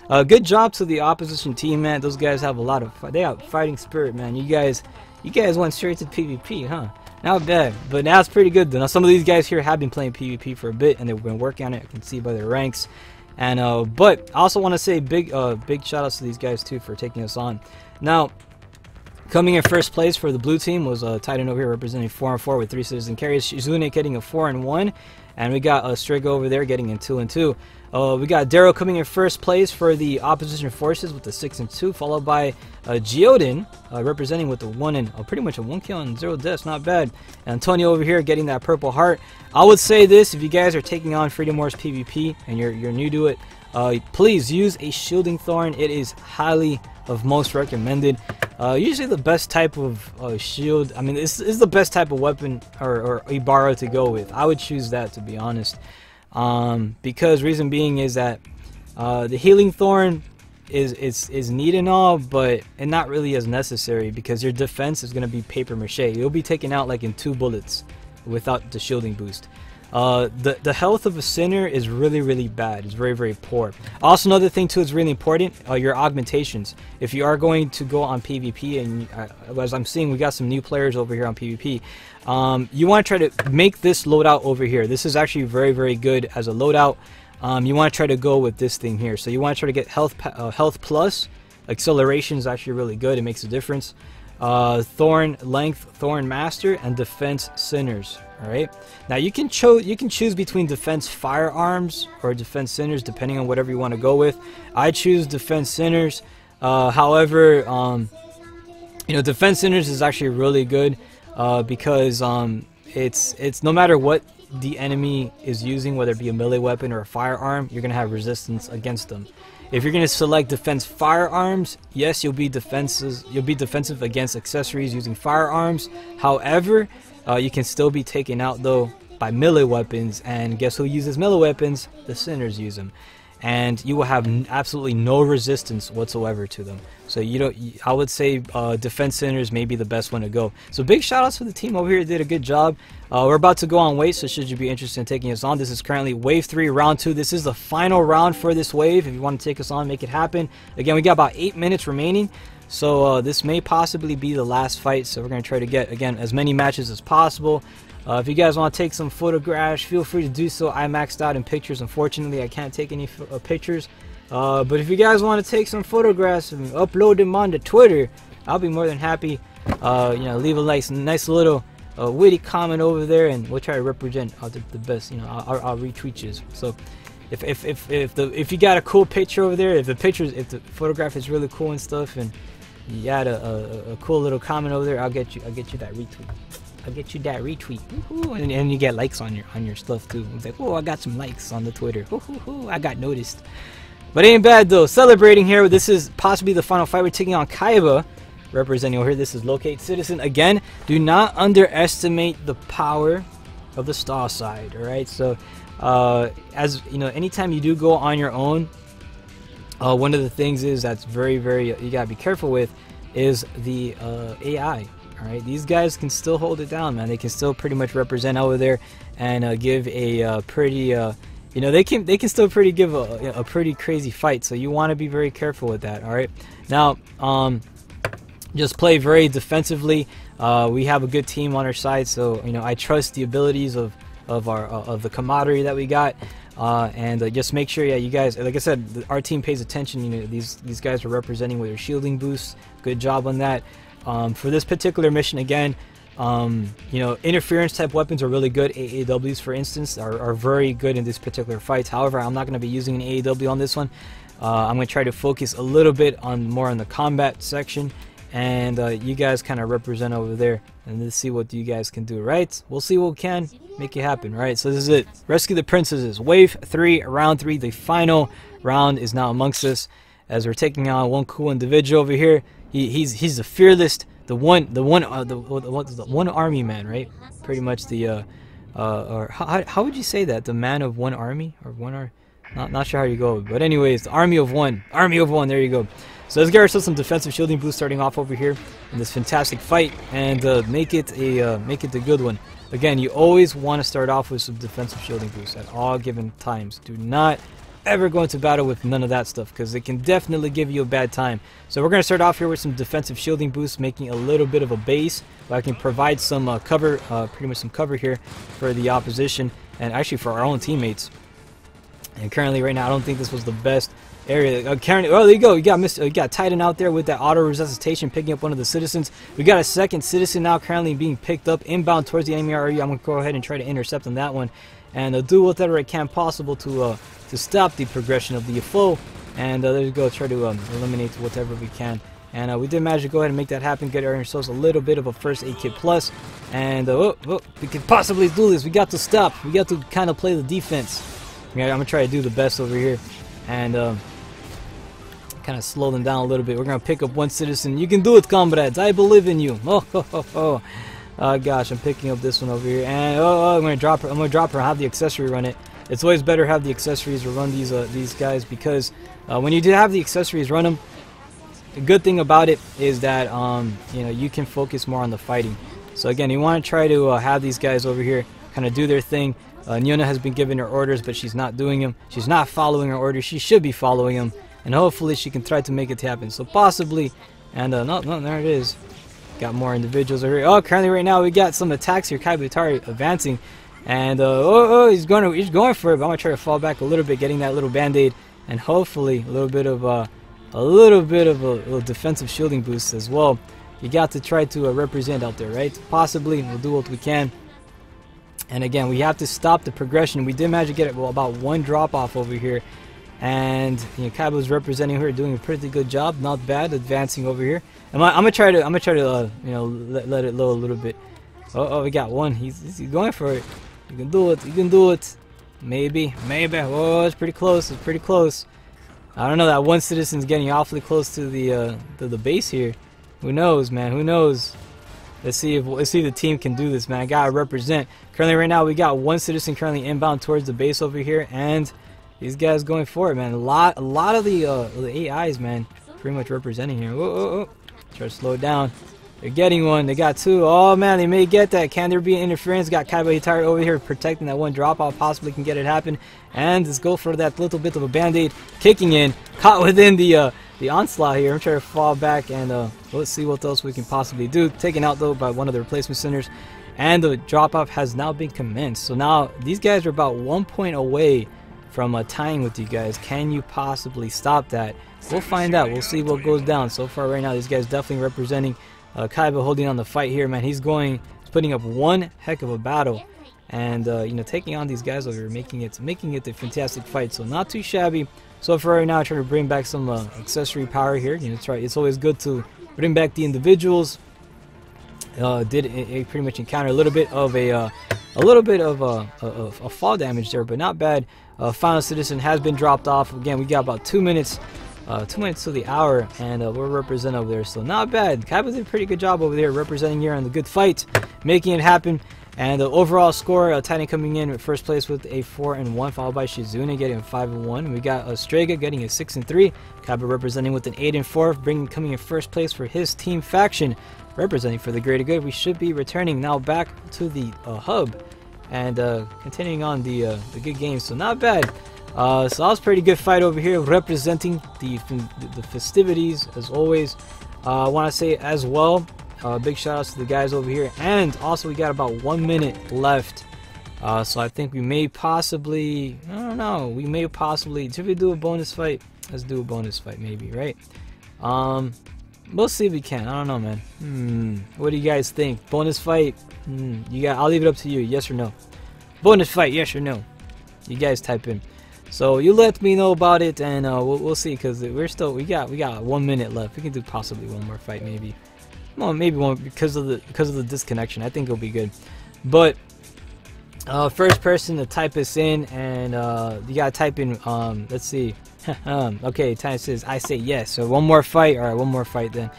Good job to the opposition team, man. Those guys have a lot of they have fighting spirit, man. You guys went straight to PvP, huh? Not bad, but now it's pretty good though. Now some of these guys here have been playing PvP for a bit, and they've been working on it. I can see by their ranks. And but I also want to say big shout outs to these guys too for taking us on. Now, coming in first place for the blue team was Titan over here representing 4-4 with 3 citizen carries. Shizune getting a 4-1, and we got Strigo over there getting in 2-2. We got Darrow coming in first place for the opposition forces with the 6-2, followed by Geoden representing with the 1 pretty much a 1 kill and 0 deaths, not bad. Antonio over here getting that purple heart. I would say this: if you guys are taking on Freedom Wars PvP and you're new to it, please use a shielding thorn. It is highly of most recommended. Usually the best type of shield, I mean, this is the best type of weapon or Ibarra to go with. I would choose that, to be honest, because reason being is that the healing thorn is neat and all, but it's not really as necessary, because your defense is going to be paper mache. You'll be taken out like in 2 bullets without the shielding boost. The health of a sinner is really bad. It's very poor. Also, another thing too is really important, your augmentations. If you are going to go on PvP, and as I'm seeing, we got some new players over here on PvP, you want to try to make this loadout over here. This is actually very good as a loadout. You want to try to go with this thing here. So you want to try to get health plus Acceleration is actually really good. It makes a difference. Thorn Length, Thorn Master, and Defense Sinners. All right. Now you can choose between Defense Firearms or Defense Sinners, depending on whatever you want to go with. I choose Defense Sinners. However, you know, Defense Sinners is actually really good because it's no matter what the enemy is using, whether it be a melee weapon or a firearm, you're gonna have resistance against them. If you're gonna select Defense Firearms, yes, you'll be defensive against accessories using firearms. However, you can still be taken out though by melee weapons, and guess who uses melee weapons? The Sinners use them, and you will have absolutely no resistance whatsoever to them. So I would say Defense Sinners may be the best one to go. So big shout outs to the team over here, did a good job. We're about to go on wave, so should you be interested in taking us on, this is currently wave 3 round 2. This is the final round for this wave. If you want to take us on, make it happen. Again, we got about 8 minutes remaining, so this may possibly be the last fight. So we're going to try to get, again, as many matches as possible. If you guys want to take some photographs, feel free to do so. I maxed out in pictures. Unfortunately, I can't take any pictures. But if you guys want to take some photographs and upload them onto Twitter, I'll be more than happy. You know, leave a nice little witty comment over there, and we'll try to represent the best. You know, I'll retweet you. So if you got a cool picture over there, if the photograph is really cool and stuff, and you add a cool little comment over there, I'll get you that retweet. I'll get you that retweet. And you get likes on your stuff too. It's like, oh, I got some likes on the Twitter. I got noticed. But ain't bad though. Celebrating here. This is possibly the final fight. We're taking on Kaiba, representing over here. This is Locate Citizen. Again, do not underestimate the power of the Star side. All right. So, as you know, anytime you do go on your own, one of the things is that's very you gotta be careful with is the AI. All right, these guys can still hold it down, man. They can still pretty much represent over there and give a pretty, you know, they can still pretty give a pretty crazy fight. So you want to be very careful with that. All right, now just play very defensively. We have a good team on our side, so you know I trust the abilities of the camaraderie that we got. And just make sure, yeah, you guys, like I said, our team pays attention. You know, these guys are representing with their shielding boosts. Good job on that. For this particular mission, again, you know, interference type weapons are really good. AAWs, for instance, are very good in this particular fight. However, I'm not going to be using an AAW on this one. I'm going to try to focus a little bit more on the combat section, and you guys kind of represent over there, and let's see what you guys can do. Right? We'll see what we can make it happen. Right? So this is it. Rescue the Princesses. Wave 3, round 3. The final round is now amongst us, as we're taking on one cool individual over here. He's the fearless, the one army man, right? Pretty much the or how would you say that? The man of one army, or not sure how you go, but anyways, the army of one. There you go. So let's get ourselves some defensive shielding boost starting off over here in this fantastic fight, and make it the good one. Again, you always want to start off with some defensive shielding boost at all given times. Do not ever go into battle with none of that stuff, because it can definitely give you a bad time. So we're going to start off here with some defensive shielding boosts, making a little bit of a base, but I can provide some cover, pretty much some cover here for the opposition, and actually for our own teammates. And currently right now I don't think this was the best area. Oh, there you go. You got Titan out there with that auto resuscitation, picking up one of the citizens. We got a second citizen now currently being picked up inbound towards the enemy area. I'm going to go ahead and try to intercept on that one, and do whatever I can possible to stop the progression of the foe. And there you go, try to eliminate whatever we can. And we did manage to go ahead and make that happen, get ourselves a little bit of a first aid kit plus. And we can possibly do this. We got to stop. We got to kind of play the defense. Yeah, I'm going to try to do the best over here, and kind of slow them down a little bit. We're going to pick up one citizen. You can do it, comrades. I believe in you. Oh gosh, I'm picking up this one over here. And I'm going to drop her. I'm going to drop her and have the accessory run it. It's always better to have the accessories to run these guys, because when you do have the accessories run them, the good thing about it is that you know, you can focus more on the fighting. So again, you want to try to have these guys over here kind of do their thing. Nyona has been giving her orders, but she's not doing them. She's not following her orders. She should be following them, and hopefully she can try to make it happen. So possibly, and no, there it is. Got more individuals over here. Oh, currently right now we got some attacks here. Kaibutari advancing. And he's going for it, but I'm gonna try to fall back a little bit, getting that little band-aid, and hopefully a little bit of a little bit of a little defensive shielding boost as well. You got to try to represent out there, right? Possibly, we'll do what we can. And again, we have to stop the progression. We did manage to get it, well, about one drop off over here. And you know, Kaiba's representing her, doing a pretty good job. Not bad, advancing over here. I'm gonna try to you know, let it low a little bit. Oh, we got one. He's going for it. You can do it. You can do it. Maybe. Oh, it's pretty close. It's pretty close. I don't know. That one citizen's getting awfully close to the base here. Who knows, man? Who knows? Let's see if the team can do this, man. I gotta represent. Currently, right now, we got one citizen currently inbound towards the base over here, and these guys going for it, man. A lot of the AIs, man, pretty much representing here. Whoa. Try to slow it down. They're getting one. They got two. Oh, man, they may get that. Can there be interference? Got Kaiba Hitari over here protecting that one drop off. Possibly can get it happen. And let's go for that little bit of a band-aid. Kicking in. Caught within the onslaught here. I'm trying to fall back, and let's see what else we can possibly do. Taken out, though, by one of the replacement centers. And the drop-off has now been commenced. So now these guys are about 1 point away from tying with you guys. Can you possibly stop that? We'll find out. We'll see what goes down. So far right now, these guys definitely representing Kaiba, holding on the fight here, man. He's putting up one heck of a battle, and you know, taking on these guys over here, making it a fantastic fight. So not too shabby. So for right now, trying to bring back some accessory power here. You know, it's always good to bring back the individuals. Did pretty much encounter a little bit of a fall damage there, but not bad. Final citizen has been dropped off. Again, we got about 2 minutes. 2 minutes to the hour, and we're representing over there, so not bad. Kaiba did a pretty good job over there representing here on the good fight, making it happen. And the overall score, Titan coming in at first place with a 4-1, followed by Shizune getting a 5-1. We got Strega getting a 6-3. Kaiba representing with an 8-4, coming in first place for his team faction, representing for the greater good. We should be returning now back to the hub and continuing on the good games, so not bad. So that was a pretty good fight over here, representing the festivities as always. I want to say as well, big shout outs to the guys over here, and also we got about 1 minute left. So I think we may possibly, I don't know, should we do a bonus fight? Let's do a bonus fight maybe, right? We'll see if we can. I don't know, man. What do you guys think? Bonus fight? I'll leave it up to you. Yes or no? Bonus fight? Yes or no? You guys type in. So you let me know about it, and we'll see, because we got 1 minute left. We can do possibly one more fight, maybe. Well, maybe one because of the disconnection. I think it'll be good. But first person to type us in, and you gotta type in. Let's see. Okay, Ty says I say yes. So one more fight. All right, one more fight then.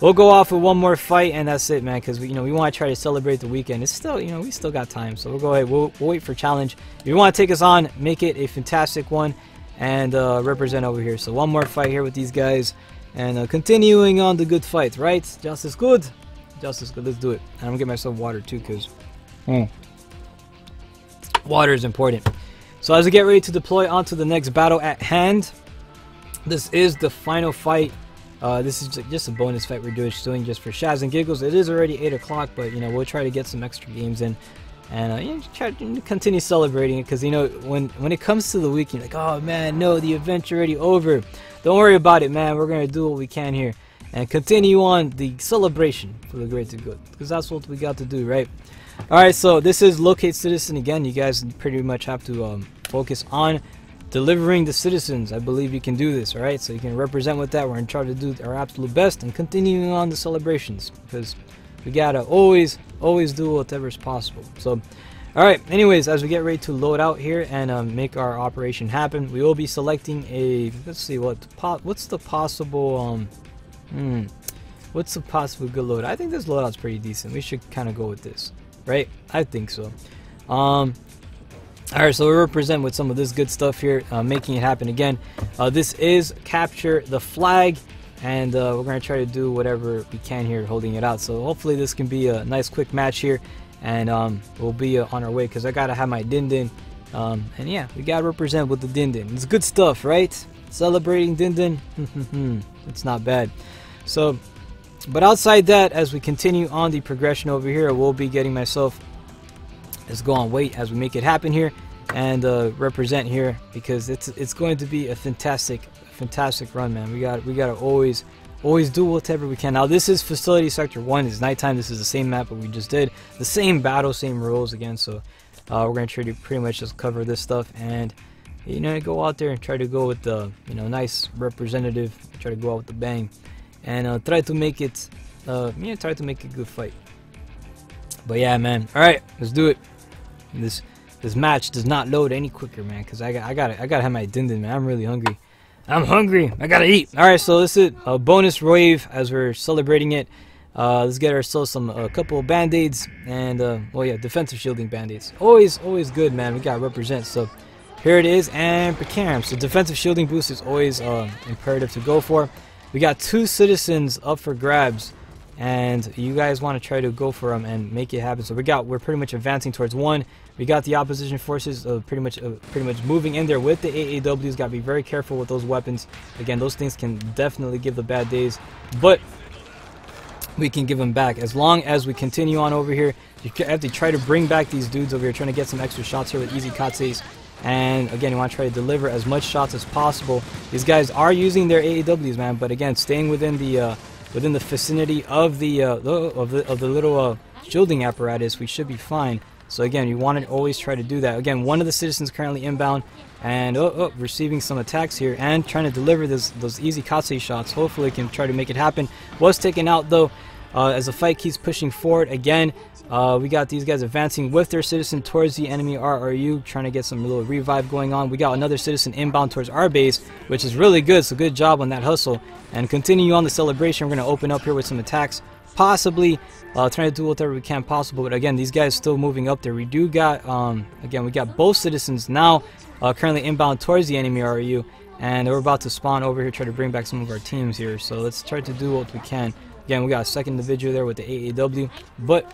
We'll go off with one more fight, and that's it, man. Because we want to try to celebrate the weekend. It's still, we still got time, so we'll go ahead. We'll wait for challenge. If you want to take us on, make it a fantastic one, and represent over here. So one more fight here with these guys, and continuing on the good fight, right? Just as good. Let's do it. And I'm gonna get myself water too, because water is important. So as we get ready to deploy onto the next battle at hand, this is the final fight. This is just a bonus fight we're doing just for shaz and giggles. It is already 8 o'clock, but we'll try to get some extra games in, and try to continue celebrating it, because when it comes to the weekend, like, oh man, no, the event's already over. Don't worry about it, man. We're gonna do what we can here and continue on the celebration for the greater good, because that's what we got to do, right? All right, so this is locate citizen again. You guys pretty much have to focus on delivering the citizens. I believe you can do this, all right? So you can represent with that. We're in charge to do our absolute best and continuing on the celebrations, because we gotta always do whatever is possible. So, all right. Anyways, as we get ready to load out here and make our operation happen, we will be selecting a. Let's see what's the possible what's the possible good load. I think this loadout's pretty decent. We should kind of go with this, right? I think so. Alright, so we represent with some of this good stuff here, making it happen again. This is capture the flag, and we're going to try to do whatever we can here, holding it out. So hopefully this can be a nice quick match here, and we'll be on our way, because I got to have my din-din. And yeah, we got to represent with the din-din. It's good stuff, right? Celebrating din-din. It's not bad. So, but outside that, as we continue on the progression over here, we'll be getting myself. Let's go on wait as we make it happen here, and represent here, because it's going to be a fantastic fantastic run, man. We gotta always do whatever we can. Now this is facility sector 1. It's nighttime. This is the same map that we just did, the same battle, same rules again. So we're gonna try to pretty much just cover this stuff and, you know, go out there and try to go with the, you know, nice representative. Try to go out with the bang, and try to make it, try to make a good fight. But yeah, man. All right, let's do it. This match does not load any quicker, man, because I gotta have my din-din, man. I'm really hungry. I'm hungry. I gotta eat. All right, so this is a bonus wave as we're celebrating it. Let's get ourselves a couple of band-aids and well, yeah, defensive shielding band-aids. Always good, man. We gotta represent. So here it is, and Pekaram. So defensive shielding boost is always imperative to go for. We got 2 citizens up for grabs, and you guys want to try to go for them and make it happen. So we're pretty much advancing towards 1. We got the opposition forces pretty much moving in there with the AAWs. Got to be very careful with those weapons. Again, those things can definitely give the bad days, but we can give them back as long as we continue on over here. You have to try to bring back these dudes over here, trying to get some extra shots here with easy katses. And again, you want to try to deliver as much shots as possible. These guys are using their AAWs, man, but again, staying within the vicinity of the little shielding apparatus, we should be fine. So again, you want to always try to do that. Again, one of the citizens currently inbound and receiving some attacks here and trying to deliver those easy katse shots. Hopefully, can try to make it happen. Was taken out though as the fight keeps pushing forward. Again, we got these guys advancing with their citizen towards the enemy RRU, trying to get some little revive going on. We got another citizen inbound towards our base, which is really good. So good job on that hustle. And continue on the celebration. We're going to open up here with some attacks, possibly trying to do whatever we can possible. But again, these guys still moving up there. We do got again, we got both citizens now currently inbound towards the enemy RRU, and we're about to spawn over here, try to bring back some of our teams here. So let's try to do what we can. Again, we got a second individual there with the AAW, but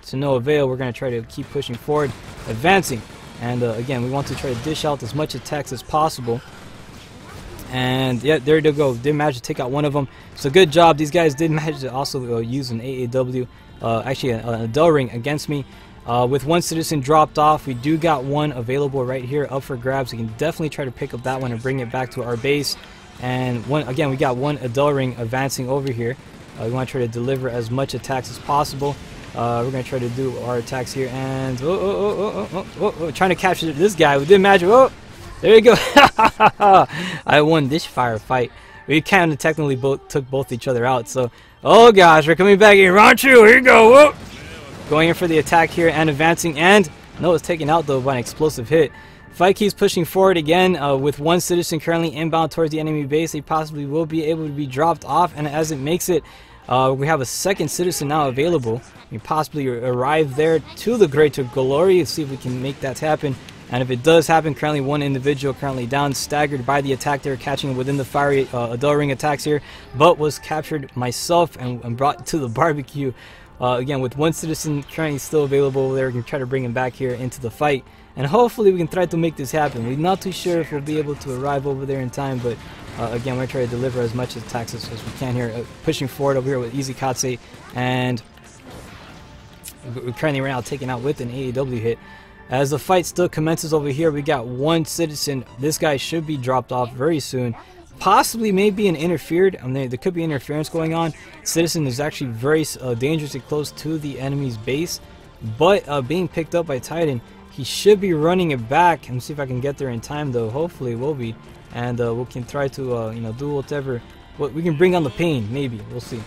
to no avail. We're going to try to keep pushing forward, advancing, and again, we want to try to dish out as much attacks as possible. And yeah, there they go. Did manage to take out one of them. So good job. These guys did manage to also use an AAW, actually a Del Ring against me. With one citizen dropped off, we do got one available right here up for grabs. We can definitely try to pick up that one and bring it back to our base. And again, we got one Adel Ring advancing over here. We want to try to deliver as much attacks as possible. We're going to try to do our attacks here. And trying to capture this guy. We did magic. Oh, there you go. I won this firefight. We kind of technically took both each other out. So, oh gosh, we're coming back here. Round 2. Here you go. Whoa. Going in for the attack here and advancing. And no, it's taken out though by an explosive hit. Fight keeps pushing forward again with one citizen currently inbound towards the enemy base. They possibly will be able to be dropped off, and as it makes it, we have a second citizen now available. We possibly arrive there to the greater glory and see if we can make that happen. And if it does happen, currently one individual currently down, staggered by the attack there, catching within the fiery Adel Ring attacks here, but was captured myself and brought to the barbecue. Again, with one citizen currently still available there, we can try to bring him back here into the fight. And hopefully we can try to make this happen. We're not too sure if we'll be able to arrive over there in time, but again, we're trying to deliver as much attacks as we can here. Pushing forward over here with Easy Katse, and we're currently right now taken out with an AAW hit. As the fight still commences over here, we got one citizen. This guy should be dropped off very soon. Possibly maybe an interfered. There could be interference going on. Citizen is actually very dangerously close to the enemy's base, but being picked up by Titan. He should be running it back. Let me see if I can get there in time, though. Hopefully, it will be, and we can try to, do whatever. We can bring on the pain, maybe. We'll see.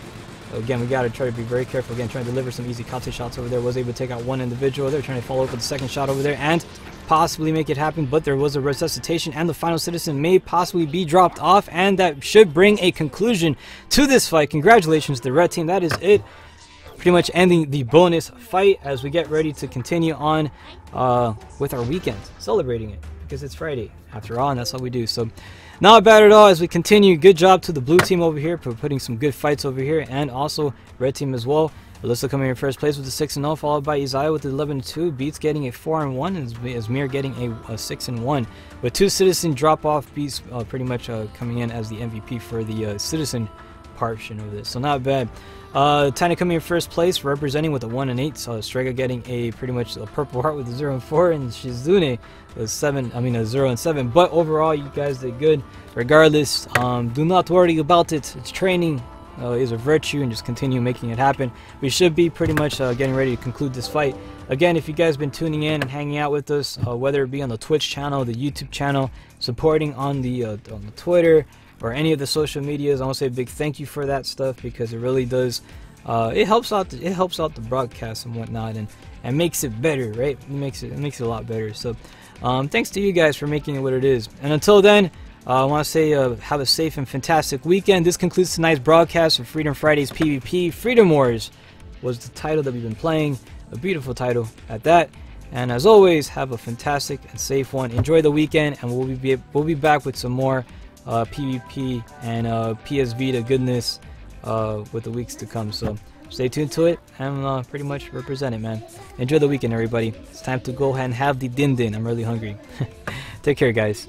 Again, we gotta try to be very careful. Again, trying to deliver some easy Kate shots over there. Was able to take out one individual. They're trying to follow up with the second shot over there and possibly make it happen. But there was a resuscitation, and the final citizen may possibly be dropped off, and that should bring a conclusion to this fight. Congratulations to the red team. That is it. Pretty much ending the bonus fight as we get ready to continue on with our weekend, celebrating it because it's Friday after all, and that's all we do. So not bad at all as we continue. Good job to the blue team over here for putting some good fights over here, and also red team as well. Alyssa coming in first place with a 6-0, followed by Isaiah with 11-2. Beats getting a 4-1, and Asmir getting a 6-1. With two citizen drop-off, Beats pretty much coming in as the MVP for the citizen portion of this, so not bad. Tiny coming in first place, representing with a 1 and 8. So Strega getting a pretty much a purple heart with a 0 and 4, and Shizune with a 0 and 7. But overall, you guys did good. Regardless, do not worry about it. It's training is a virtue, and just continue making it happen. We should be pretty much getting ready to conclude this fight. Again, if you guys been tuning in and hanging out with us, whether it be on the Twitch channel, the YouTube channel, supporting on the Twitter, or any of the social medias, I want to say a big thank you for that stuff, because it really does. It helps out the broadcast and whatnot, and makes it better, right? It makes it a lot better. So, thanks to you guys for making it what it is. And until then, I want to say have a safe and fantastic weekend. This concludes tonight's broadcast of Freedom Fridays PvP. Freedom Wars was the title that we've been playing. A beautiful title at that. And as always, have a fantastic and safe one. Enjoy the weekend, and we'll be back with some more PvP and PS Vita goodness with the weeks to come. So stay tuned to it, and pretty much represent it, man. Enjoy the weekend, everybody. It's time to go ahead and have the din din. I'm really hungry. Take care, guys.